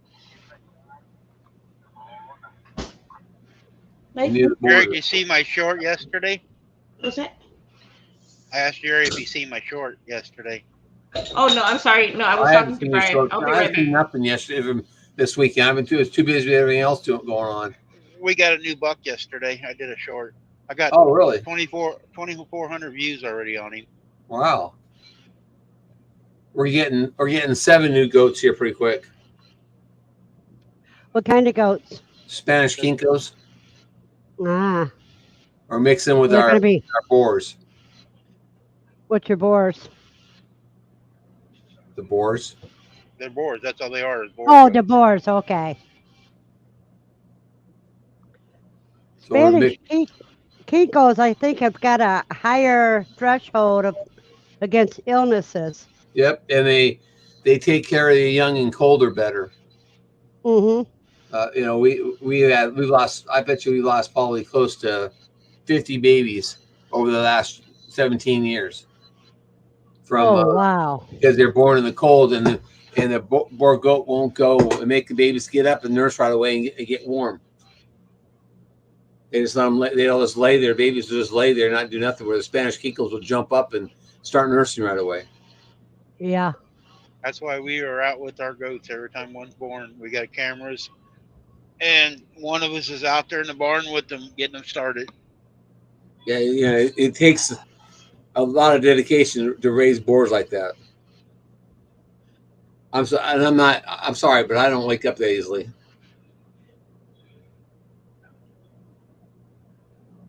like near the Jerry, border. did you see my short yesterday? what's that? I asked Jerry if he seen my short yesterday. Oh no, I'm sorry. No, I was I haven't talking to seen your Brian. short. I'll be I right haven't back. seen nothing yesterday from this weekend. I've been too busy with everything else going on. We got a new buck yesterday. I did a short. I got Oh, really? 2,400 views already on him. Wow. We're getting 7 new goats here pretty quick. What kind of goats? Spanish The, kinkos, Ah, or mix them with they're our going to be. boars. What's your boars? The boars. they're boars. That's all they are, is boar Oh, the goats. boars. Okay. So we're Spanish mix. Kinkos, I think, have got a higher threshold against illnesses. Yep, and they take care of the young and colder better. Mm-hmm. We lost. I bet you we lost probably close to 50 babies over the last 17 years from Oh, wow. because they're born in the cold, and the boar goat won't go and make the babies get up and nurse right away and get warm. They just let them. They don't just lay there. Babies will just lay there and not do nothing. Where the Spanish kinkos will jump up and start nursing right away. Yeah. That's why we are out with our goats every time one's born. We got cameras, and one of us is out there in the barn with them, getting them started. Yeah, it takes a lot of dedication to raise boars like that. I'm not. I'm sorry, but I don't wake up that easily.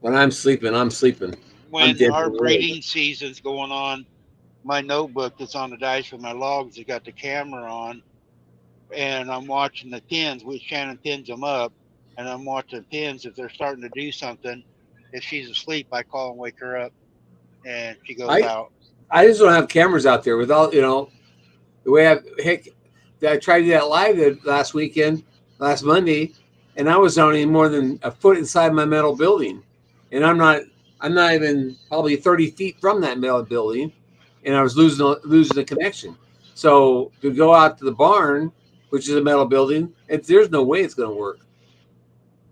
When I'm sleeping, I'm sleeping. I'm When dead to our the world. breeding season's going on, my notebook that's on the dash for my logs has got the camera on, and I'm watching the pins. Shannon pins them up, and I'm watching pins. If they're starting to do something, if she's asleep, I call and wake her up, and she goes I out. I just don't have cameras out there without the way I tried to do that live last weekend, last Monday, and I was only more than a foot inside my metal building, and I'm not even probably 30 feet from that metal building, and I was losing the connection. So to go out to the barn, which is a metal building, there's no way it's going to work.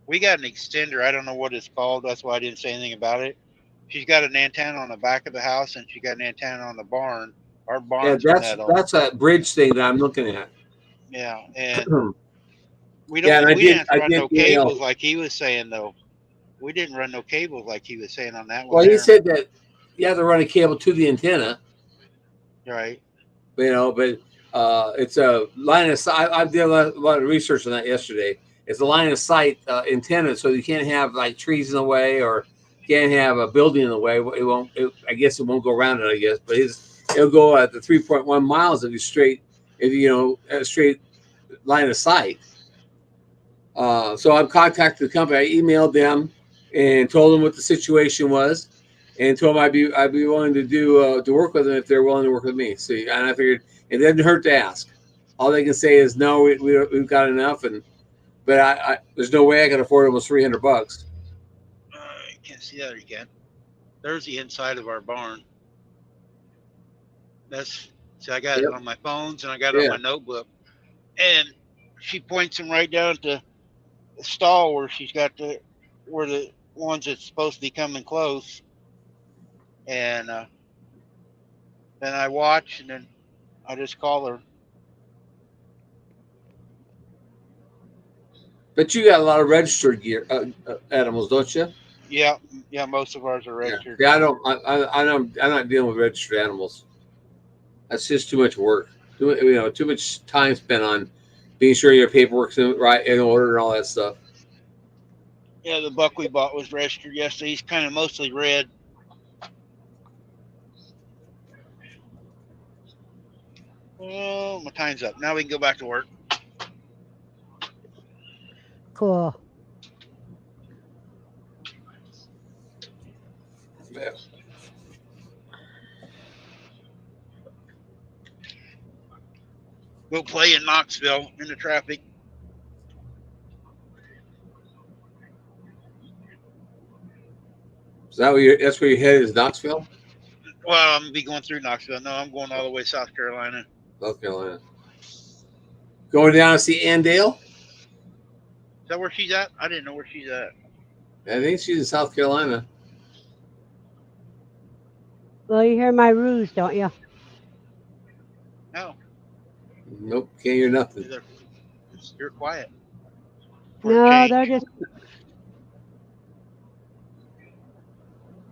We got an extender. I don't know what it's called. That's why I didn't say anything about it. She's got an antenna on the back of the house, and she got an antenna on the barn. Our Yeah, barn's that's metal. that's a bridge thing that I'm looking at. Yeah, and we Yeah, don't. and We didn't I run did, no cables like he was saying though. We didn't run no cables like he was saying on that one well, he there. said that you have to run a cable to the antenna, Right. but it's a line of sight. I did a lot of research on that yesterday. It's a line of sight antenna, so you can't have like trees in the way or can't have a building in the way. It won't. I guess it won't go around it. I guess, but it'll go at the 3.1 miles if you straight, if a straight line of sight. So I've contacted the company. I emailed them and told them what the situation was, and told them I'd be willing to do to work with them if they're willing to work with me. So and I figured it didn't hurt to ask. All they can say is no, we've got enough, but there's no way I can afford almost $300. You can't see that again. There's the inside of our barn. That's See, I got it Yep. on my phones and I got it on Yeah. my notebook. And she points them right down to the stall where she's got where the ones that's supposed to be coming close. and then I watch, and then I just call her. But you got a lot of registered gear animals, don't you? Yeah, yeah. Most of ours are Yeah. registered. Yeah, I don't. I'm not dealing with registered animals. That's just too much work. Too much time spent on being sure your paperwork's right in order and all that stuff. Yeah, the buck we bought was registered yesterday. He's kind of mostly red. Oh, my time's up. Now we can go back to work. Cool. Yeah. Go play in Knoxville in the traffic. Is that where that's where your head is, Knoxville, Well, I'm gonna be going through Knoxville. No, I'm going all the way to South Carolina. South Carolina? Going down to see Ann Dale? Is that where she's at? I didn't know where she's at. I think she's in South Carolina. Well, you hear my ruse, don't you? No, Nope, can't hear nothing. you're quiet for a No, they're change. just.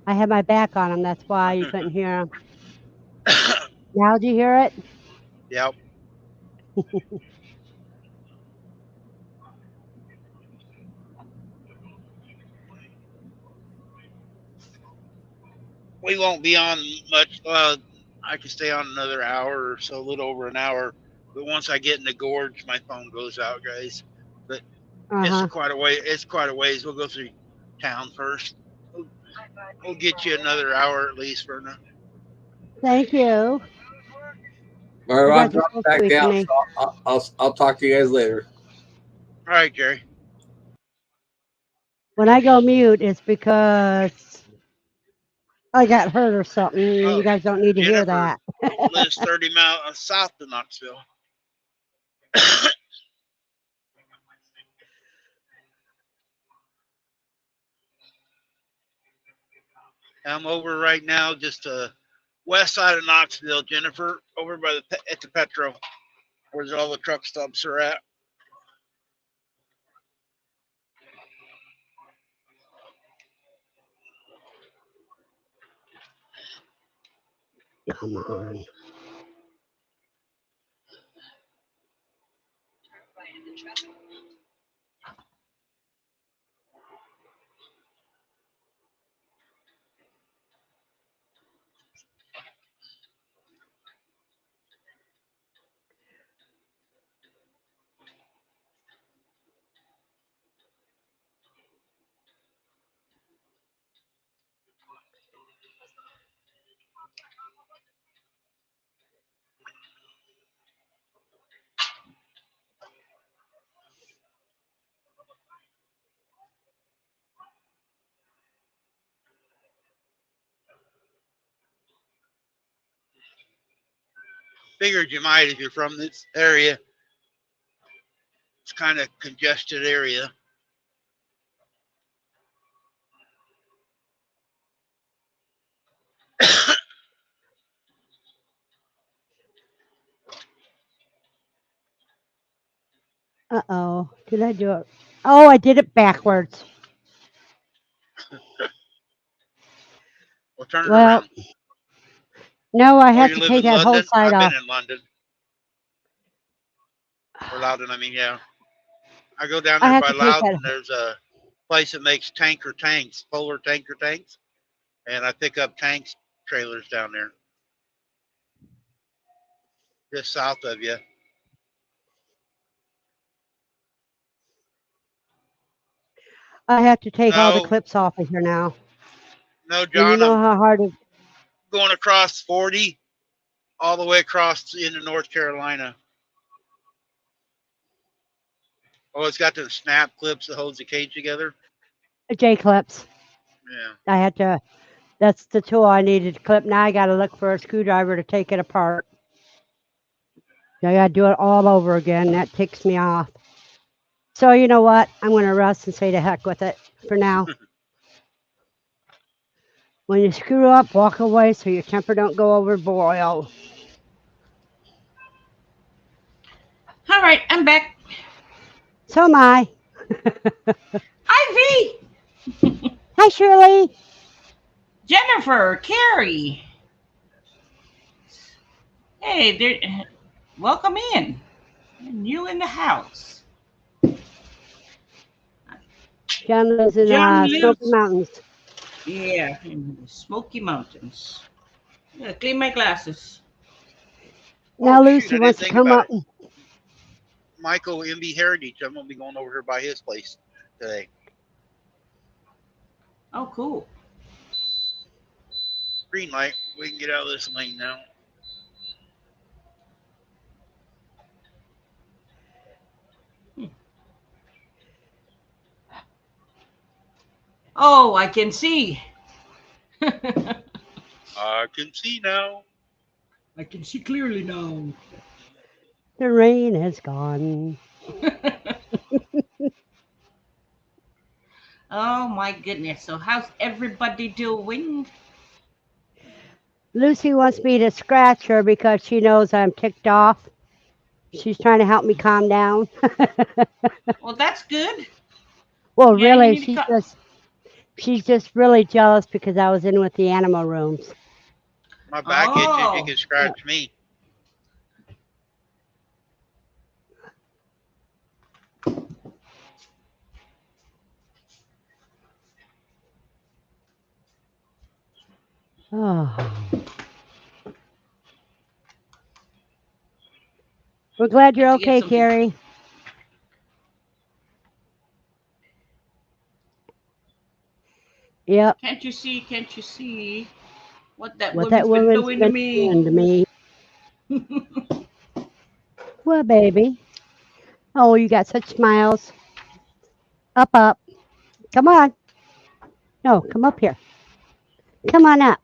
I had my back on them. That's why you couldn't hear them. Now, do you hear it? Yep. We won't be on much. I can stay on another hour or so, a little over an hour. But once I get in the gorge, my phone goes out, guys. But Uh huh. quite a way. It's quite a ways. We'll go through town first. We'll, we'll get you another hour at least, Verna. Thank you. All You right, I'm guys are dropping so back sweet to down, me. so I'll talk to you guys later. All right, Jerry. When I go mute, it's because I got hurt or something. You Oh, guys don't need to hear Jennifer that. lives 30 miles south of Knoxville. I'm over right now, just west side of Knoxville, Jennifer, over by at the Petro, where all the truck stops are at. Come on. Figured you might if you're from this area. It's kind of congested area. Uh oh. Did I do it? Oh, I did it backwards. We'll turn it Well, around. no, I Oh, had you to live take in that whole London? side I've been off. in London or Loudon. I mean, yeah. I go down I there had by to take Loudon. that. There's a place that makes tanker tanks, polar tanker tanks, and I pick up tanks trailers down there, just south of you. I have to take all the No, clips off of here now. no, And you John. know I'm how hard it. going across 40 all the way across into North Carolina. Oh, it's got the snap clips that holds the cage together. J clips. Yeah. I had to. That's the tool I needed to clip. Now I got to look for a screwdriver to take it apart. I got to do it all over again. That ticks me off. So you know what? I'm going to rest and say to heck with it for now. When you screw up, walk away so your temper don't go overboard. All right, I'm back. So am I. Ivy, Hi, Shirley. Jennifer, Carrie. Hey, there. Welcome in. New in the house. John lives in John Smoky lives. Mountains. Yeah, in the Smoky Mountains. Yeah, clean my glasses. Now Oh shoot, Lucy I didn't wants to think come about up. it. Michael MB Heritage. I'm gonna be going over here by his place today. Oh, cool. Green light. We can get out of this lane now. Oh, I can see. I can see now. I can see clearly now. The rain has gone. Oh my goodness. So how's everybody doing? Lucy wants me to scratch her because she knows I'm ticked off. She's trying to help me calm down. Well, that's good. Well, Yeah, you really, need to cut. she's just really jealous because I was in with the animal rooms. My back itches. You Oh, can scratch me. Oh, we're glad have you're to get okay, something. Carrie. Yep, Can't you see? Can't you see what that what that woman's been woman's doing to been me? doing to me. Well, baby. Oh, you got such smiles. Up, up. Come on. No, come up here. Come on up.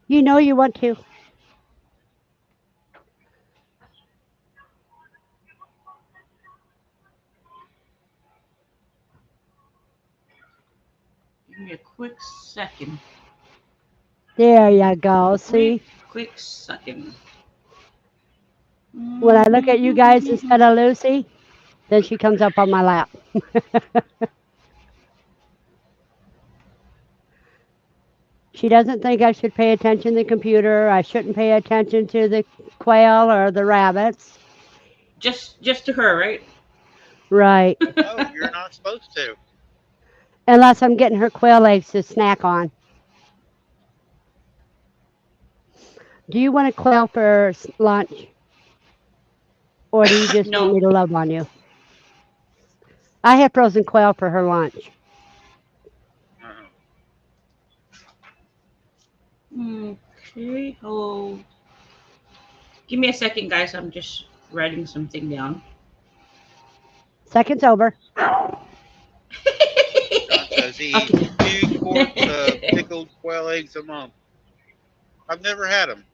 You know you want to. Give me a quick second. There you go. Quick, See? quick second. When I look at you guys instead of Lucy, then she comes up on my lap. She doesn't think I should pay attention to the computer. I shouldn't pay attention to the quail or the rabbits. Just to her, right? Right. No, you're not supposed to. Unless I'm getting her quail eggs to snack on. Do you want a quail for lunch? Or do you just want No. me to love on you? I have frozen quail for her lunch. Uh, Okay. Oh, give me a second, guys. I'm just writing something down. Second's over. John says he eats Okay. 2 quarts of pickled quail eggs a month. I've never had them.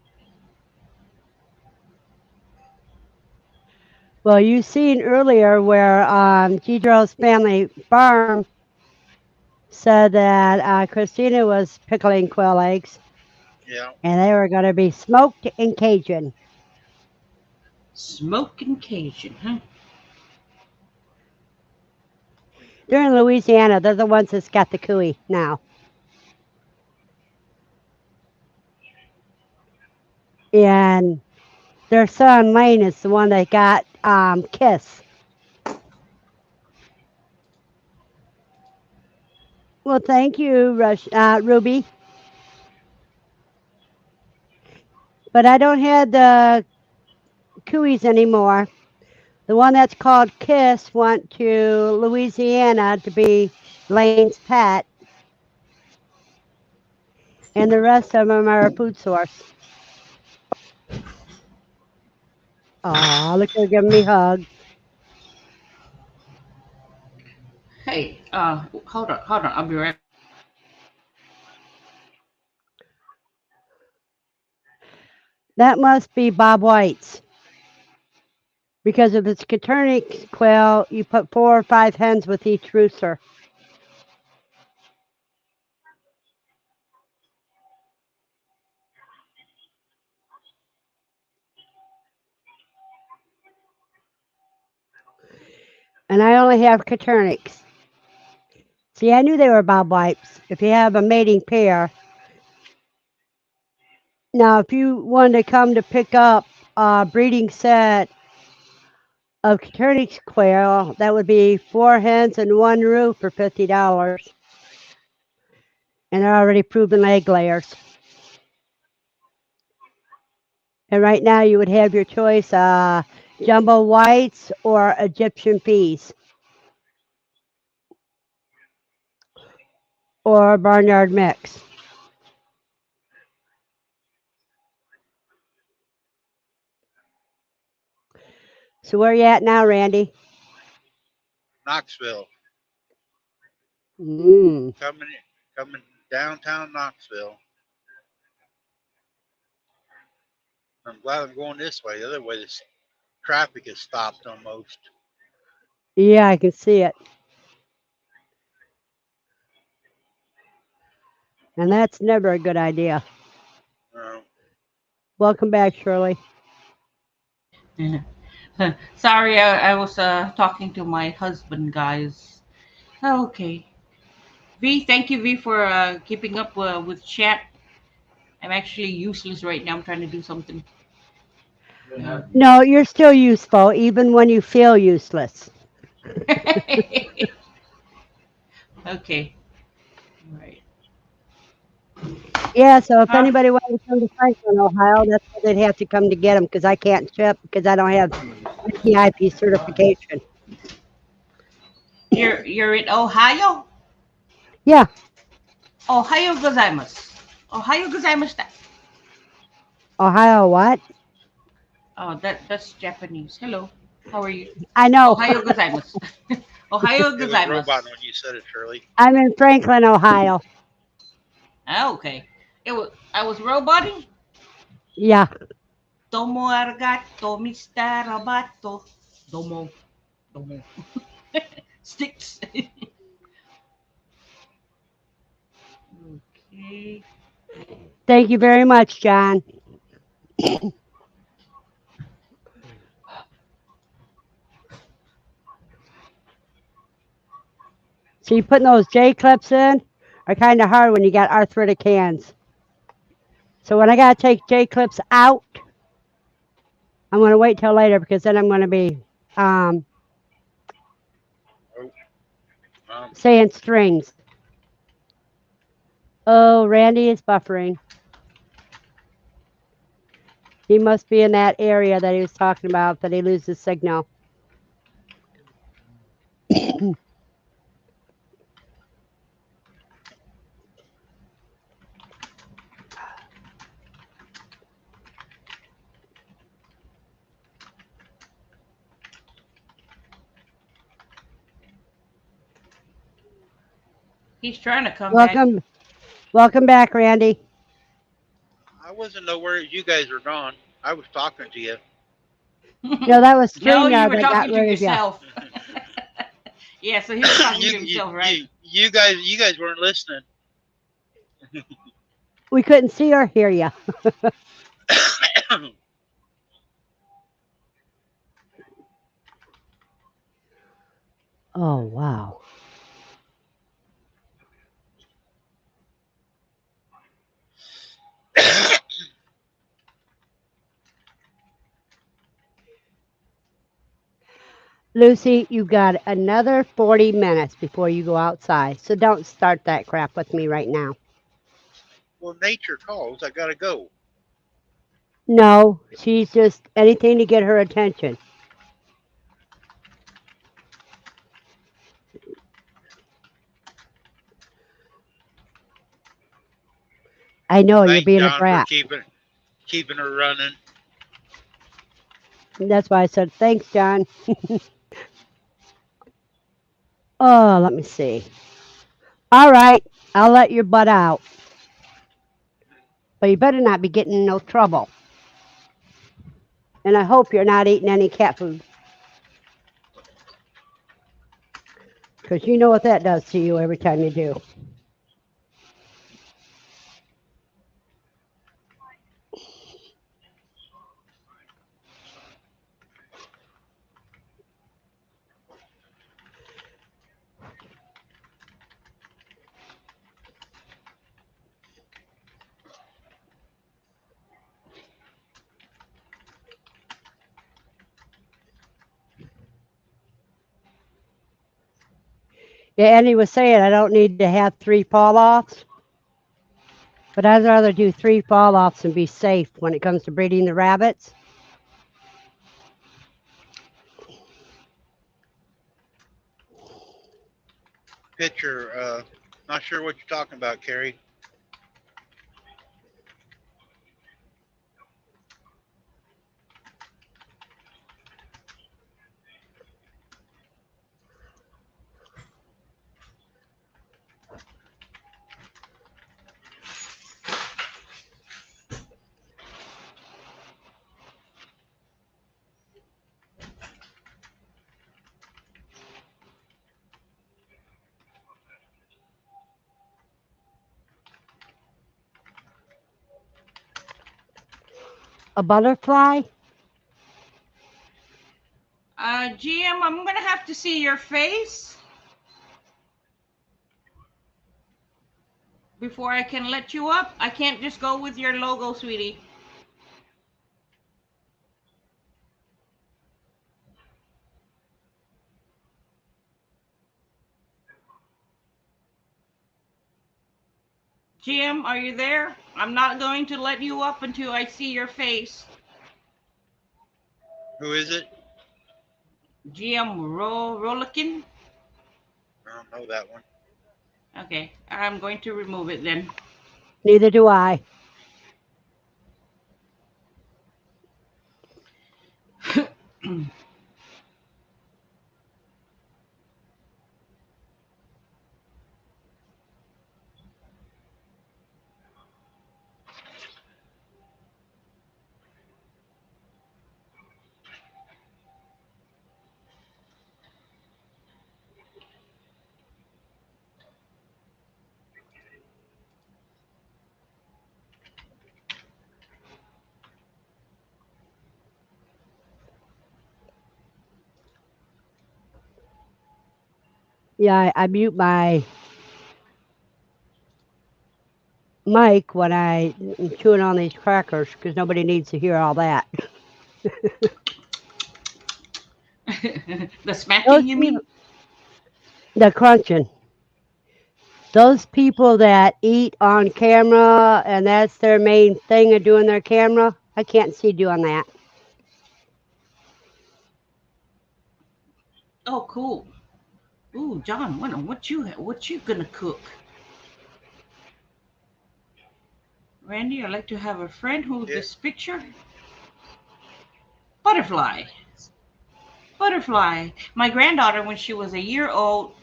Well, you seen earlier where Gidro's family farm said that Christina was pickling quail eggs, Yeah. and they were going to be smoked in Cajun. Smoking Cajun, huh? They're in Louisiana. They're the ones that's got the cooey now. And their son Lane is the one that got Kiss. Well, thank you, Ruby. But I don't have the cooeys anymore. The one that's called Kiss went to Louisiana to be Lane's pet, and the rest of them are a food source. Aw, look, they're giving me hugs. Hey, hold on, hold on. I'll be right. That must be Bob White's. Because if it's Copernic quail, you put 4 or 5 hens with each rooster. and I only have Caternix. See, I knew they were bob wipes. If you have a mating pair, now if you wanted to come to pick up a breeding set of Caternix quail, that would be 4 hens and one roof for $50, and they're already proven egg layers. And right now, you would have your choice: jumbo whites or Egyptian peas or barnyard mix. So where you at now, Randy? Knoxville, Mm. coming downtown Knoxville. I'm glad I'm going this way. The other way, this traffic is stopped almost. Yeah, I can see it. And that's never a good idea. Uh, Welcome back, Shirley. Sorry, I was talking to my husband, guys. Okay. V, thank you, V, for keeping up with chat. I'm actually useless right now. I'm trying to do something. No, you're still useful, even when you feel useless. Okay. All right. Yeah, so if Huh? anybody wanted to come to Franklin, Ohio, that's where they'd have to come to get them because I can't ship because I don't have IPIP certification. You're in Ohio? Yeah, Ohio gozaimasu. Ohio gozaimashita. Ohio, what? Oh, that's Japanese. Hello. How are you? I know. Ohio gozaimasu. Ohio it was gozaimasu. robot when you said it, Shirley. I'm in Franklin, Ohio. Ah, okay. I was roboting. Yeah. Tomo arigato, Mr. Roboto. Domo. Domo. Sticks. Okay. Thank you very much, John. So you putting those J clips in are kind of hard when you got arthritic hands. So when I gotta take J clips out, I'm gonna wait till later because then I'm gonna be um, Oh, um, saying strings. Oh, Randy is buffering. He must be in that area that he was talking about that he loses signal. He's trying to come back. Welcome, welcome back, Randy. I wasn't nowhere. You guys were gone. I was talking to you. No, that was No, you StreamYard were that got talking to rid of you. yourself. Yeah, so he was talking to himself, right? you guys weren't listening. We couldn't see or hear you. Oh, wow. Lucy, you got another 40 minutes before you go outside. So don't start that crap with me right now. Well, nature calls. I gotta go. No, she's just anything to get her attention. I know you're Thanks, being a John, for brat. keeping her running. That's why I said thanks, John. Oh, let me see. All right, I'll let your butt out. But you better not be getting in no trouble. And I hope you're not eating any cat food. Because you know what that does to you every time you do. Yeah, and he was saying I don't need to have 3 fall offs, but I'd rather do 3 fall offs and be safe when it comes to breeding the rabbits. Picture. Not sure what you're talking about, Carrie. A butterfly? GM, I'm gonna have to see your face before I can let you up. I can't just go with your logo, sweetie. GM, are you there? I'm not going to let you up until I see your face. Who is it? GM Rolikin? I don't know that one. Okay, I'm going to remove it then. Neither do I. Yeah, I mute my mic when I'm chewing on these crackers because nobody needs to hear all that. The Those smacking, you people, mean? the crunching. Those people that eat on camera and that's their main thing of doing their camera, I can't see doing that. Oh, cool. Ooh, John, what you gonna cook? Randy, I'd like to have a friend who Yeah. this picture. Butterfly. Butterfly. My granddaughter, when she was a year old,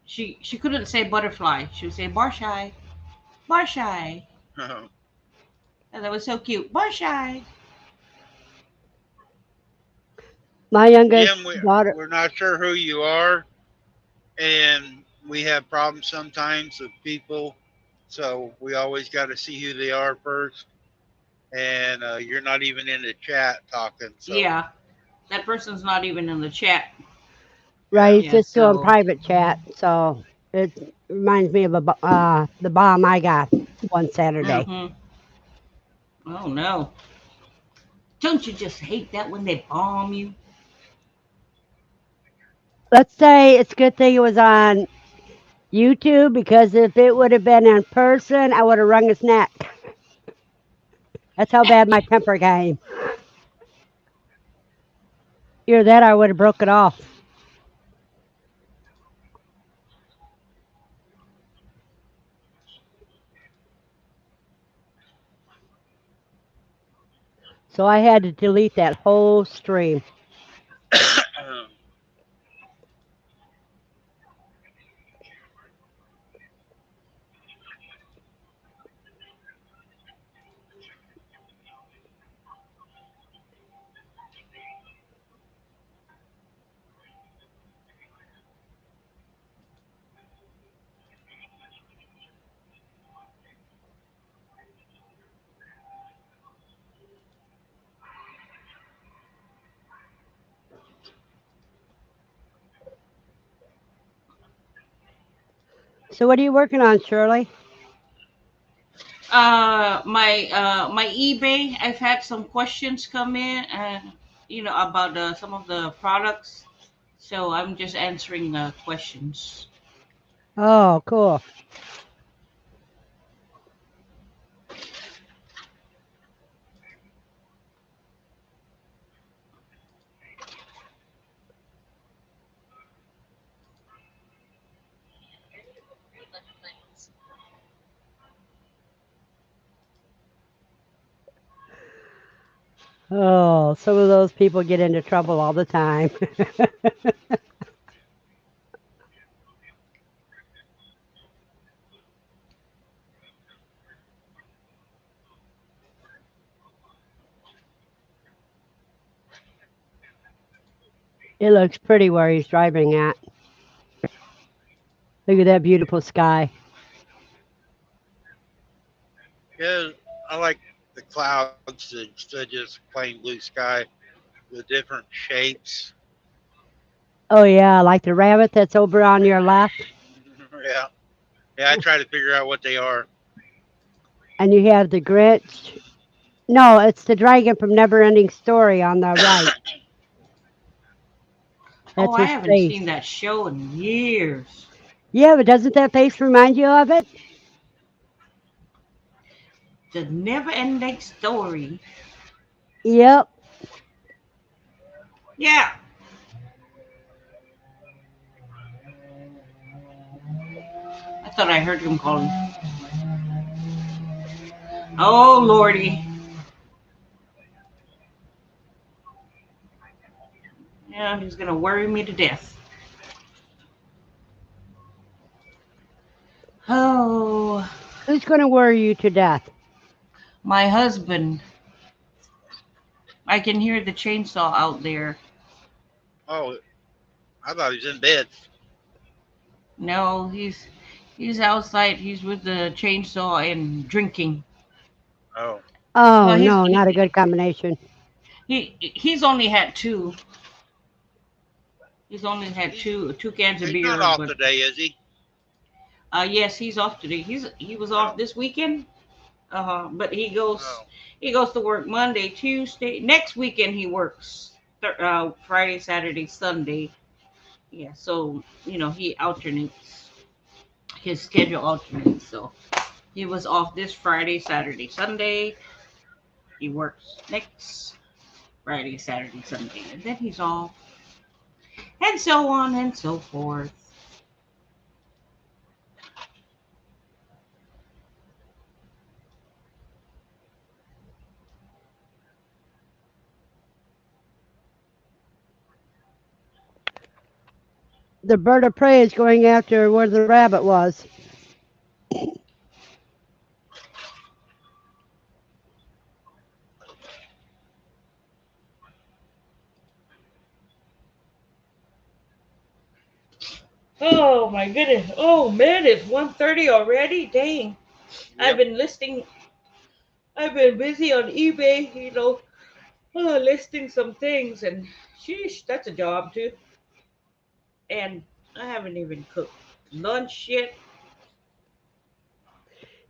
she couldn't say butterfly. She would say barshai. Barshai. And that was so cute. Barshai. My youngest Jim, daughter, we're not sure who you are, and we have problems sometimes with people, so we always got to see who they are first. And you're not even in the chat talking, so Yeah, that person's not even in the chat. right, yeah. he's Yeah, just doing so. private chat, so it reminds me of the bomb I got one Saturday. Mm-hmm. Oh no. Don't you just hate that when they bomb you? Let's say it's a good thing it was on YouTube because if it would have been in person, I would have wrung his neck. That's how bad my temper came. Either that, I would have broke it off. So I had to delete that whole stream. So what are you working on, Shirley? My eBay. I've had some questions come in, and about some of the products. So I'm just answering questions. Oh, cool. Oh, some of those people get into trouble all the time. It looks pretty where he's driving at. Look at that beautiful sky. Yeah, I like the clouds instead of just plain blue sky with different shapes. Oh, yeah, like the rabbit that's over on your left. Yeah, yeah. I try to figure out what they are. And you have the Grinch. No, it's the dragon from Neverending Story on the right. Oh, That's I his haven't seen face. that show in years. Yeah, but doesn't that face remind you of it? The Never Ending Story. Yep. Yeah. I thought I heard him calling. Oh, Lordy. Yeah, he's going to worry me to death. Oh, Who's going to worry you to death? my husband. I can hear the chainsaw out there. Oh, I thought he was in bed. No, he's outside. He's with the chainsaw and drinking. Oh, Well, Oh, no, not a good combination. he's only had two. He's only had he's two cans of he's not beer, off but today, is he? yes, he's off today. He was off Oh, this weekend. But oh, he goes to work Monday, Tuesday. Next weekend he works Friday, Saturday, Sunday. Yeah, so he alternates. His schedule alternates. So he was off this Friday, Saturday, Sunday. He works next Friday, Saturday, Sunday, and then he's off, and so on and so forth. The bird of prey is going after where the rabbit was. Oh my goodness! Oh man, it's 1:30 already. Dang! I've yep. been listing. I've been busy on eBay. Listing some things, and sheesh, that's a job too. And I haven't even cooked lunch yet.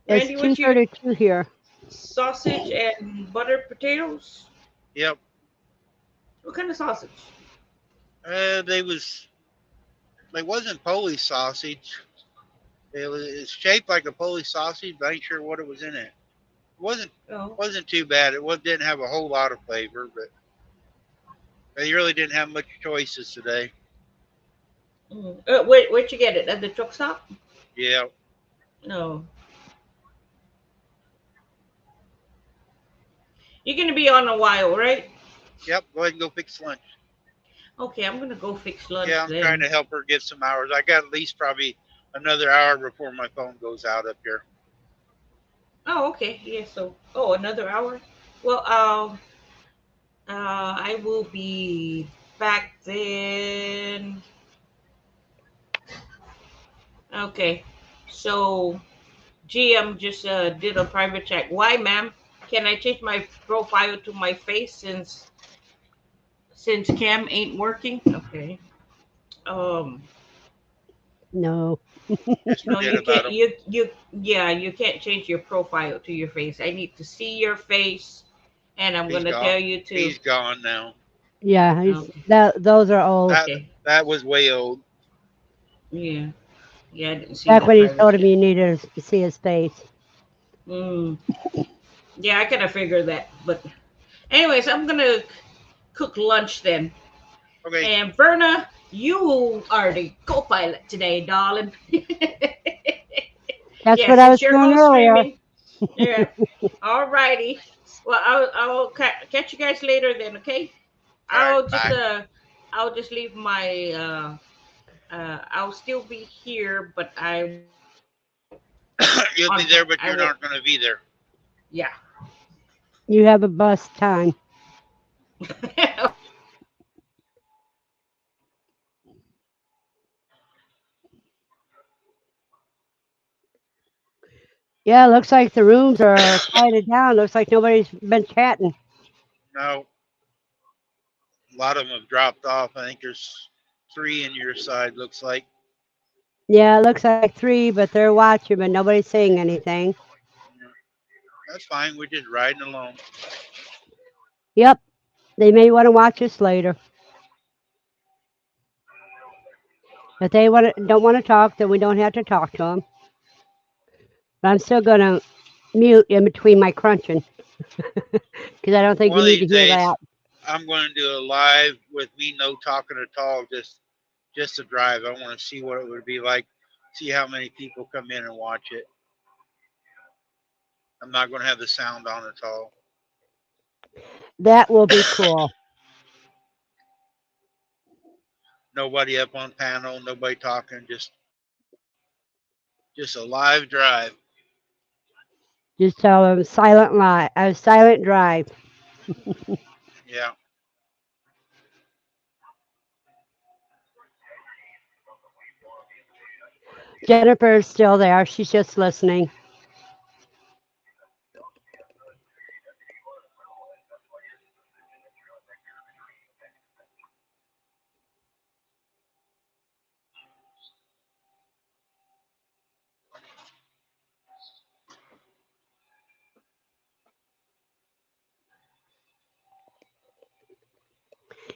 It's Randy, what you 2:32 here. sausage and buttered potatoes? Yep. What kind of sausage? They wasn't Polish sausage. It's shaped like a Polish sausage, but I ain't sure what it was in it. It Oh, wasn't too bad. Didn't have a whole lot of flavor, but they really didn't have much choices today. where'd you get it? At the truck stop? Yeah. No. You're gonna be on a while, right? Yep. Go ahead and go fix lunch. Okay, I'm gonna go fix Yeah, lunch I'm trying then. to help her get some hours. I got at least probably another hour before my phone goes out up here. Oh, okay. Yeah. So, another hour. Well, I will be back then. Okay. So, GM just did a private check. Why, ma'am? Can I change my profile to my face since Cam ain't working? Okay. Um. No. Just No, forget you about can't. them. Yeah, you can't change your profile to your face. I need to see your face, and I'm He's gonna gone. tell you to. He's gone now. Yeah, he's Okay. that. Those are old. That Okay. that was way old. Yeah. Yeah, I didn't see Back that when he private told him chat. you needed to see his face. Mm. Yeah, I kind of figured that. But, anyways, I'm going to cook lunch then. Okay. And, Verna, you are the co pilot today, darling. That's Yeah, what I was since you're doing home earlier. streaming. Yeah. All righty. Well, I'll catch you guys later then, okay? All right. I'll just Bye. uh I'll just leave my I'll still be here, but I won't You'll on be time. there, but I you're won't. not going to be there. Yeah. You have a bus time. Yeah, looks like the rooms are quieted down. Looks like nobody's been chatting. No, a lot of them have dropped off. I think there's three in your side. Looks like. Yeah, it looks like three, but they're watching, but nobody's saying anything. Yeah, that's fine. We're just riding along. Yep, they may want to watch us later. If they don't want to talk, then we don't have to talk to them. But I'm still gonna mute in between my crunching because I don't think One you of need these to hear days, that. I'm going to do a live with me no talking at all, just to drive. I want to see what it would be like, see how many people come in and watch it. I'm not going to have the sound on at all. That will be cool. Nobody up on panel, nobody talking, just a live drive. Just tell them silent drive. Yeah. Jennifer's still there. She's just listening.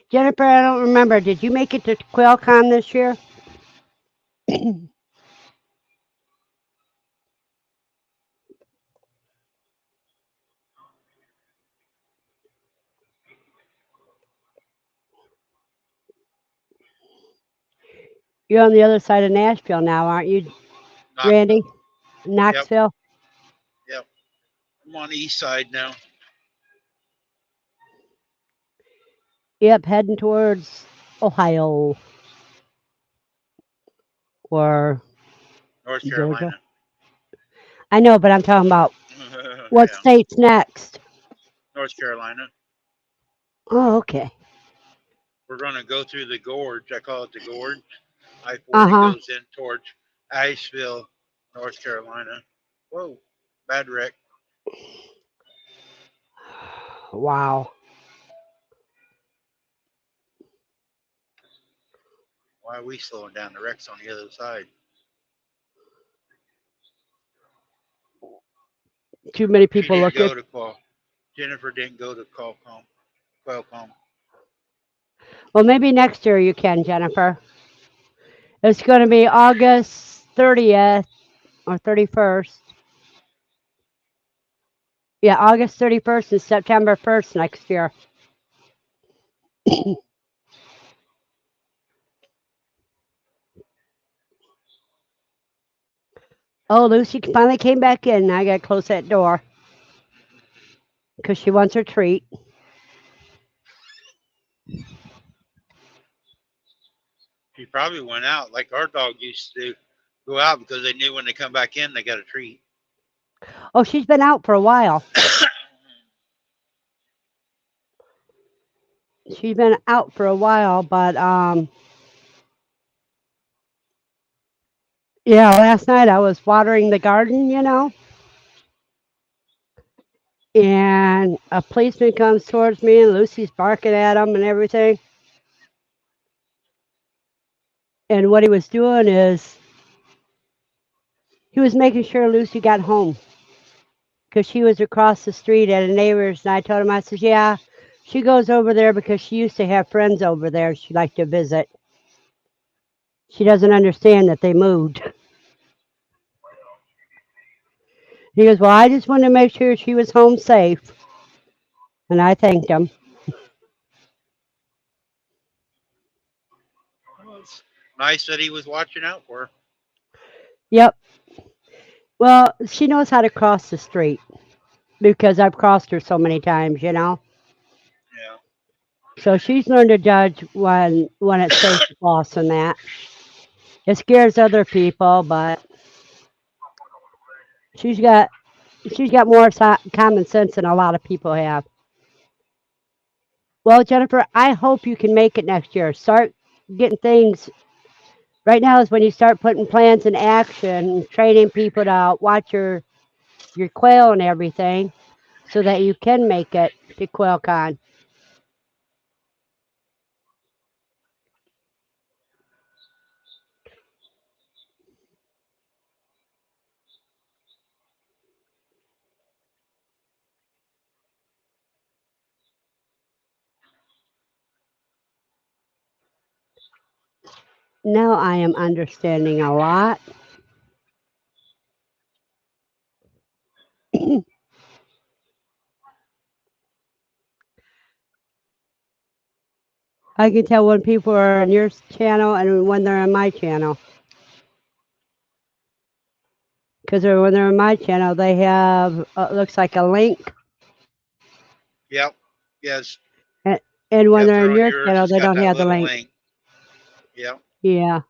Jennifer, I don't remember. Did you make it to QuailCon this year? You're on the other side of Nashville now, aren't you, Randy? Knoxville. Yep. Knoxville? Yep. I'm on the east side now. Yep, heading towards Ohio or North Georgia. Carolina. I know, but I'm talking about what Yeah. state's next. North Carolina. Oh, okay. We're going to go through the gorge. I call it the gorge. I Uh 40 huh. goes in towards Asheville, North Carolina. Whoa, bad wreck. Wow. Why are we slowing down? The wreck's on the other side. Too many She people didn't looking. go to Qual. Jennifer didn't go to Qualcomm. Qualcomm. Well, maybe next year you can, Jennifer. It's going to be August 30th or 31st. Yeah, August 31st and September 1st next year. Oh, Lucy finally came back in. Now I got to close that door because she wants her treat. She probably went out like our dog used to do. Go out because they knew when they come back in they got a treat. Oh, she's been out for a while. She's been out for a while, but yeah, last night I was watering the garden, and a policeman comes towards me, and Lucy's barking at him and everything. And what he was doing is he was making sure Lucy got home because she was across the street at a neighbor's. And I told him, I said, yeah, She goes over there because she used to have friends over there she liked to visit. She doesn't understand that they moved. He goes, well, I just wanted to make sure she was home safe. And I thanked him. Well, it's nice that he was watching out for her. Yep. Well, she knows how to cross the street because I've crossed her so many times, you know. So she's learned to judge when it's safe to cross and that. It scares other people, but she's got she's got more common sense than a lot of people have. Well, Jennifer, I hope you can make it next year. Start getting things. Right now is when you start putting plans in action, training people to watch your quail and everything, so that you can make it to QuailCon. Now I am understanding a lot. I can tell when people are on your channel and when they're on my channel. Because when they're on my channel, they have looks like a link, Yep. Yes. and, and when If they're they're on on your yours, channel, it's they got don't that have the little link. link. Yep. Yeah,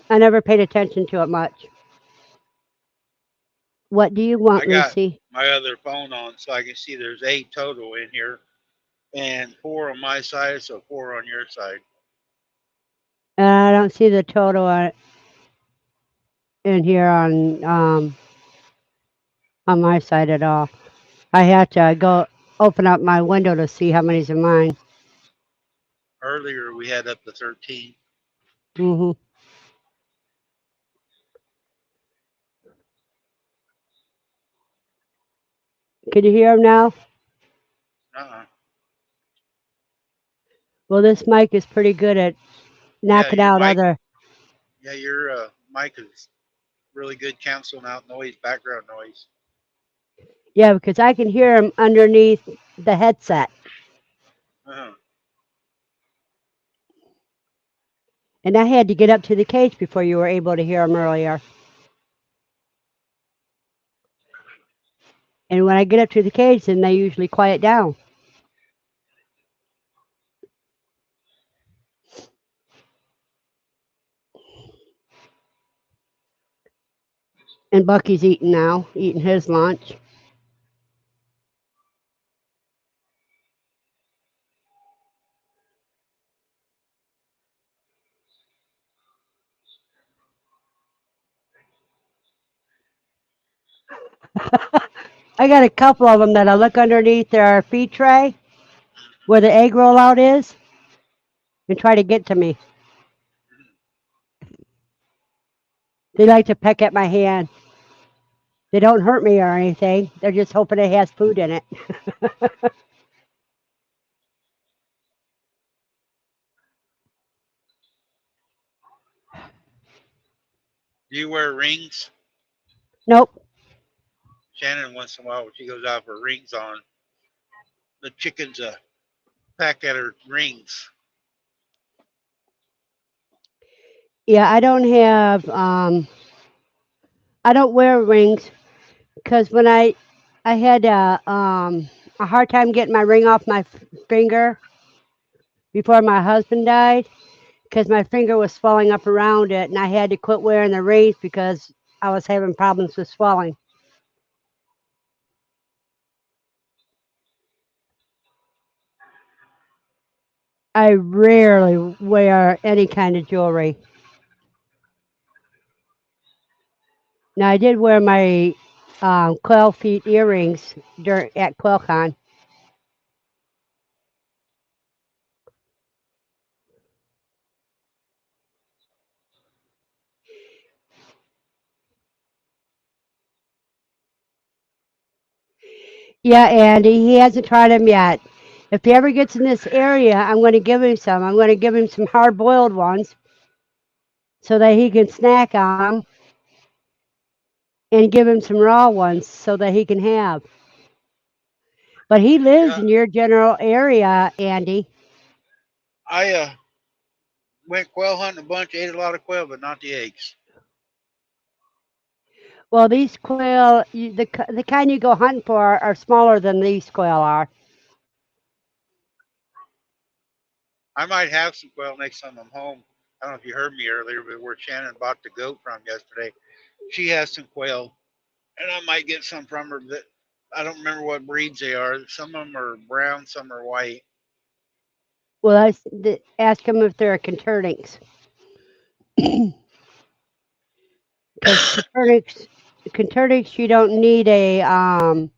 I never paid attention to it much. What do you I want, got Lucy? my other phone on so I can see there's 8 total in here and 4 on my side, so 4 on your side. I don't see the total in here on my side at all. I had to go open up my window to see how many's in mine. Earlier we had up to 13. Hmm. Can you hear them now? Uh-uh. Well, this mic is pretty good at Yeah, knocking your out mic. other. Yeah, your mic is really good canceling out noise, background noise. Yeah, because I can hear them underneath the headset. Uh-huh. And I had to get up to the cage before you were able to hear them earlier. And when I get up to the cage, then they usually quiet down. And Bucky's eating now, eating his lunch. I got a couple of them that I look underneath their feed tray where the egg rollout is and try to get to me. They like to peck at my hand. They don't hurt me or anything. They're just hoping it has food in it. Do you wear rings? Nope. Shannon once in a while when she goes out for rings on, the chickens peck at her rings. Yeah, I don't wear rings because when I had a hard time getting my ring off my finger before my husband died because my finger was swelling up around it, and I had to quit wearing the rings because I was having problems with swelling. I rarely wear any kind of jewelry. Now I did wear my quail feet earrings at QuailCon. Yeah, Andy, he hasn't tried them yet. If he ever gets in this area, I'm going to give him some. I'm going to give him some hard-boiled ones so that he can snack on them, and give him some raw ones so that he can have. But he lives Yeah, in your general area, Andy. I went quail hunting a bunch, ate a lot of quail, but not the eggs. Well, these quail, the kind you go hunting for, are smaller than these quail are. I might have some quail next time I'm home. I don't know if you heard me earlier, but where Shannon bought the goat from yesterday, she has some quail, and I might get some from her. But I don't remember what breeds they are. Some of them are brown, some are white. Well, ask them if they're conturnings, because conturnings, you don't need a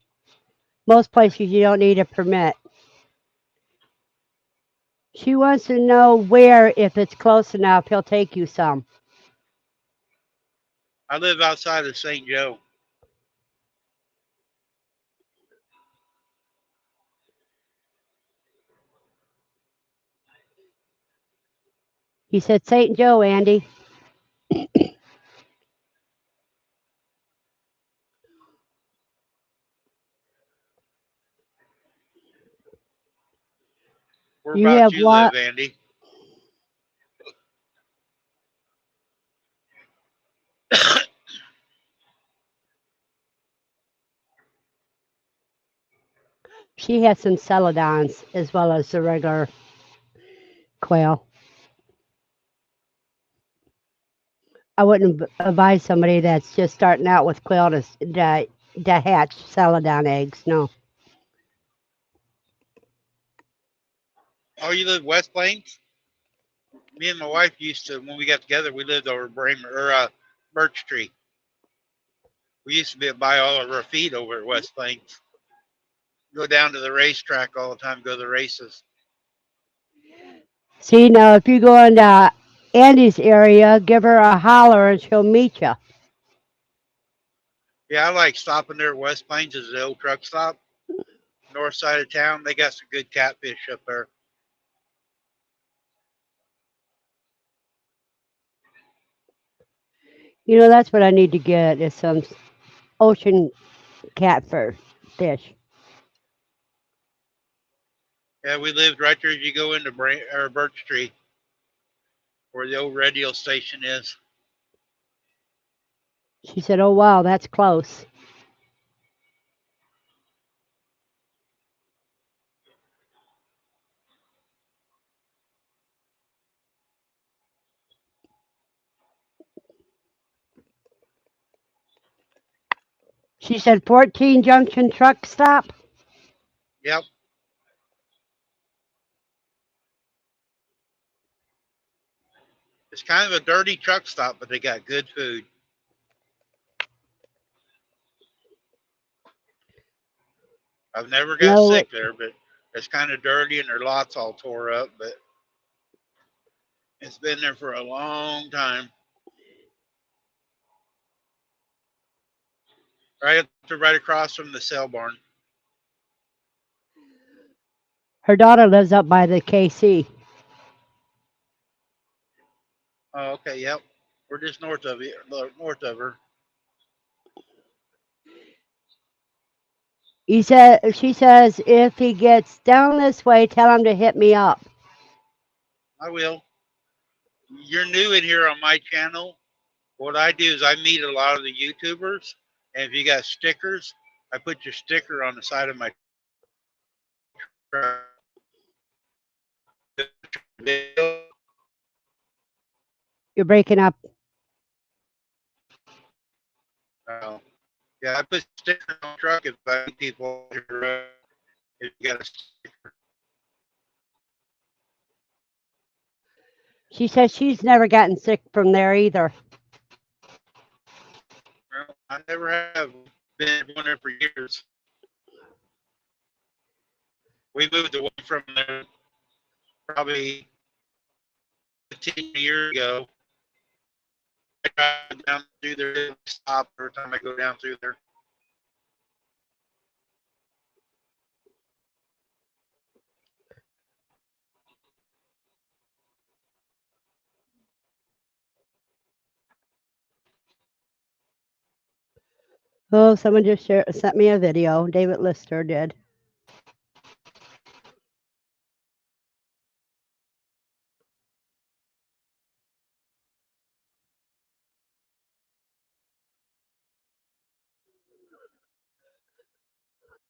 most places you don't need a permit. She wants to know where, if it's close enough, he'll take you some. I live outside of St. Joe. He said St. Joe, Andy. Where You about have you live, what? Andy? She has some celadons as well as the regular quail. I wouldn't advise somebody that's just starting out with quail to hatch celadon eggs. No. Oh, you live West Plains? Me and my wife used to, when we got together, we lived over Bramer or Birch Tree. We used to be buy all of our feed over at West Plains. Go down to the racetrack all the time, go to the races. See, now if you go into Andy's area, give her a holler and she'll meet you. Yeah, I like stopping there at West Plains as the old truck stop. North side of town, they got some good catfish up there. You know, that's what I need to get is some ocean fish. Yeah, we lived right there as you go into Birch Tree, where the old radio station is. She said, "Oh wow, that's close." She said, 14 Junction truck stop. Yep. It's kind of a dirty truck stop, but they got good food. I've never got No, sick there, but it's kind of dirty and their lots all tore up, but it's been there for a long time. Right across from the cell barn. her daughter lives up by the KC. Oh, okay, yep. We're just north of it, north of her. She says, if he gets down this way, tell him to hit me up. I will. You're new in here on my channel. What I do is I meet a lot of the YouTubers, and if you got stickers, I put your sticker on the side of my truck. You're breaking up. Yeah, I put stickers on the truck if I meet people. If you got a sticker. She says she's never gotten sick from there either. Well, I never have been going there for years. We moved away from there probably 15 years ago. I drive down through there, stop every time I go down through there. Oh, someone just sent me a video. David Lister did.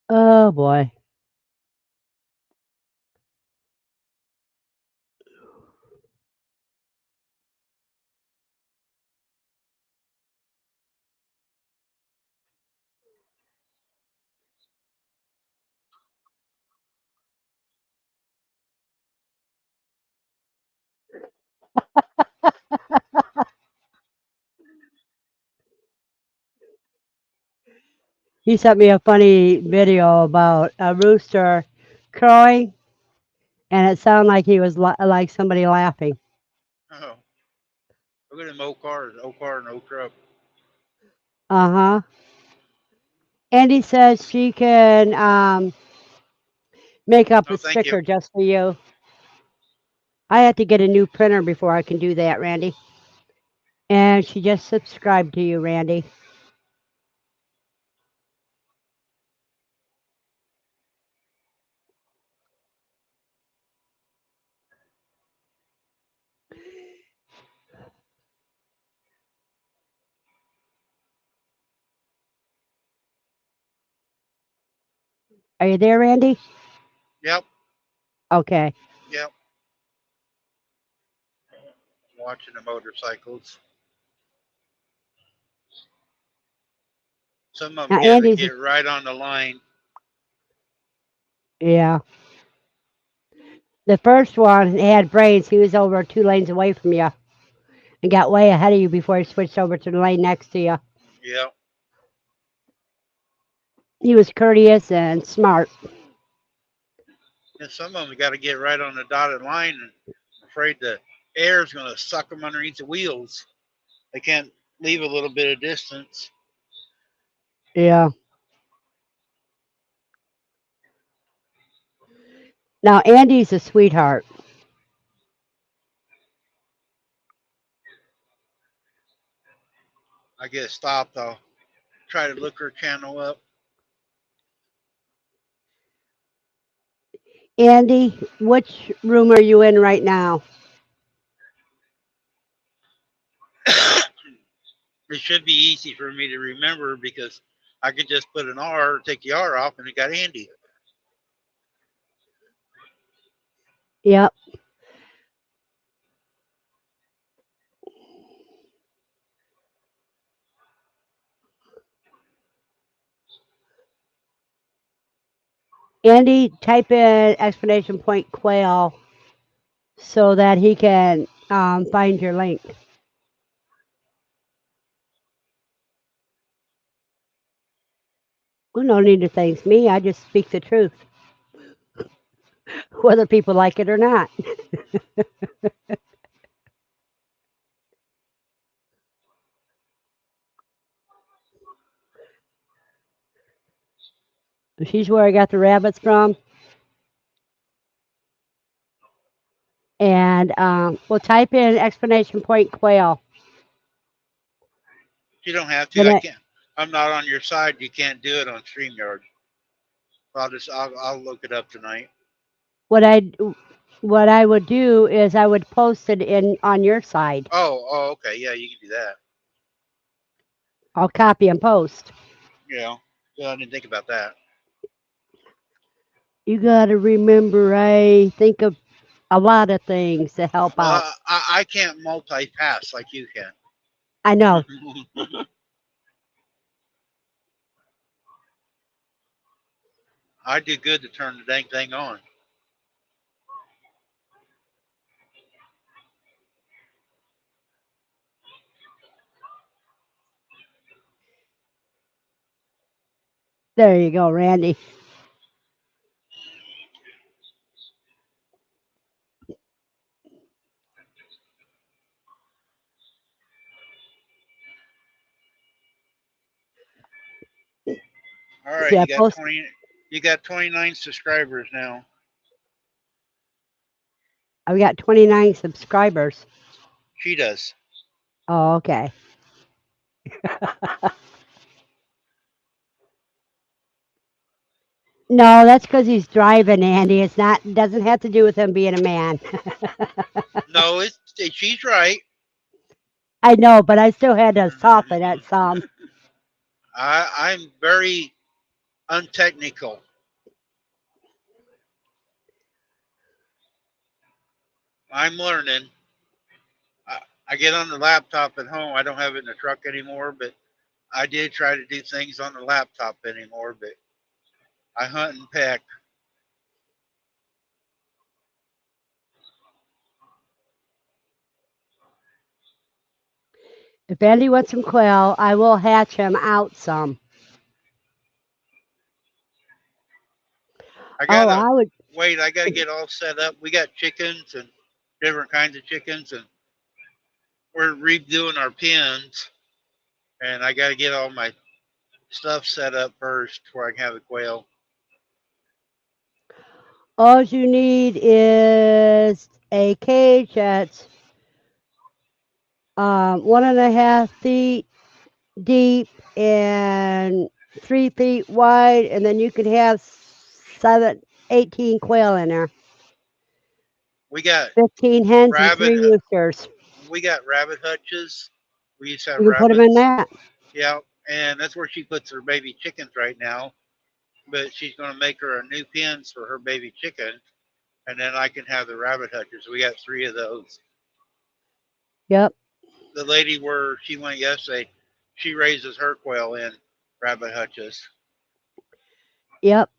Oh boy. He sent me a funny video about a rooster crowing, and it sounded like he was like somebody laughing. Oh, look at them old car and old truck. Uh huh. Andy says she can make up No, a thank you. sticker just for you. I have to get a new printer before I can do that, Randy. And she just subscribed to you, Randy. Are you there, Randy? Yep, Okay. yep. Watching the motorcycles. Some of them Now, get Andy's, right on the line. yeah. The first one had brains. He was over 2 lanes away from you and got way ahead of you before he switched over to the lane next to you. Yep. He was courteous and smart. And some of them got to get right on the dotted line, and I'm afraid the air is going to suck them underneath the wheels. They can't leave a little bit of distance. Yeah. Now, Andy's a sweetheart. I get stopped. I'll try to look her channel up. Andy, which room are you in right now? It should be easy for me to remember because I could just put an R, take the R off, and it got Andy. Yep. Andy, type in exclamation point quail so that he can find your link. Well, no need to thank me. I just speak the truth, whether people like it or not. She's where I got the rabbits from. And we'll type in exclamation point quail. You don't have to. Then I it, can't. I'm not on your side. You can't do it on StreamYard. I'll look it up tonight. what I what I would do is I would post it in on your side. Oh, okay. Yeah, you can do that. I'll copy and post. Yeah. Yeah, I didn't think about that. You got to remember, I think of a lot of things to help Well, out. I can't multitask like you can. I know. I do good to turn the dang thing on. There you go, Randy. All right, See, I you got posted. 20. You got 29 subscribers now. I've got 29 subscribers. She does. Oh, okay. No, that's because he's driving, Andy. It's not. Doesn't have to do with him being a man. No, she's right. I know, but I still had to soften it some. I'm very untechnical. I'm learning. I, I get on the laptop at home. I don't have it in the truck anymore, but I did try to do things on the laptop anymore. But I hunt and peck. If Andy wants some quail, I will hatch him out some. I Oh, gotta I would. wait. I gotta get all set up. We got chickens and different kinds of chickens, and we're redoing our pens. And I gotta get all my stuff set up first before I can have the quail. All you need is a cage that's 1.5 feet deep and 3 feet wide, and then you could have 18 quail in there. We got 15 hens and rabbit. 3 roosters. We got rabbit hutches. We used to have You can put them in rabbits. that. Yeah, and that's where she puts her baby chickens right now. But she's going to make her a new pens for her baby chicken, and then I can have the rabbit hutches. We got three of those. Yep. The lady where she went yesterday, she raises her quail in rabbit hutches. Yep.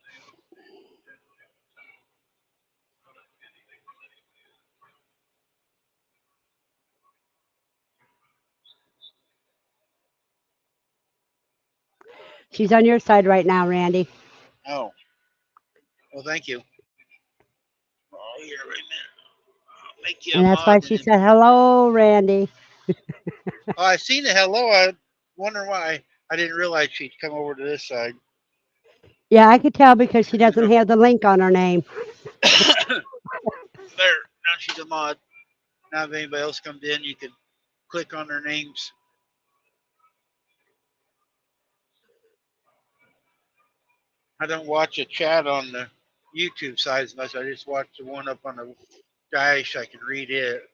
She's on your side right now, Randy. Oh, well, thank you. Oh, here, wait a minute. I'll make you a And that's why mod. And she then, said, hello, Randy. oh, I seen the hello. I wonder why I didn't realize she'd come over to this side. Yeah, I could tell because she doesn't have the link on her name. There, now she's a mod. Now, if anybody else comes in, you can click on their names. I don't watch a chat on the YouTube side as much. I just watch the one up on the dash. I can read it.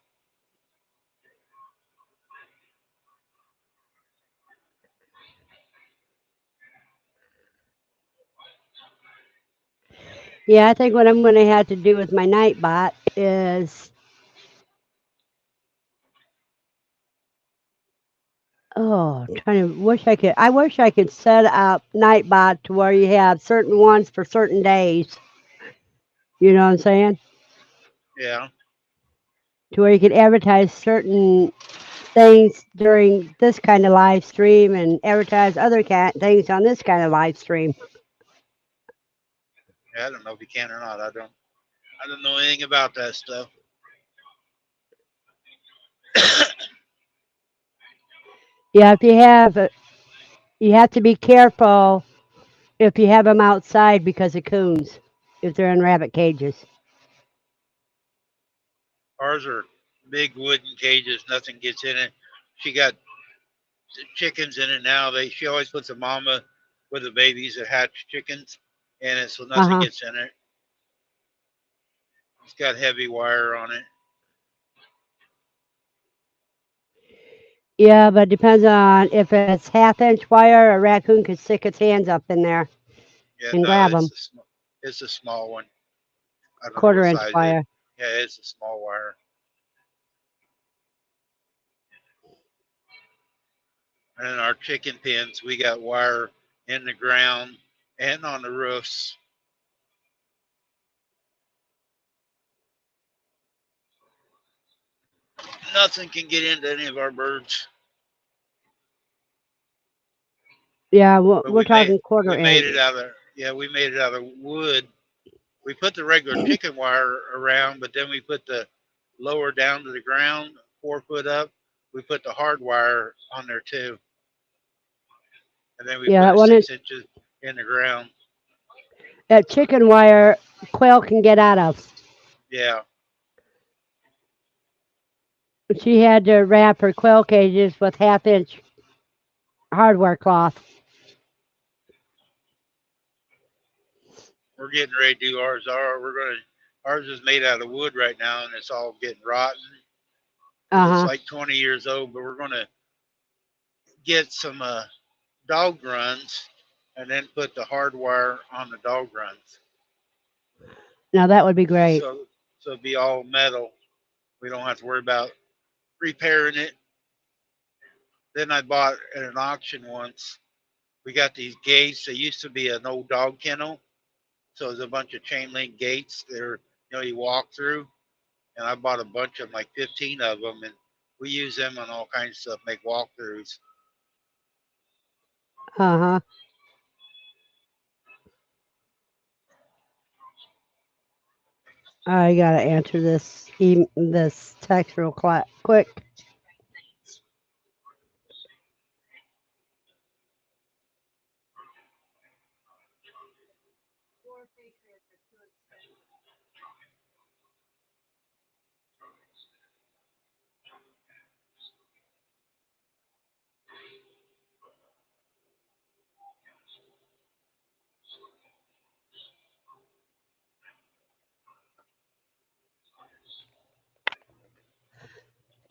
Yeah, I think what I'm going to have to do with my Nightbot is, trying to I wish I could set up Nightbot to where you have certain ones for certain days. You know what I'm saying? Yeah, To where you could advertise certain things during this kind of live stream and advertise other things on this kind of live stream. yeah. I don't know if you can or not. I don't. I don't know anything about that stuff. Yeah, you have to be careful if you have them outside because of coons, if they're in rabbit cages. Ours are big wooden cages. Nothing gets in it. She got chickens in it now. She always puts a mama with the babies that hatch chickens in it, so Uh nothing huh. gets in it. It's got heavy wire on it. Yeah, but it depends on if it's 1/2 inch wire, a raccoon could stick its hands up in there Yeah, and no, grab them. it's a small one. I don't know what 1/4 inch size it is. wire. Yeah, it's a small wire. And in our chicken pens, we got wire in the ground and on the roofs. Nothing can get into any of our birds. Yeah, But we're talking quarter we made inch. it out of we made it out of wood. We put the regular chicken wire around, but then we put the lower down to the ground, 4 foot up. We put the hard wire on there too, and then we Yeah, put that it one, 6 inches in the ground. that chicken wire, quail can get out of. Yeah, She had to wrap her quail cages with 1/2 inch hardware cloth. We're getting ready to do ours. Ours is made out of wood right now, and it's all getting rotten because it's Uh-huh. like 20 years old. But we're gonna get some dog runs, and then put the hardwire on the dog runs. Now that would be great. So it'll be all metal. We don't have to worry about repairing it. Then I bought at an auction once. We got these gates. They used to be an old dog kennel, so there's a bunch of chain link gates that are, you walk through. And I bought a bunch of them, like 15 of them, and we use them on all kinds of stuff, make walkthroughs. Uh-huh. I gotta answer this text real quick.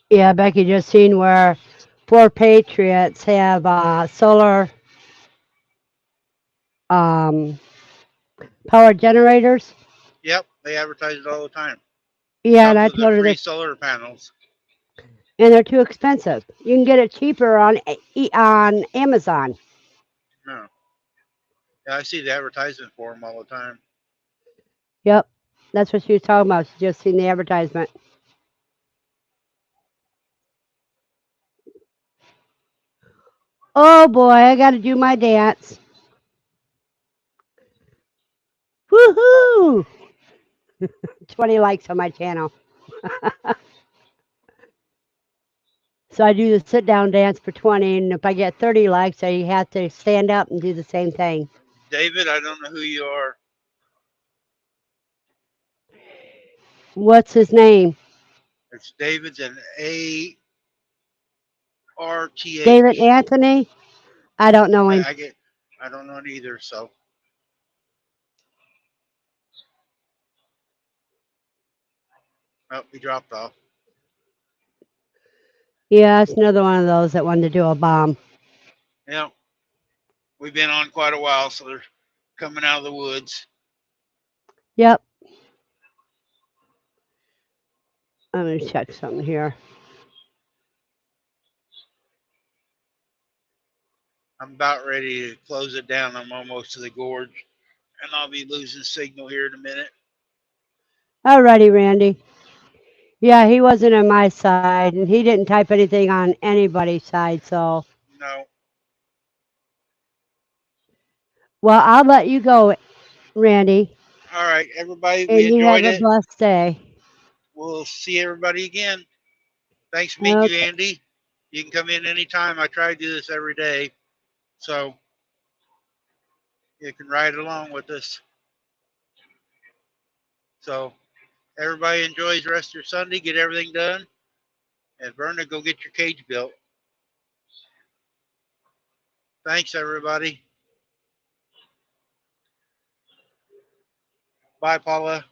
Yeah, Becky just seen where 4 Patriots have solar um, power generators. Yep, they advertise it all the time. Yeah, and Comes I with the told her free they solar panels. and they're too expensive. You can get it cheaper on Amazon. No, yeah, I see the advertisement for them all the time. Yep, that's what she was talking about. She just seen the advertisement. Oh boy, I got to do my dance. Woohoo! 20 likes on my channel. So I do the sit down dance for 20, and if I get 30 likes, I have to stand up and do the same thing. David, I don't know who you are. What's his name? It's David's an David ARTH. Anthony? I don't know him. I don't know it either. So, oh, he dropped off. Yeah, it's another one of those that wanted to do a bomb. Yeah, we've been on quite a while, so they're coming out of the woods. Yep. Let me check something here. I'm about ready to close it down. I'm almost to the gorge, and I'll be losing signal here in a minute. Alrighty, Randy. Yeah, he wasn't on my side, and he didn't type anything on anybody's side. So, No. well, I'll let you go, Randy, All right, everybody, we and you have enjoyed a it. blessed day. We'll see everybody again. Thanks for meeting you, Okay. Andy. You can come in anytime. I try to do this every day, so you can ride along with us. So everybody enjoys the rest of your Sunday. Get everything done, and Verna, go get your cage built. Thanks, everybody. Bye, Paula.